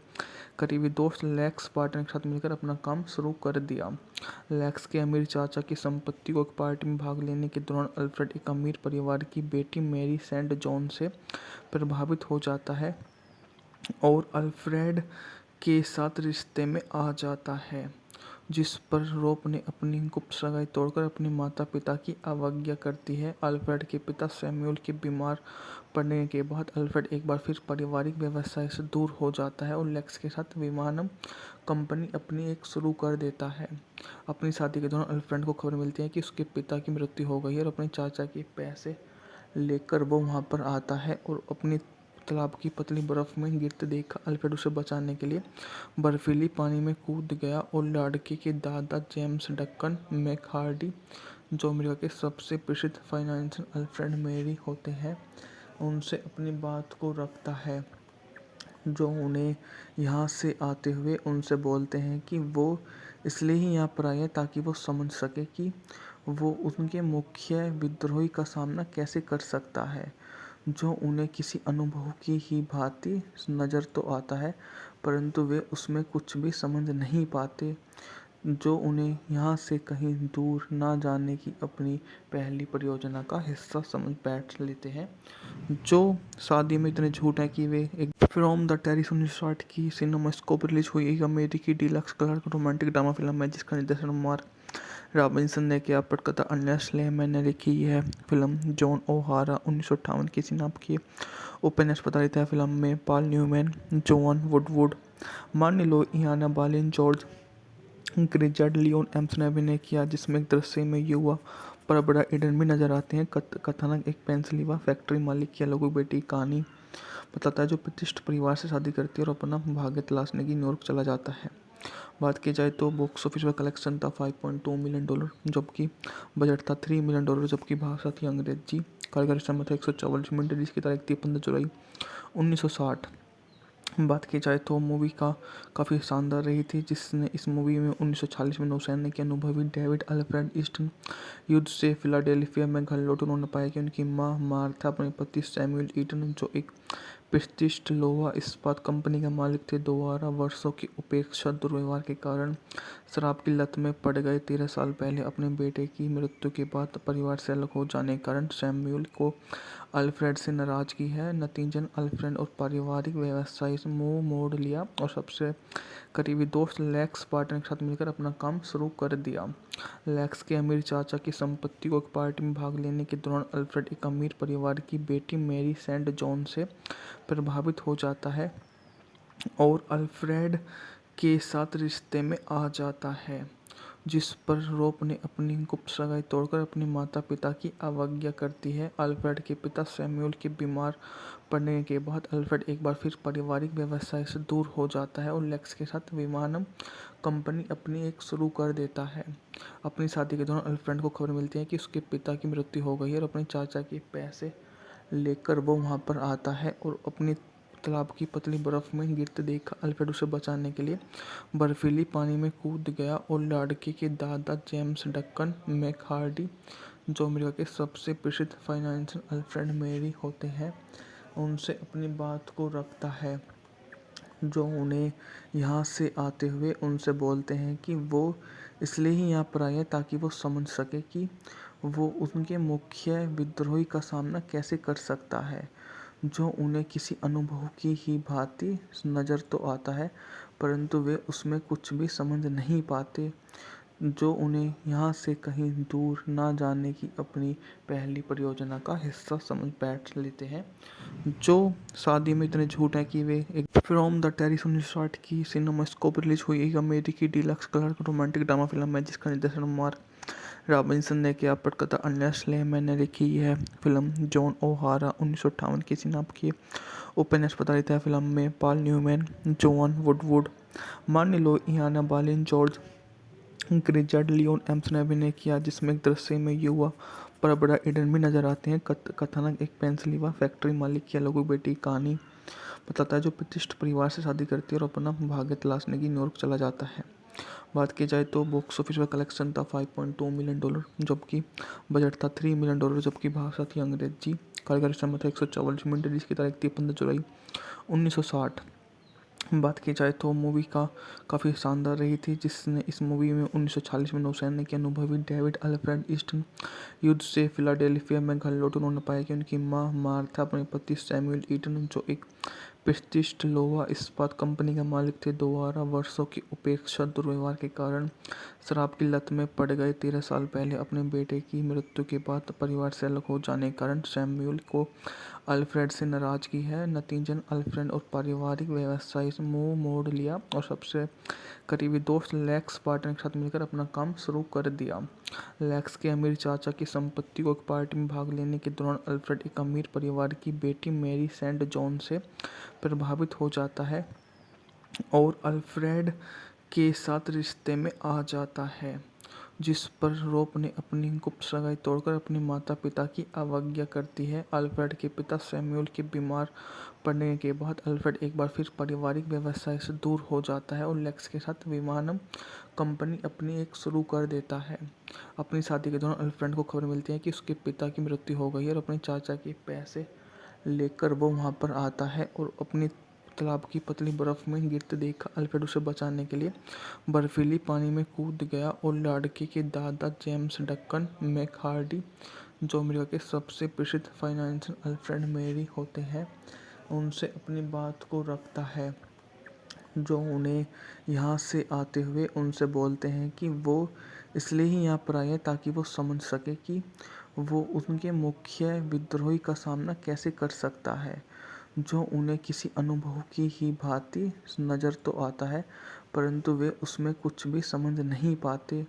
करीबी दोस्त लेक्स बार्टन के साथ मिलकर अपना काम शुरू कर दिया। लेक्स के अमीर चाचा की संपत्ति को एक पार्टी में भाग लेने के दौरान अल्फ्रेड एक अमीर परिवार की बेटी मैरी सेंट जॉन से प्रभावित हो जाता है और अल्फ्रेड के साथ रिश्ते में आ जाता है, जिस पर रोप ने अपनी गुप्त सगाई तोड़कर अपने माता पिता की अवज्ञा करती है। अल्फ्रेड के पिता सैमुअल के बीमार पड़ने के बाद अल्फ्रेड एक बार फिर पारिवारिक व्यवसाय से दूर हो जाता है और लेक्स के साथ विमानन कंपनी अपनी एक शुरू कर देता है। अपनी शादी के दौरान अल्फ्रेड को खबर मिलती है कि उसके पिता की मृत्यु हो गई है और अपने चाचा के पैसे लेकर वो वहाँ पर आता है और अपनी तालाब की पतली बर्फ में गिरते देख अल्फ्रेड उसे बचाने के लिए बर्फीली पानी में कूद गया और लड़के के दादा जेम्स डक्कन मैकहार्डी, जो अमेरिका के सबसे प्रसिद्ध फाइनेंशियल अल्फ्रेड मेरी होते हैं, उनसे अपनी बात को रखता है, जो उन्हें यहाँ से आते हुए उनसे बोलते हैं कि वो इसलिए ही यहाँ पर आए हैं ताकि वो समझ सके कि वो उनके मुख्य विद्रोही का सामना कैसे कर सकता है, जो उन्हें किसी अनुभव की ही भांति नज़र तो आता है परंतु वे उसमें कुछ भी समझ नहीं पाते, जो उन्हें यहाँ से कहीं दूर ना जाने की अपनी पहली परियोजना का हिस्सा समझ बैठ लेते हैं, जो शादी में इतने झूठ हैं कि वे एक फ्रॉम द टेरिस 1960 की सिनेमास्कोप रिलीज हुई एक अमेरिकी deluxe colour romantic drama film है जिसका निर्देशन मार्क रॉबिन्सन ने किया। पटकथा अन्य स्लेमैन ने लिखी। यह फिल्म जॉन ओहारा 1958 की सिनाप की उपन्यास आधारित है। फिल्म में पॉल न्यूमैन, जोआन वुडवुड, मार्नी लो, इयाना बालिन, जॉर्ज ग्रिजर्ड, लियोन एम्स ने अभिनय किया, जिसमें एक दृश्य में युवा पर बड़ा ईडन भी नजर आते हैं। कथानक एक पेंसिल्वेनिया फैक्ट्री मालिक की अलग बेटी कहानी बताता है, जो प्रतिष्ठित परिवार से शादी करती है और अपना भाग्य तलाशने की न्यूयॉर्क चला जाता है। बात की जाए तो बॉक्स ऑफिस पर कलेक्शन था $5.2 मिलियन, जबकि बजट था $3 मिलियन, जबकि भाषा थी अंग्रेजी। कार्यकारी समय था 144 मिनट, जिसकी तारीख थी 15 जुलाई 1960। बात की जाए तो मूवी का काफ़ी शानदार रही थी, जिसने इस मूवी में 1940 में नौसैनिक के अनुभवी डेविड अल्फ्रेड ईस्टन युद्ध से फिलाडेल्फिया में घर लौटे। उन्होंने पाया कि उनकी मां मार्था अपने पति सैमुअल ईटन, जो एक प्रतिष्ठित लोहा इस्पात कंपनी के मालिक थे, द्वारा वर्षों की उपेक्षा दुर्व्यवहार के कारण शराब की लत में पड़ गए। 13 साल पहले अपने बेटे की मृत्यु के बाद परिवार से अलग हो जाने के कारण सैमुअल को अल्फ्रेड से नाराजगी है। नतीजतन अल्फ्रेड और पारिवारिक व्यवसाय से मुंह मोड़ लिया और सबसे करीबी दोस्त लेक्स पार्टनर के साथ मिलकर अपना काम शुरू कर दिया। लेक्स के अमीर चाचा की संपत्ति को एक पार्टी में भाग लेने के दौरान अल्फ्रेड एक अमीर परिवार की बेटी मैरी सेंट जॉन से प्रभावित हो जाता है और अल्फ्रेड के साथ रिश्ते में आ जाता है, जिस पर रोप ने अपनी गुप्त सगाई तोड़कर अपने माता पिता की अवज्ञा करती है। अल्फ्रेड के पिता सैमुअल के बीमार पड़ने के बाद अल्फ्रेड एक बार फिर पारिवारिक व्यवसाय से दूर हो जाता है और लेक्स के साथ विमानन कंपनी अपनी एक शुरू कर देता है। अपनी शादी के दौरान अल्फ्रेड को खबर मिलती है कि उसके पिता की मृत्यु हो गई है और अपने चाचा के पैसे लेकर वो वहाँ पर आता है और अपनी तालाब की पतली बर्फ में गिरते देख अल्फ्रेड उसे बचाने के लिए बर्फीली पानी में कूद गया और लड़के के दादा जेम्स डक्कन मैकहार्डी, जो अमेरिका के सबसे प्रसिद्ध फाइनेंशियल अल्फ्रेड मेरी होते हैं, उनसे अपनी बात को रखता है, जो उन्हें यहाँ से आते हुए उनसे बोलते हैं कि वो इसलिए ही यहाँ पर आए हैं ताकि वो समझ सके कि वो उनके मुख्य विद्रोही का सामना कैसे कर सकता है, जो उन्हें किसी अनुभव की ही भांति नज़र तो आता है, परंतु वे उसमें कुछ भी समझ नहीं पाते, जो उन्हें यहाँ से कहीं दूर ना जाने की अपनी पहली परियोजना का हिस्सा समझ बैठ लेते हैं, जो शादी में इतने झूठ हैं कि वे एक फ्रॉम द टेरिस 1960 की सिनेमास्कोप रिलीज हुई एक अमेरिकी deluxe colour romantic drama film है जिसका निर्देशन मार्क रॉबिन्सन ने किया। पटकथा अन्य स्लेमैन ने लिखी। यह फिल्म जॉन ओहारा 1958 की सिनाप की उपन्यास आधारित है। फिल्म में पॉल न्यूमैन, जोआन वुडवुड, मार्नी लो, इयाना बालिन, जॉर्ज ग्रिजर्ड, लियोन एम्स ने अभिनय किया, जिसमें एक दृश्य में युवा पर बड़ा ईडन भी नजर आते हैं। कथानक एक पेंसिल्वेनिया फैक्ट्री मालिक की अलग बेटी कहानी बताता है, जो प्रतिष्ठित परिवार से शादी करती है और अपना भाग्य तलाशने की न्यूयॉर्क चला जाता है। बात की जाए तो बॉक्स ऑफिस पर कलेक्शन था $5.2 मिलियन, जबकि बजट था $3 मिलियन, जबकि भाषा थी अंग्रेजी। कार्यकारी समय था 144 मिनट, जिसकी तारीख थी 15 जुलाई 1960। बात की जाए तो मूवी का काफ़ी शानदार रही थी, जिसने इस मूवी में 1940 में नौसैनिक के अनुभवी डेविड अल्फ्रेड ईस्टन युद्ध से फिलाडेल्फिया में घर लौटे। उन्होंने पाया कि उनकी मां मार्था अपने पति सैमुअल ईटन, जो एक प्रतिष्ठित लोहा इस्पात कंपनी के मालिक थे, द्वारा वर्षों की उपेक्षा दुर्व्यवहार के कारण शराब की लत में पड़ गए। 13 साल पहले अपने बेटे की मृत्यु के बाद परिवार से अलग हो जाने के कारण सैमुअल को अल्फ्रेड से नाराजगी है। नतीजतन अल्फ्रेड और पारिवारिक व्यवसाय से मुंह मोड़ लिया और सबसे करीबी दोस्त लेक्स पार्टनर के साथ मिलकर अपना काम शुरू कर दिया। लेक्स के अमीर चाचा की संपत्ति को एक पार्टी में भाग लेने के दौरान अल्फ्रेड एक अमीर परिवार की बेटी मैरी सेंट जॉन से प्रभावित हो जाता है और अल्फ्रेड के साथ रिश्ते में आ जाता है, जिस पर रोप ने अपनी गुप्त सगाई तोड़कर अपने माता पिता की अवज्ञा करती है। अल्फ्रेड के पिता सैमुअल के बीमार पड़ने के बाद अल्फ्रेड एक बार फिर पारिवारिक व्यवसाय से दूर हो जाता है और लेक्स के साथ विमानन कंपनी अपनी एक शुरू कर देता है। अपनी शादी के दौरान अल्फ्रेड को खबर मिलती है कि उसके पिता की मृत्यु हो गई है और अपने चाचा के पैसे लेकर वो वहाँ पर आता है और अपनी तालाब की पतली बर्फ में गिरते देखा, अल्फ्रेड उसे बचाने के लिए बर्फीली पानी में कूद गया और लड़के के दादा जेम्स डक्कन मैकहार्डी, जो अमेरिका के सबसे प्रसिद्ध फाइनेंशियल अल्फ्रेड मेरी होते हैं, उनसे अपनी बात को रखता है, जो उन्हें यहाँ से आते हुए उनसे बोलते हैं कि वो इसलिए ही यहाँ पर आए हैं ताकि वो समझ सके कि वो उनके मुख्य विद्रोही का सामना कैसे कर सकता है, जो उन्हें किसी अनुभव की ही भांति नज़र तो आता है परंतु वे उसमें कुछ भी समझ नहीं पाते,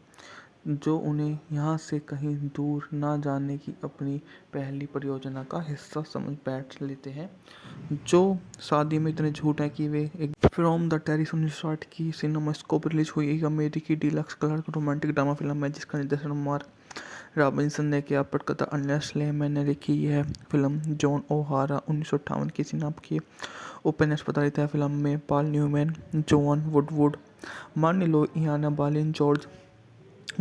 जो उन्हें यहाँ से कहीं दूर ना जाने की अपनी पहली परियोजना का हिस्सा समझ बैठ लेते हैं, जो शादी में इतने झूठ हैं कि वे एक फ्रॉम द टेरिस 1960 की सिनेमास्कोप रिलीज हुई एक अमेरिकी deluxe colour romantic drama film है जिसका निर्देशन मार्क रॉबिन्सन ने किया। पटकथा अन्य स्लेमैन ने लिखी। यह फिल्म जॉन ओहारा 1958 की सिनाप की उपन्यास आधारित है। फिल्म में पॉल न्यूमैन, जोआन वुडवुड, मार्नी लो, इयाना बालिन, जॉर्ज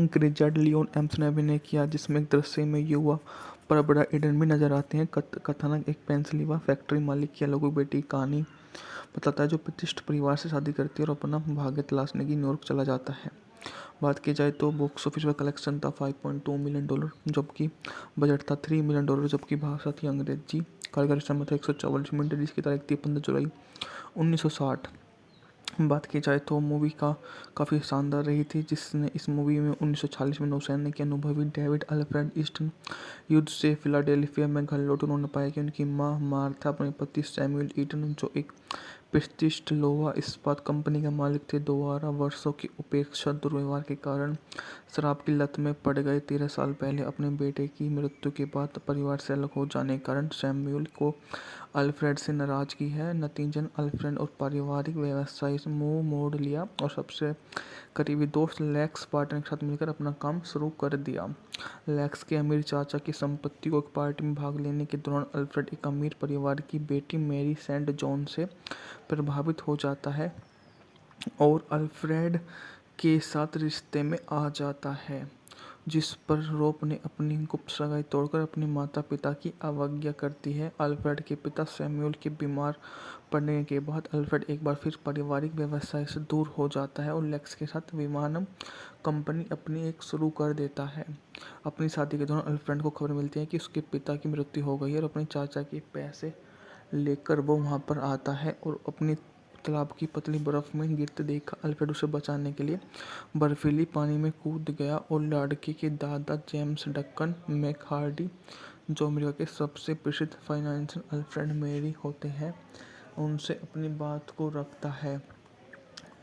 ग्रिजर्ड, लियोन एम्स ने अभिनय किया, जिसमें एक दृश्य में युवा पर बड़ा ईडन भी नजर आते हैं। कथानक एक पेंसिल्वेनिया फैक्ट्री मालिक की अलग बेटी कहानी बताता है, जो प्रतिष्ठित परिवार से शादी करती है और अपना भाग्य तलाशने की न्यूयॉर्क चला जाता है। बात की जाए तो बॉक्स ऑफिस पर कलेक्शन था $5.2 मिलियन, जबकि बजट था $3 मिलियन, जबकि भाषा थी अंग्रेजी। कार्यकारी समय था 144 मिनट, जिसकी तारीख थी 15 जुलाई 1960। बात की जाए तो मूवी काफ़ी शानदार रही थी, जिसने इस मूवी में 1940 में नौसैनिक के अनुभवी डेविड अल्फ्रेड ईस्टन युद्ध से फिलाडेल्फिया में घर लौटे। उन्होंने पाया कि उनकी मां मार्था अपने पति सैमुअल ईटन, जो एक प्रतिष्ठित लोहा इस्पात कंपनी के मालिक थे, द्वारा वर्षों की उपेक्षा दुर्व्यवहार के कारण शराब की लत में पड़ गए। 13 साल पहले अपने बेटे की मृत्यु के बाद परिवार से अलग हो जाने के कारण सैमुअल को अल्फ्रेड से नाराजगी है। नतीजन अल्फ्रेड और पारिवारिक व्यवसाय से मुंह मोड़ लिया और सबसे करीबी दोस्त लेक्स पार्टनर के साथ मिलकर अपना काम शुरू कर दिया। लेक्स के अमीर चाचा की संपत्ति को एक पार्टी में भाग लेने के दौरान अल्फ्रेड एक अमीर परिवार की बेटी मैरी सेंट जॉन से प्रभावित हो जाता है और अल्फ्रेड के साथ रिश्ते में आ जाता है, जिस पर रोप ने अपनी गुप्त सगाई तोड़कर अपने माता पिता की अवज्ञा करती है। अल्फ्रेड के पिता सैमुअल के बीमार पड़ने के बाद अल्फ्रेड एक बार फिर पारिवारिक व्यवसाय से दूर हो जाता है और लेक्स के साथ विमानन कंपनी अपनी एक शुरू कर देता है। अपनी शादी के दौरान अल्फ्रेड को खबर मिलती है कि उसके पिता की मृत्यु हो गई है और अपने चाचा के पैसे लेकर वो वहाँ पर आता है और अपनी तालाब की पतली बर्फ में गिरते देखा, अल्फ्रेड उसे बचाने के लिए बर्फीली पानी में कूद गया और लड़के के दादा जेम्स डक्कन मैकहार्डी, जो अमेरिका के सबसे प्रसिद्ध फाइनेंशियल अल्फ्रेड मेरी होते हैं, उनसे अपनी बात को रखता है,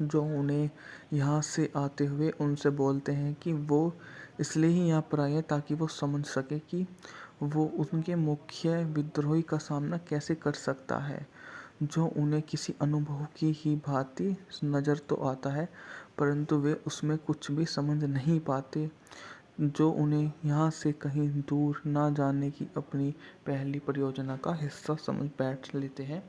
जो उन्हें यहाँ से आते हुए उनसे बोलते हैं कि वो इसलिए ही यहाँ पर आए हैं ताकि वो समझ सके कि वो उनके मुख्य विद्रोही का सामना कैसे कर सकता है, जो उन्हें किसी अनुभव की ही भांति नज़र तो आता है परंतु वे उसमें कुछ भी समझ नहीं पाते, जो उन्हें यहाँ से कहीं दूर ना जाने की अपनी पहली परियोजना का हिस्सा समझ बैठ लेते हैं,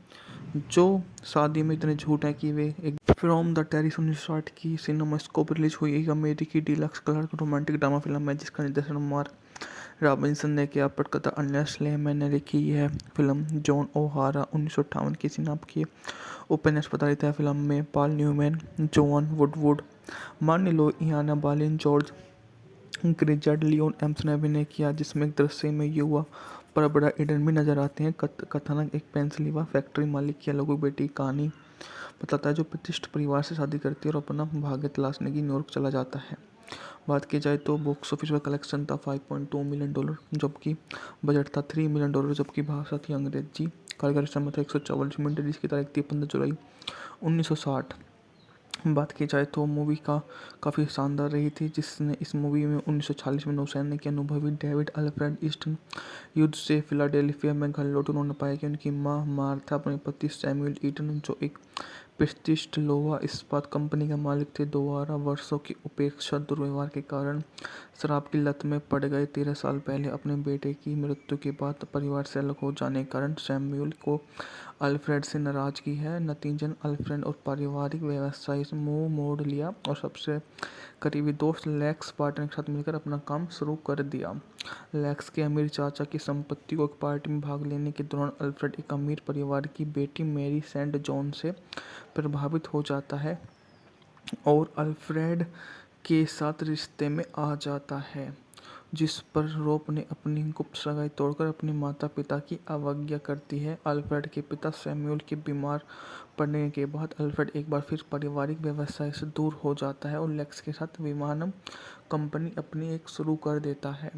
जो शादी में इतने झूठ हैं कि वे एक फ्रॉम द टेरिस 1960 की सिनेमास्कोप रिलीज हुई एक अमेरिकी deluxe colour romantic drama film है जिसका निर्देशन मार्क रॉबिन्सन ने किया। पटकथा अन्य स्लेमैन ने लिखी। यह फिल्म जॉन ओहारा 1958 की सिनाप की उपन्यास आधारित है। फिल्म में पॉल न्यूमैन, जोआन वुडवुड, मार्नी लो, इयाना बालिन, जॉर्ज ग्रिजर्ड, लियोन एम्स ने अभिनय किया, जिसमें एक दृश्य में युवा पर बड़ा ईडन भी नजर आते हैं। कथानक एक पेंसिल्वेनिया फैक्ट्री मालिक की अलग बेटी कहानी बताता है, जो प्रतिष्ठित परिवार से शादी करती है और अपना भाग्य तलाशने की न्यूयॉर्क चला जाता है। बात की जाए तो बॉक्स ऑफिस पर कलेक्शन था $5.2 मिलियन, जबकि बजट था $3 मिलियन, जबकि भाषा थी अंग्रेजी। कार्यकारी समय था 144 मिनट, जिसकी तारीख थी 15 जुलाई 1960। बात की जाए तो मूवी काफ़ी शानदार रही थी, जिसने इस मूवी में 1940 में नौसैनिक के अनुभवी डेविड अल्फ्रेड ईस्टन युद्ध से फिलाडेल्फिया में घर लौटे। उन्होंने पाया कि उनकी मां मार्था अपने पति सैमुअल ईटन, जो एक प्रतिष्ठित लोहा इस्पात कंपनी के मालिक थे, द्वारा वर्षों की उपेक्षा दुर्व्यवहार के कारण शराब की लत में पड़ गए। 13 साल पहले अपने बेटे की मृत्यु के बाद परिवार से अलग हो जाने के कारण सैमुअल को अल्फ्रेड से नाराज़गी है। नतीजन अल्फ्रेड और पारिवारिक व्यवसाय से मुंह मोड़ लिया और सबसे करीबी दोस्त लेक्स पार्टनर के साथ मिलकर अपना काम शुरू कर दिया। लेक्स के अमीर चाचा की संपत्ति को एक पार्टी में भाग लेने के दौरान अल्फ्रेड एक अमीर परिवार की बेटी मैरी सेंट जॉन से प्रभावित हो जाता है और अल्फ्रेड के साथ रिश्ते में आ जाता है, जिस पर रोप ने अपनी गुप्त सगाई तोड़कर अपने माता पिता की अवज्ञा करती है। अल्फ्रेड के पिता सैमुअल के बीमार पड़ने के बाद अल्फ्रेड एक बार फिर पारिवारिक व्यवसाय से दूर हो जाता है और लेक्स के साथ विमानन कंपनी अपनी एक शुरू कर देता है।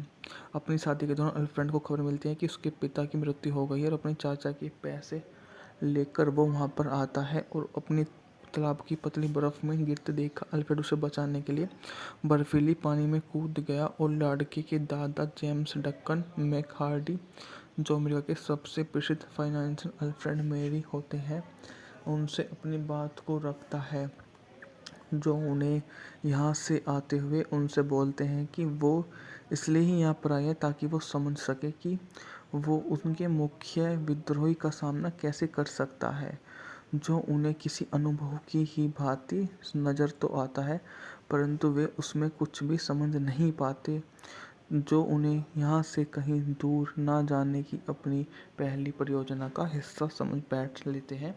अपनी शादी के दौरान अल्फ्रेड को खबर मिलती है कि उसके पिता की मृत्यु हो गई है और अपने चाचा के पैसे लेकर वो वहाँ पर आता है और अपनी तालाब की पतली बर्फ में गिरते देख अल्फ्रेड उसे बचाने के लिए बर्फीली पानी में कूद गया और लड़के के दादा जेम्स डक्कन मैकहार्डी, जो अमेरिका के सबसे प्रसिद्ध फाइनेंशियल अल्फ्रेड मेरी होते हैं, उनसे अपनी बात को रखता है, जो उन्हें यहाँ से आते हुए उनसे बोलते हैं कि वो इसलिए ही यहाँ पर आए हैं ताकि वो समझ सके कि वो उनके मुख्य विद्रोही का सामना कैसे कर सकता है, जो उन्हें किसी अनुभव की ही भांति नज़र तो आता है परंतु वे उसमें कुछ भी समझ नहीं पाते, जो उन्हें यहाँ से कहीं दूर ना जाने की अपनी पहली परियोजना का हिस्सा समझ बैठ लेते हैं,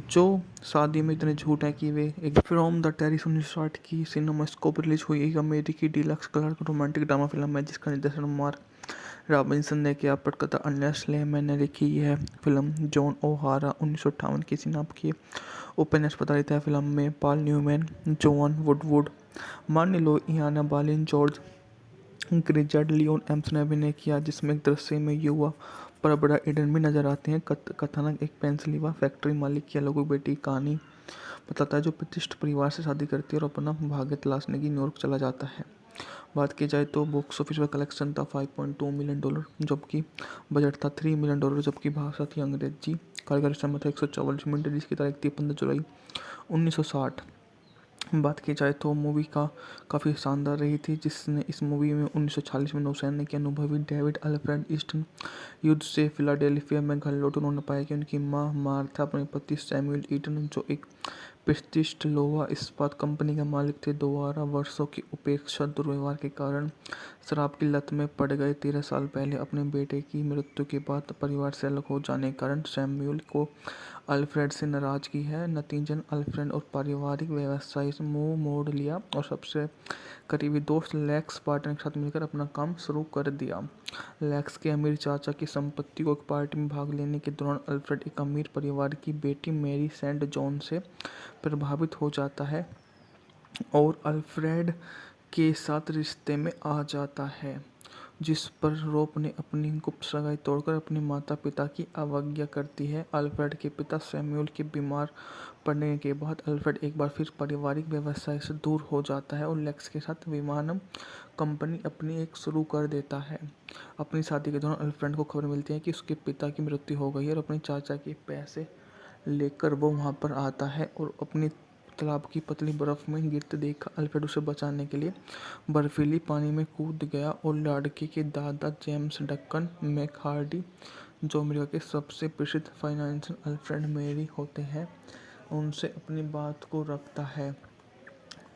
जो शादी में इतने झूठ हैं कि वे एक फ्रॉम द टेरिस 1960 की सिनेमास्कोप रिलीज हुई एक अमेरिकी deluxe colour romantic drama film है जिसका निर्देशन मार्क रॉबिन्सन ने किया। पटकथा अर्नेस्ट लेमैन ने लिखी। यह फिल्म जॉन ओहारा 1958 की सिनाप की उपन्यास आधारित है। फिल्म में पॉल न्यूमैन, जोआन वुडवुड, मार्नी लो, इयाना बालिन, जॉर्ज ग्रिजर्ड, लियोन एम्स ने अभिनय किया, जिसमें एक दृश्य में युवा पर बड़ा एडन भी नजर आते हैं। कथानक एक पेंसिल्वेनिया फैक्ट्री मालिक की अलग बेटी की कहानी बताता है, जो प्रतिष्ठित परिवार से शादी करती है और अपना भाग्य तलाशने की न्यूयॉर्क चला जाता है। बात की जाए तो बॉक्स ऑफिस पर कलेक्शन था $5.2 मिलियन, जबकि बजट था $3 मिलियन, जबकि भाषा थी अंग्रेजी। कार्यकारी समय था 144 मिनट, जिसकी तारीख थी 15 जुलाई 1960। बात की जाए तो मूवी का काफ़ी शानदार रही थी, जिसने इस मूवी में 1946 में नौसैनिक के अनुभवी डेविड अल्फ्रेड ईस्टन युद्ध से फिलाडेल्फिया में घर लौटे। उन्होंने पाया कि उनकी मां मार्था अपने पति सैमुअल ईटन, जो एक प्रतिष्ठित लोहा इस्पात कंपनी के मालिक थे, द्वारा वर्षों की उपेक्षा दुर्व्यवहार के कारण शराब की लत में पड़ गए। 13 साल पहले अपने बेटे की मृत्यु के बाद परिवार से अलग हो जाने के कारण सैमुअल को अल्फ्रेड से नाराज़गी है। नतीजन अल्फ्रेड और पारिवारिक व्यवसाय से मुंह मोड़ लिया और सबसे करीबी दोस्त लेक्स पार्टनर के साथ मिलकर अपना काम शुरू कर दिया। लेक्स के अमीर चाचा की संपत्ति को एक पार्टी में भाग लेने के दौरान अल्फ्रेड एक अमीर परिवार की बेटी मैरी सेंट जॉन से प्रभावित हो जाता है और अल्फ्रेड के साथ रिश्ते में आ जाता है, जिस पर रोप ने अपनी गुप्त सगाई तोड़कर अपने माता पिता की अवज्ञा करती है। अल्फ्रेड के पिता सैमुअल के बीमार पड़ने के बाद अल्फ्रेड एक बार फिर पारिवारिक व्यवसाय से दूर हो जाता है और लेक्स के साथ विमानन कंपनी अपनी एक शुरू कर देता है। अपनी शादी के दौरान अल्फ्रेड को खबर मिलती है कि उसके पिता की मृत्यु हो गई है और अपने चाचा के पैसे लेकर वो वहाँ पर आता है और अपनी तालाब की पतली बर्फ में गिरते देख अल्फ्रेड उसे बचाने के लिए बर्फीली पानी में कूद गया और लड़के के दादा जेम्स डक्कन मैकहार्डी, जो अमेरिका के सबसे प्रसिद्ध फाइनेंशियल अल्फ्रेड मेरी होते हैं, उनसे अपनी बात को रखता है,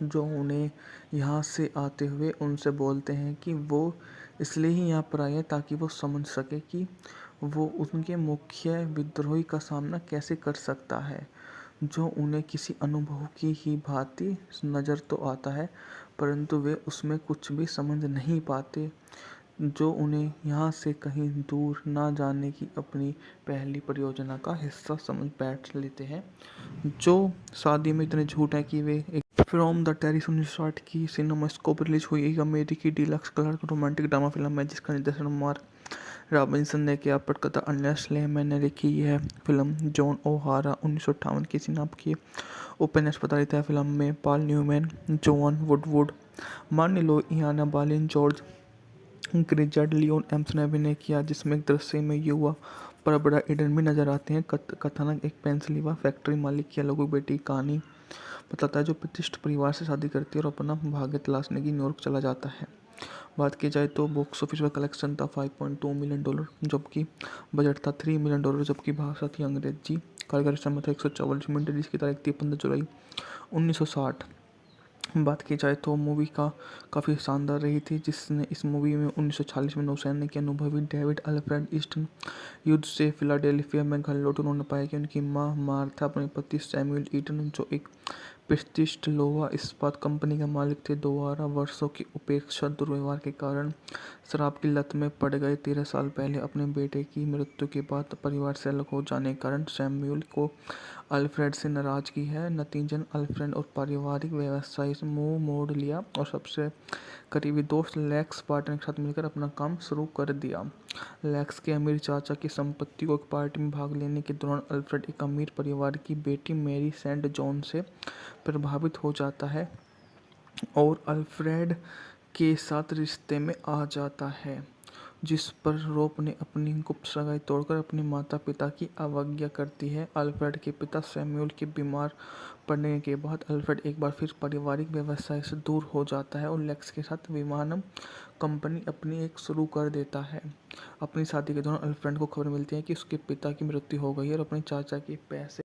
जो उन्हें यहाँ से आते हुए उनसे बोलते हैं कि वो इसलिए ही यहाँ पर आए हैं ताकि वो समझ सके कि वो उनके मुख्य विद्रोही का सामना कैसे कर सकता है, जो उन्हें किसी अनुभव की ही भांति नज़र तो आता है परंतु वे उसमें कुछ भी समझ नहीं पाते, जो उन्हें यहाँ से कहीं दूर ना जाने की अपनी पहली परियोजना का हिस्सा समझ बैठ लेते हैं, जो शादी में इतने झूठ हैं कि वे एक फ्रॉम द टेरिस 1960 की सिनेमास्कोप रिलीज हुई एक अमेरिकी deluxe colour romantic drama film है जिसका निर्देशन मार्क रॉबिन्सन ने किया। पटकथा अर्नेस्ट लेमैन ने लिखी। यह फिल्म जॉन ओहारा 1958 की सिनाप की उपन्यास आधारित है। फिल्म में पॉल न्यूमैन, जोआन वुडवुड, मार्नी लो, इयाना बालिन, जॉर्ज ग्रिजर्ड, लियोन एम्स ने अभिनय किया, जिसमें एक दृश्य में युवा पर बड़ा एडन भी नजर आते हैं। कथानक एक पेंसिल्वेनिया फैक्ट्री मालिक की अलग बेटी की कहानी बताता है, जो प्रतिष्ठित परिवार से शादी करती है और अपना भाग्य तलाशने की न्यूयॉर्क चला जाता है। बात की जाए तो बॉक्स ऑफिस पर कलेक्शन था $5.2 मिलियन, जबकि बजट था $3 मिलियन, जबकि भाषा थी अंग्रेजी। कार्यकारी समय था 144 मिनट, जिसकी तारीख थी 15 जुलाई 1960। बात की जाए तो मूवी का काफ़ी शानदार रही थी, जिसने इस मूवी में 1946 में नौसैनिक के अनुभवी डेविड अल्फ्रेड ईस्टन युद्ध से फिलाडेल्फिया में घर लौटे। उन्होंने पाया कि उनकी मां मार्था अपने पति सैमुअल ईटन, जो एक प्रतिष्ठित लोहा इस्पात कंपनी के मालिक थे, द्वारा वर्षों की उपेक्षा दुर्व्यवहार के कारण शराब की लत में पड़ गए। 13 साल पहले अपने बेटे की मृत्यु के बाद परिवार से अलग हो जाने के कारण सैमुअल को अल्फ्रेड से नाराजगी है। नतीजतन अल्फ्रेड और पारिवारिक व्यवसाय से मुंह मोड़ लिया और सबसे करीबी दोस्त लेक्स बार्टन के साथ मिलकर अपना काम शुरू कर दिया। लेक्स के अमीर चाचा की संपत्ति को एक पार्टी में भाग लेने के दौरान अल्फ्रेड एक अमीर परिवार की बेटी मैरी सेंट जॉन से प्रभावित हो जाता है और अल्फ्रेड के साथ रिश्ते में आ जाता है, जिस पर रोप ने अपनी गुप्त सगाई तोड़कर अपने माता पिता की अवज्ञा करती है। अल्फ्रेड के पिता सैमुअल के बीमार पड़ने के बाद अल्फ्रेड एक बार फिर पारिवारिक व्यवसाय से दूर हो जाता है और लेक्स के साथ विमानन कंपनी अपनी एक शुरू कर देता है। अपनी शादी के दौरान अल्फ्रेड को खबर मिलती है कि उसके पिता की मृत्यु हो गई है और अपने चाचा के पैसे